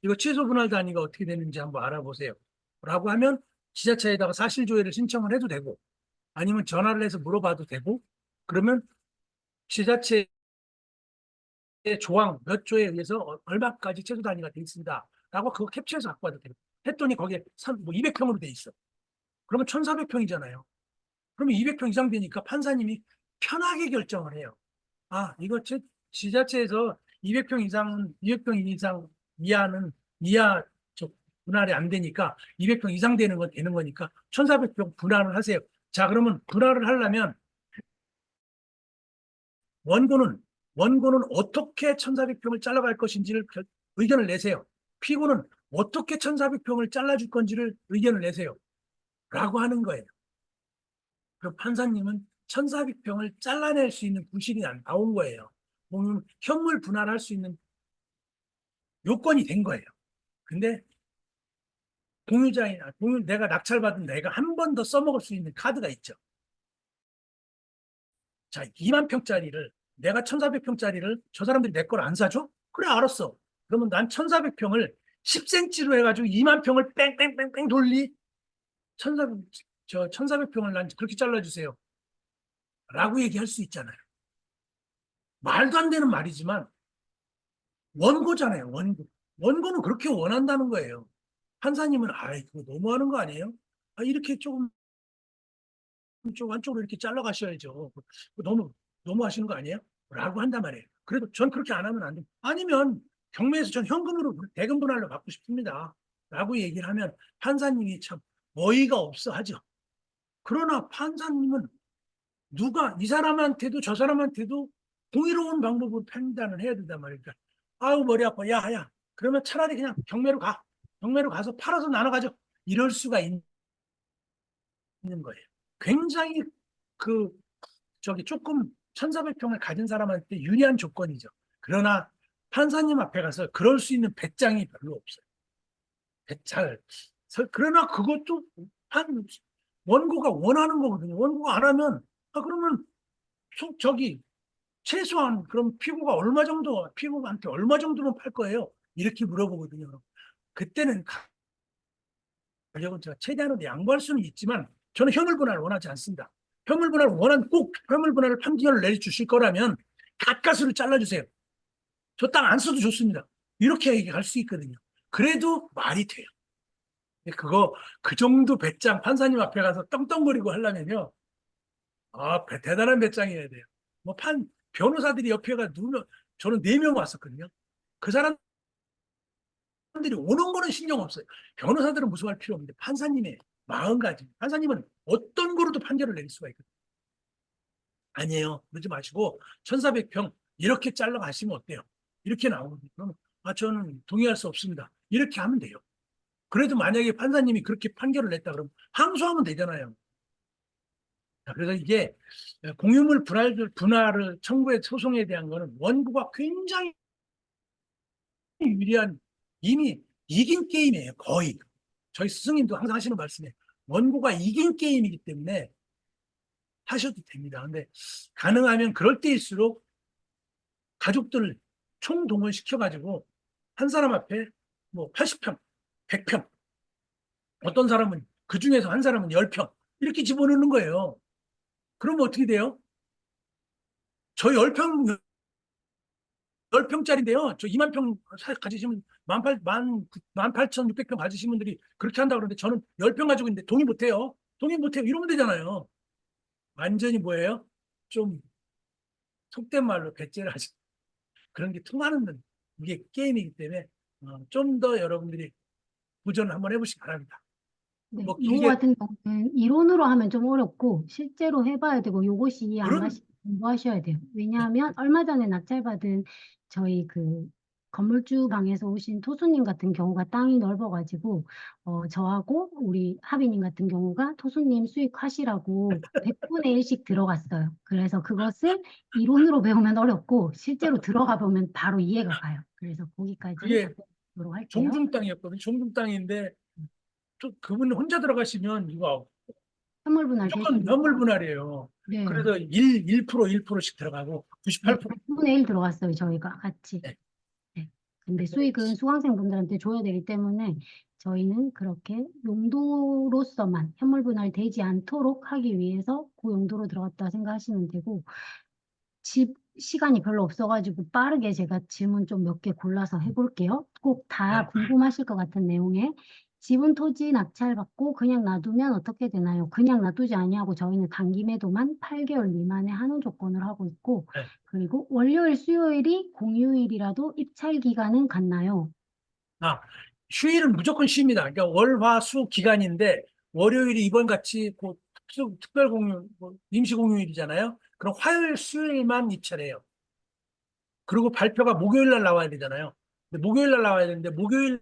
이거 취소 분할 단위가 어떻게 되는지 한번 알아보세요. 라고 하면 지자체에다가 사실조회를 신청을 해도 되고 아니면 전화를 해서 물어봐도 되고 그러면 지자체의 조항 몇 조에 의해서 얼마까지 최소 단위가 돼 있습니다. 라고 그거 캡처해서 갖고 와도 되고 했더니 거기에 200평으로 돼 있어. 그러면 1,400평이잖아요. 그러면 200평 이상 되니까 판사님이 편하게 결정을 해요. 아, 이거 지자체에서 200평 이상 이하 분할이 안 되니까 200평 이상 되는 건 되는 거니까 1,400평 분할을 하세요. 자, 그러면 분할을 하려면 원고는 어떻게 1,400평을 잘라갈 것인지를 의견을 내세요. 피고는 어떻게 1,400평을 잘라줄 건지를 의견을 내세요. 라고 하는 거예요. 그럼 판사님은 1,400평을 잘라낼 수 있는 구실이 나온 거예요. 보면 현물 분할할 수 있는 요건이 된 거예요. 근데 내가 낙찰받은 내가 한 번 더 써먹을 수 있는 카드가 있죠. 자, 2만 평짜리를 내가 1,400평짜리를 저 사람들이 내 걸 안 사줘? 그래, 알았어. 그러면 난 1,400평을 10cm로 해가지고 2만 평을 뺑뺑뺑뺑 돌리 1,400평을 난 그렇게 잘라주세요. 라고 얘기할 수 있잖아요. 말도 안 되는 말이지만 원고잖아요, 원고. 원고는 그렇게 원한다는 거예요. 판사님은 그거 너무하는 거 아니에요? 이렇게 좀 한쪽으로 이렇게 잘라가셔야죠. 너무 하시는 거 아니에요? 라고 한단 말이에요. 그래도 전 그렇게 안 하면 안 돼요. 아니면 경매에서 전 현금으로 대금 분할로 받고 싶습니다. 라고 얘기를 하면 판사님이 참 어이가 없어 하죠. 그러나 판사님은 이 사람한테도 저 사람한테도 공의로운 방법으로 판단을 해야 된단 말이에요. 그러니까, 아유, 머리 아파. 야. 그러면 차라리 그냥 경매로 가. 경매로 가서 팔아서 나눠가죠. 이럴 수가 있는 거예요. 굉장히 조금 1,400평을 가진 사람한테 유리한 조건이죠. 그러나 판사님 앞에 가서 그럴 수 있는 배짱이 별로 없어요. 그러나 그것도 원고가 원하는 거거든요. 원고가 안 하면, 그러면 최소한 그럼 피고한테 얼마 정도면 팔 거예요? 이렇게 물어보거든요. 그때는 가격은 제가 최대한으로 양보할 수는 있지만 저는 현물 분할을 원하지 않습니다. 꼭 현물 분할을 판결을 내려주실 거라면 가까스로 잘라주세요. 저 땅 안 써도 좋습니다. 이렇게 얘기할 수 있거든요. 그래도 말이 돼요. 그 정도 배짱 판사님 앞에 가서 떵떵거리고 하려면요. 대단한 배짱이어야 돼요. 변호사들이 옆에가 누면 저는 4명 왔었거든요. 그 사람들이 오는 거는 신경 없어요. 변호사들은 무서워할 필요 없는데 판사님의 마음가짐. 판사님은 어떤 거로도 판결을 내릴 수가 있거든요. 아니에요. 그러지 마시고 1,400평 이렇게 잘라 가시면 어때요? 이렇게 나오거든요. 그러면 저는 동의할 수 없습니다. 이렇게 하면 돼요. 그래도 만약에 판사님이 그렇게 판결을 냈다 그러면 항소하면 되잖아요. 그래서 이게 공유물 분할을 청구의 소송에 대한 거는 원고가 굉장히 유리한 이미 이긴 게임이에요. 거의. 저희 스승님도 항상 하시는 말씀에 원고가 이긴 게임이기 때문에 하셔도 됩니다. 근데 가능하면 그럴 때일수록 가족들을 총동원시켜가지고 한 사람 앞에 뭐 80평, 100평, 어떤 사람은 그 중에서 한 사람은 10평 이렇게 집어넣는 거예요. 그러면 어떻게 돼요? 저 10평짜리인데요. 저 2만 평 가지시면 18,600평 가지신 분들이 그렇게 한다고 그러는데 저는 10평 가지고 있는데 동의 못해요. 이러면 되잖아요. 완전히 뭐예요? 좀 속된 말로 배째를 하시 그런 게 통하는 이게 게임이기 때문에 좀 더 여러분들이 도전을 한번 해보시기 바랍니다. 네, 뭐 요거 길게 같은 경우는 이론으로 하면 좀 어렵고 실제로 해봐야 되고 요것이 이해 안 그런 가시면 공부하셔야 돼요. 왜냐하면 얼마 전에 낙찰받은 저희 그 건물주 방에서 오신 토수님 같은 경우가 땅이 넓어가지고 저하고 우리 하비님 같은 경우가 토수님 수익하시라고 100분의 1씩 들어갔어요. 그래서 그것을 이론으로 배우면 어렵고 실제로 들어가 보면 바로 이해가 가요. 그래서 거기까지 그게 하도록 할게요. 종중 땅이었거든요. 종중 땅인데 그분 혼자 들어가시면 이거 선물 분할 무조건 대신 현물 분할이에요. 네. 그래서 1%씩 들어가고 네, 98% 100분의 1 들어갔어요, 저희가 같이. 네. 네. 근데 수익은 수강생분들한테 줘야 되기 때문에 저희는 그렇게 용도로서만 현물 분할 되지 않도록 하기 위해서 그 용도로 들어갔다 생각하시면 되고, 시간이 별로 없어가지고 빠르게 제가 질문 좀 몇 개 골라서 해볼게요. 꼭 다 네. 궁금하실 것 같은 내용에 지분 토지 낙찰받고 그냥 놔두면 어떻게 되나요? 그냥 놔두지 아니하고 저희는 단기 매도만 8개월 미만의 한우 조건을 하고 있고 네. 그리고 월요일, 수요일이 공휴일이라도 입찰 기간은 같나요? 휴일은 무조건 쉽니다. 그러니까 월, 화, 수 기간인데 월요일이 이번 같이 특별 공휴, 임시 공휴일이잖아요. 그럼 화요일, 수요일만 입찰해요. 그리고 발표가 목요일 날 나와야 되잖아요. 근데 목요일 날 나와야 되는데 목요일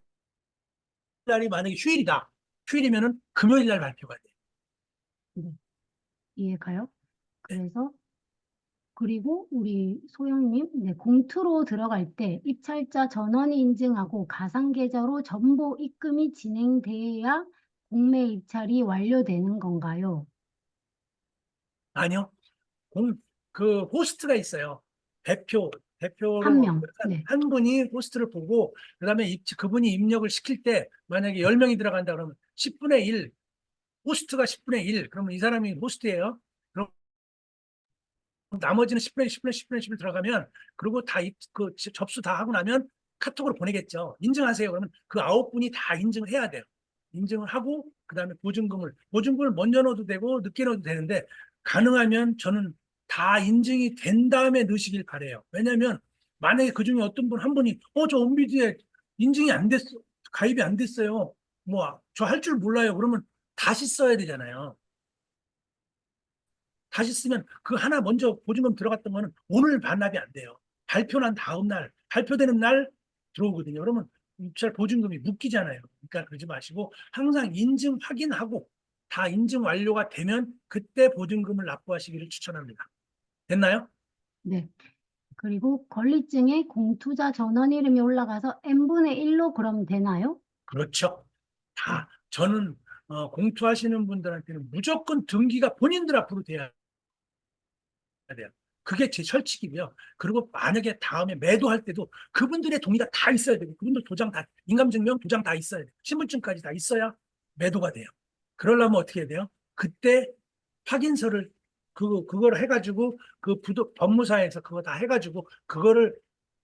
날이 만약에 휴일이다. 휴일이면은 금요일 날 발표가 돼. 네. 이해가요? 네. 그래서 그리고 우리 소영님, 네, 공투로 들어갈 때 입찰자 전원이 인증하고 가상계좌로 전보 입금이 진행돼야 공매 입찰이 완료되는 건가요? 아니요. 공, 그 호스트가 있어요. 대표로 한 명. 네. 한 분이 호스트를 보고, 그 다음에 그분이 입력을 시킬 때, 만약에 10명이 들어간다 그러면 10분의 1, 호스트가 10분의 1, 그러면 이 사람이 호스트예요. 그럼 나머지는 10분의 1, 10분의 10분의 10을 들어가면, 그리고 그 접수 다 하고 나면 카톡으로 보내겠죠. 인증하세요. 그러면 그 9분이 다 인증을 해야 돼요. 인증을 하고, 그 다음에 보증금을 먼저 넣어도 되고, 늦게 넣어도 되는데, 가능하면 저는 다 인증이 된 다음에 넣으시길 바래요. 왜냐면, 만약에 그 중에 어떤 한 분이, 저 온비디에 인증이 안 됐어. 가입이 안 됐어요. 뭐, 저 할 줄 몰라요. 그러면 다시 써야 되잖아요. 다시 쓰면 그 하나 먼저 보증금 들어갔던 거는 오늘 반납이 안 돼요. 발표난 다음 날, 발표되는 날 들어오거든요. 그러면 입찰 보증금이 묶이잖아요. 그러니까 그러지 마시고 항상 인증 확인하고 다 인증 완료가 되면 그때 보증금을 납부하시기를 추천합니다. 됐나요? 네. 그리고 권리증에 공투자 전원 이름이 올라가서 n분의 1로 그럼 되나요? 그렇죠. 저는 공투하시는 분들한테는 무조건 등기가 본인들 앞으로 돼야 돼요. 그게 제 철칙이고요. 그리고 만약에 다음에 매도할 때도 그분들의 동의가 다 있어야 되고, 그분들 인감증명 도장 다 있어야 돼요. 신분증까지 다 있어야 매도가 돼요. 그러려면 어떻게 해야 돼요? 그때 확인서를, 그걸 해가지고, 법무사에서 그거 다 해가지고, 그거를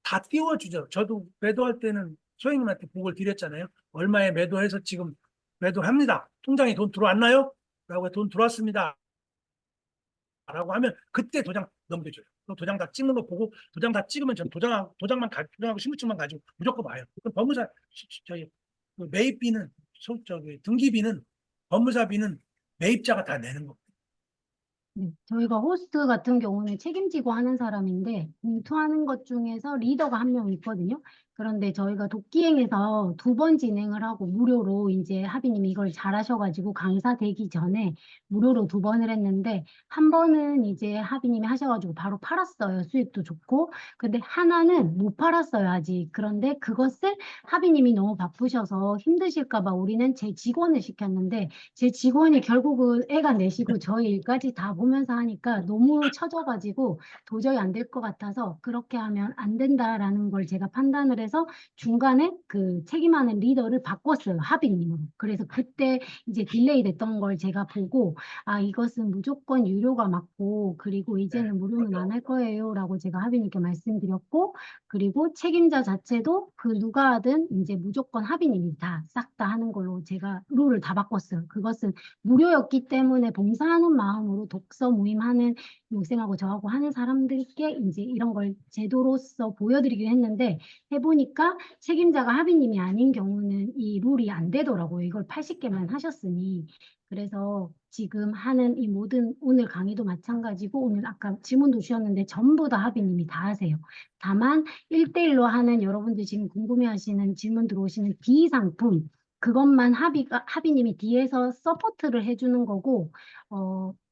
다 띄워주죠. 저도 매도할 때는 소장님한테 보고를 드렸잖아요. 얼마에 매도해서 지금 매도합니다. 통장에 돈 들어왔나요? 라고 돈 들어왔습니다. 라고 하면 그때 도장 넘겨줘요. 그럼 도장 다 찍는 거 보고 도장 다 찍으면 전 도장하고 신분증만 가지고 무조건 와요. 그럼 법무사 저희 그 매입비는 등기비는 법무사비는 매입자가 다 내는 겁니다. 네, 저희가 호스트 같은 경우는 책임지고 하는 사람인데 공투하는 것 중에서 리더가 한 명 있거든요. 그런데 저희가 독기행에서 2번 진행을 하고 무료로 이제 하비님이 이걸 잘하셔가지고 강사 되기 전에 무료로 2번을 했는데 한 번은 이제 하비님이 하셔가지고 바로 팔았어요. 수익도 좋고. 근데 하나는 못 팔았어요, 아직. 그런데 그것을 하비님이 너무 바쁘셔서 힘드실까 봐 우리는 제 직원을 시켰는데 제 직원이 결국은 애가 내시고 저희 일까지 다 보면서 하니까 너무 처져가지고 도저히 안 될 것 같아서 그렇게 하면 안 된다라는 걸 제가 판단을 해서 중간에 그 책임하는 리더를 바꿨어요. 하빈님으로. 그래서 그때 이제 딜레이 됐던 걸 제가 보고 이것은 무조건 유료가 맞고 그리고 이제는 무료는 안 할 거예요 라고 제가 하빈님께 말씀드렸고 그리고 책임자 자체도 그 누가 하든 이제 무조건 하빈님이 다 싹 다 하는 걸로 제가 룰을 다 바꿨어요. 그것은 무료였기 때문에 봉사하는 마음으로 독서 모임하는 요생하고 저하고 하는 사람들께 이제 이런 걸 제도로서 보여드리긴 했는데 해보니까 책임자가 하빈님이 아닌 경우는 이 룰이 안 되더라고요. 이걸 80개만 하셨으니. 그래서 지금 하는 이 모든 오늘 강의도 마찬가지고 오늘 아까 질문도 주셨는데 전부 다 하빈님이 다 하세요. 다만 1대1로 하는 여러분들 지금 궁금해하시는 질문 들어오시는 비상품 그것만 하비님이 뒤에서 서포트를 해주는 거고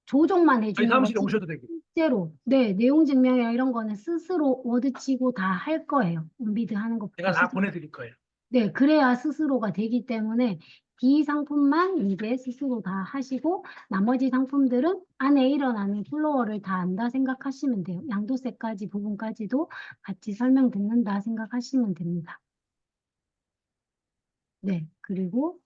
조정만 저희 해주는 사무실에 거지 오셔도 되고. 실제로 네 내용 증명이나 이런 거는 스스로 워드치고 다 할 거예요. 온비드 하는 제가 것부터 다 스스로. 보내드릴 거예요. 네, 그래야 스스로가 되기 때문에 비상품만 이제 스스로 다 하시고 나머지 상품들은 안에 일어나는 플로어를 다 안다 생각하시면 돼요. 양도세까지 부분까지도 같이 설명 듣는다 생각하시면 됩니다. 네, 그리고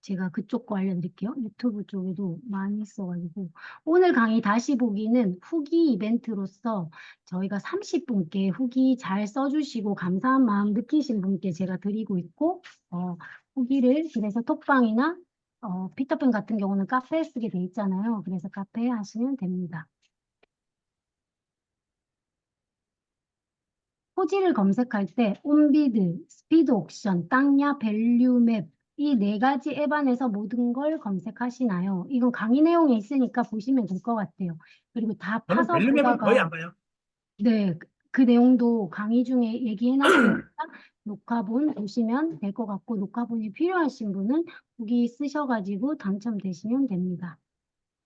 제가 그쪽 거 알려드릴게요. 유튜브 쪽에도 많이 있어가지고 오늘 강의 다시 보기는 후기 이벤트로서 저희가 30분께 후기 잘 써주시고 감사한 마음 느끼신 분께 제가 드리고 있고 후기를 그래서 톡방이나 피터팬 같은 경우는 카페에 쓰게 돼 있잖아요. 그래서 카페에 하시면 됩니다. 토지를 검색할 때 온비드, 스피드 옥션, 땅야, 밸류맵 이 4가지 앱 안에서 모든 걸 검색하시나요? 이건 강의 내용에 있으니까 보시면 될 것 같아요. 그리고 다 저는 파서 밸류맵은 거의 보다가 안 봐요. 네, 그 내용도 강의 중에 얘기해놨으니까 녹화본 보시면 될 것 같고, 녹화본이 필요하신 분은 거기 쓰셔가지고 당첨되시면 됩니다.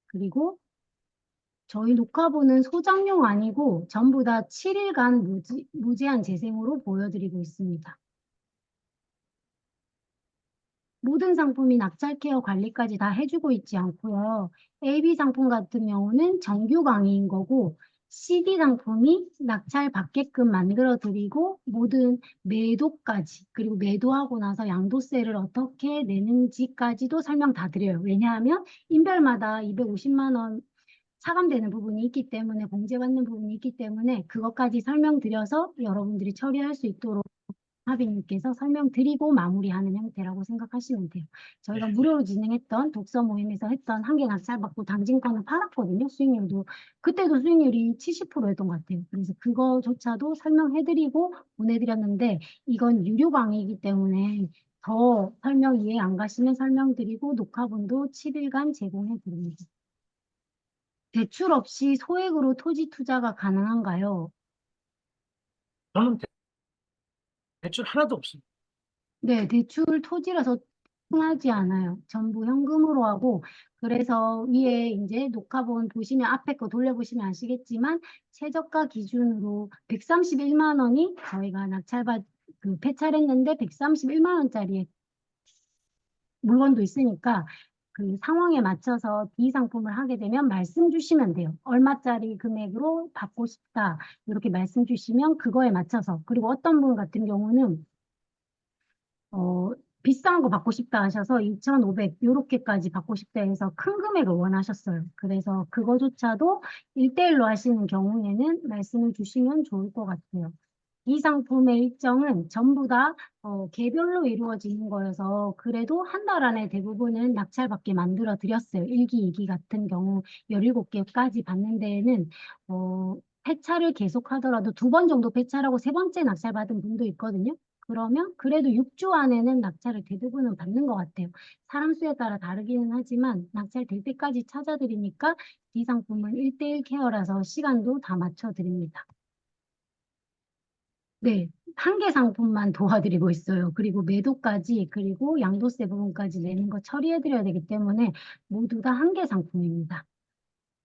그리고 저희 녹화본은 소장용 아니고 전부 다 7일간 무제한 재생으로 보여드리고 있습니다. 모든 상품이 낙찰 케어 관리까지 다 해주고 있지 않고요. AB 상품 같은 경우는 정규 강의인 거고, CD 상품이 낙찰 받게끔 만들어 드리고, 모든 매도까지, 그리고 매도하고 나서 양도세를 어떻게 내는지까지도 설명 다 드려요. 왜냐하면 인별마다 250만 원 차감되는 부분이 있기 때문에, 공제받는 부분이 있기 때문에 그것까지 설명드려서 여러분들이 처리할 수 있도록 하빈님께서 설명드리고 마무리하는 형태라고 생각하시면 돼요. 저희가 네. 무료로 진행했던 독서 모임에서 했던 한 개 낙찰받고 당진권을 팔았거든요. 수익률도. 그때도 수익률이 70%였던 것 같아요. 그래서 그거조차도 설명해드리고 보내드렸는데, 이건 유료 강의이기 때문에 더 설명 이해 안 가시면 설명드리고 녹화본도 7일간 제공해드립니다. 대출 없이 소액으로 토지 투자가 가능한가요? 저는 대출 하나도 없습니다. 네, 대출 토지라서 통하지 않아요. 전부 현금으로 하고, 그래서 위에 이제 녹화본 보시면 앞에 거 돌려보시면 아시겠지만, 최저가 기준으로 131만 원이 저희가 폐찰했는데 131만 원짜리 물건도 있으니까 그 상황에 맞춰서 비상품을 하게 되면 말씀 주시면 돼요. 얼마짜리 금액으로 받고 싶다. 이렇게 말씀 주시면 그거에 맞춰서. 그리고 어떤 분 같은 경우는 비싼 거 받고 싶다 하셔서 2,500 요렇게까지 받고 싶다 해서 큰 금액을 원하셨어요. 그래서 그거조차도 1대1로 하시는 경우에는 말씀을 주시면 좋을 것 같아요. 이 상품의 일정은 전부 다 개별로 이루어지는 거여서 그래도 한 달 안에 대부분은 낙찰받게 만들어 드렸어요. 1기, 2기 같은 경우 17개까지 받는 데에는 폐차를 계속 하더라도 2번 정도 폐차하고 3번째 낙찰 받은 분도 있거든요. 그러면 그래도 6주 안에는 낙찰을 대부분은 받는 것 같아요. 사람 수에 따라 다르기는 하지만 낙찰될 때까지 찾아드리니까 이 상품은 1대1 케어라서 시간도 다 맞춰드립니다. 네, 한 개 상품만 도와드리고 있어요. 그리고 매도까지, 그리고 양도세 부분까지 내는 거 처리해드려야 되기 때문에 모두 다 한 개 상품입니다.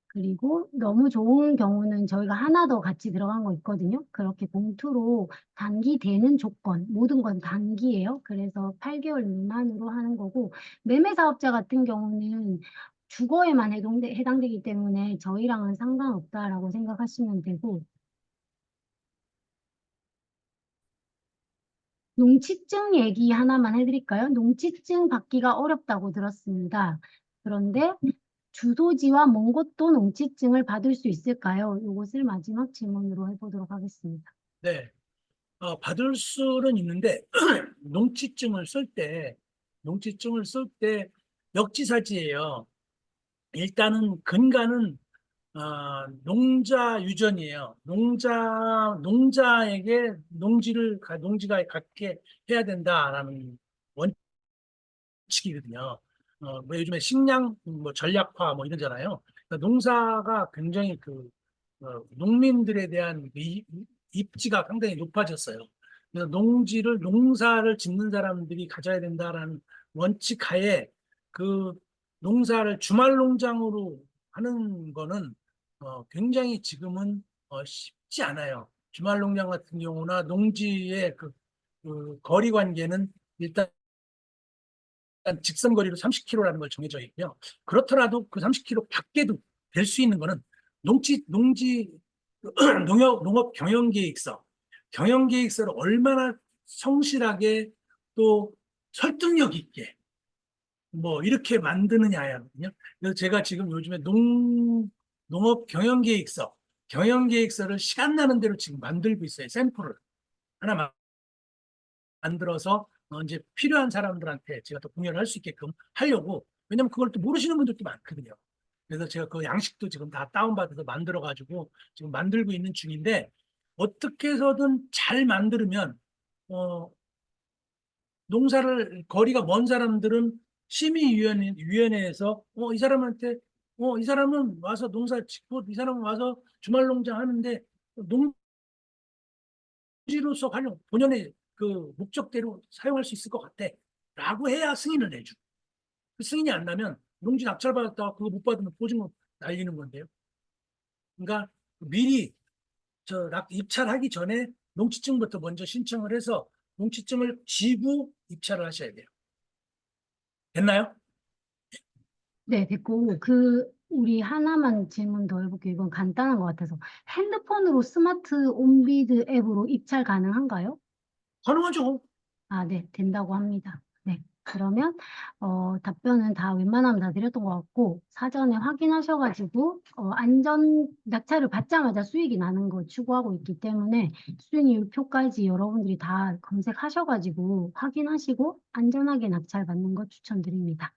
그리고 너무 좋은 경우는 저희가 하나 더 같이 들어간 거 있거든요. 그렇게 봉투로 단기 되는 조건, 모든 건 단기예요. 그래서 8개월 미만으로 하는 거고, 매매 사업자 같은 경우는 주거에만 해당되기 때문에 저희랑은 상관없다라고 생각하시면 되고, 농취증 얘기 하나만 해드릴까요? 농취증 받기가 어렵다고 들었습니다. 그런데 주소지와 먼 곳도 농취증을 받을 수 있을까요? 이것을 마지막 질문으로 해보도록 하겠습니다. 네. 받을 수는 있는데 농지증을 쓸 때 역지사지예요. 일단은 근간은 농자 유전이에요. 농자에게 농지가 갖게 해야 된다라는 원칙이거든요. 뭐 요즘에 식량 뭐 전략화 뭐 이러잖아요. 그러니까 농사가 굉장히 농민들에 대한 입지가 상당히 높아졌어요. 그래서 농사를 짓는 사람들이 가져야 된다라는 원칙 하에 그 농사를 주말 농장으로 하는 거는 굉장히 지금은 쉽지 않아요. 주말 농장 같은 경우나 농지의 그 거리 관계는 일단 직선거리로 30km라는 걸 정해져 있고요. 그렇더라도 그 30km 밖에도 될 수 있는 거는 농지 농업 경영계획서를 얼마나 성실하게 또 설득력 있게 뭐 이렇게 만드느냐거든요. 그래서 제가 지금 요즘에 농업 경영계획서를 시간 나는 대로 지금 만들고 있어요. 샘플을 하나 만들어서 이제 필요한 사람들한테 제가 또 공유를 할 수 있게끔 하려고. 왜냐면 그걸 또 모르시는 분들도 많거든요. 그래서 제가 그 양식도 지금 다 다운받아서 만들어가지고 지금 만들고 있는 중인데, 어떻게 해서든 잘 만들면 농사를 거리가 먼 사람들은 심의위원회에서 이 사람한테 이 사람은 와서 농사 짓고 이 사람은 와서 주말 농장 하는데 농지로서 활용 본연의 그 목적대로 사용할 수 있을 것 같아. 라고 해야 승인을 내줘. 그 승인이 안 나면 농지 낙찰받았다가 그거 못 받으면 보증금 날리는 건데요. 그러니까 미리 입찰하기 전에 농지증부터 먼저 신청을 해서 농지증을 지고 입찰을 하셔야 돼요. 됐나요? 네, 됐고, 우리 하나만 질문 더 해볼게요. 이건 간단한 것 같아서. 핸드폰으로 스마트 온비드 앱으로 입찰 가능한가요? 가능하죠. 아, 네, 된다고 합니다. 네. 그러면, 답변은 다 웬만하면 다 드렸던 것 같고, 사전에 확인하셔가지고, 낙찰을 받자마자 수익이 나는 거 추구하고 있기 때문에, 수익률 표까지 여러분들이 다 검색하셔가지고, 확인하시고, 안전하게 낙찰 받는 거 추천드립니다.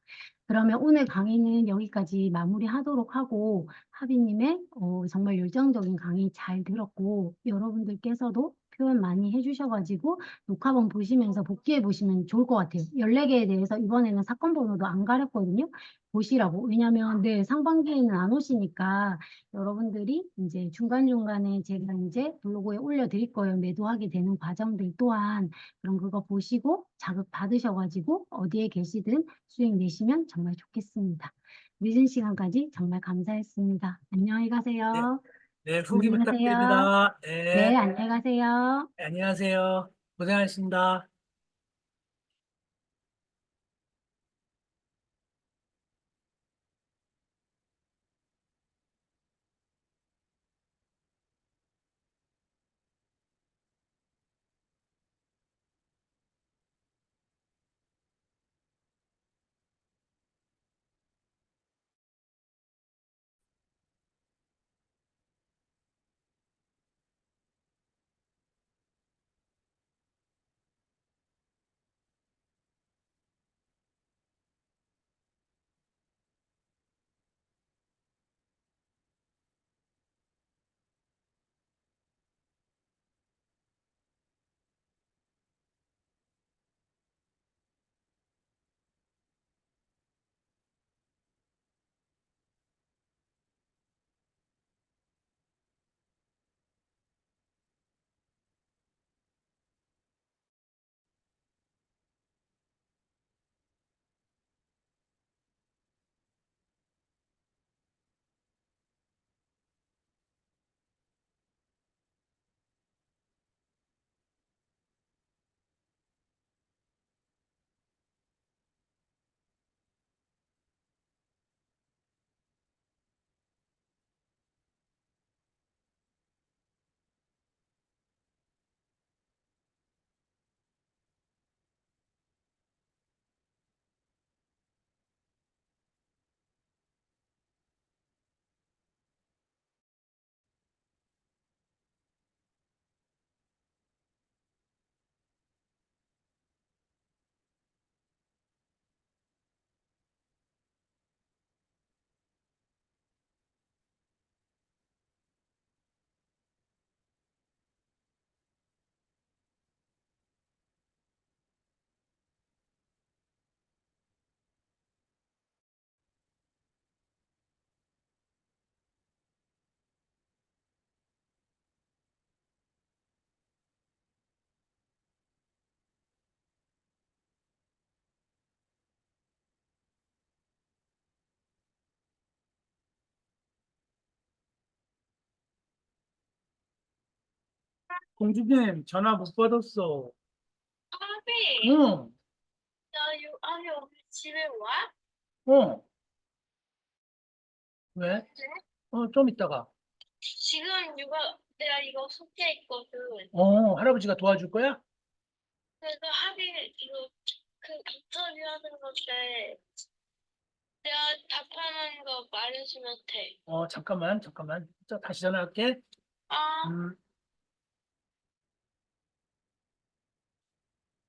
그러면 오늘 강의는 여기까지 마무리하도록 하고, 하비님의 정말 열정적인 강의 잘 들었고, 여러분들께서도 표현 많이 해주셔가지고, 녹화본 보시면서 복귀해 보시면 좋을 것 같아요. 14개에 대해서 이번에는 사건 번호도 안 가렸거든요. 보시라고. 왜냐면 네, 상반기에는 안 오시니까 여러분들이 이제 중간중간에 제가 이제 블로그에 올려드릴 거예요. 매도하게 되는 과정들 또한 그럼 그거 보시고 자극 받으셔가지고 어디에 계시든 수익 내시면 정말 좋겠습니다. 늦은 시간까지 정말 감사했습니다. 안녕히 네, 가세요. 네, 후기 안녕하세요. 부탁드립니다. 네, 네, 안녕히 가세요. 안녕하세요. 고생하셨습니다. 공주님, 전화 못 받았어. 아비, 응, 아니, 오늘 집에 와? 어, 왜? 좀 있다가. 지금 내가 이거 숙제했거든. 할아버지가 도와줄 거야? 그래서 이거 인터뷰 하는 건데, 내가 답하는 거 말해주면 돼. 잠깐만. 다시 전화할게. 아. 음.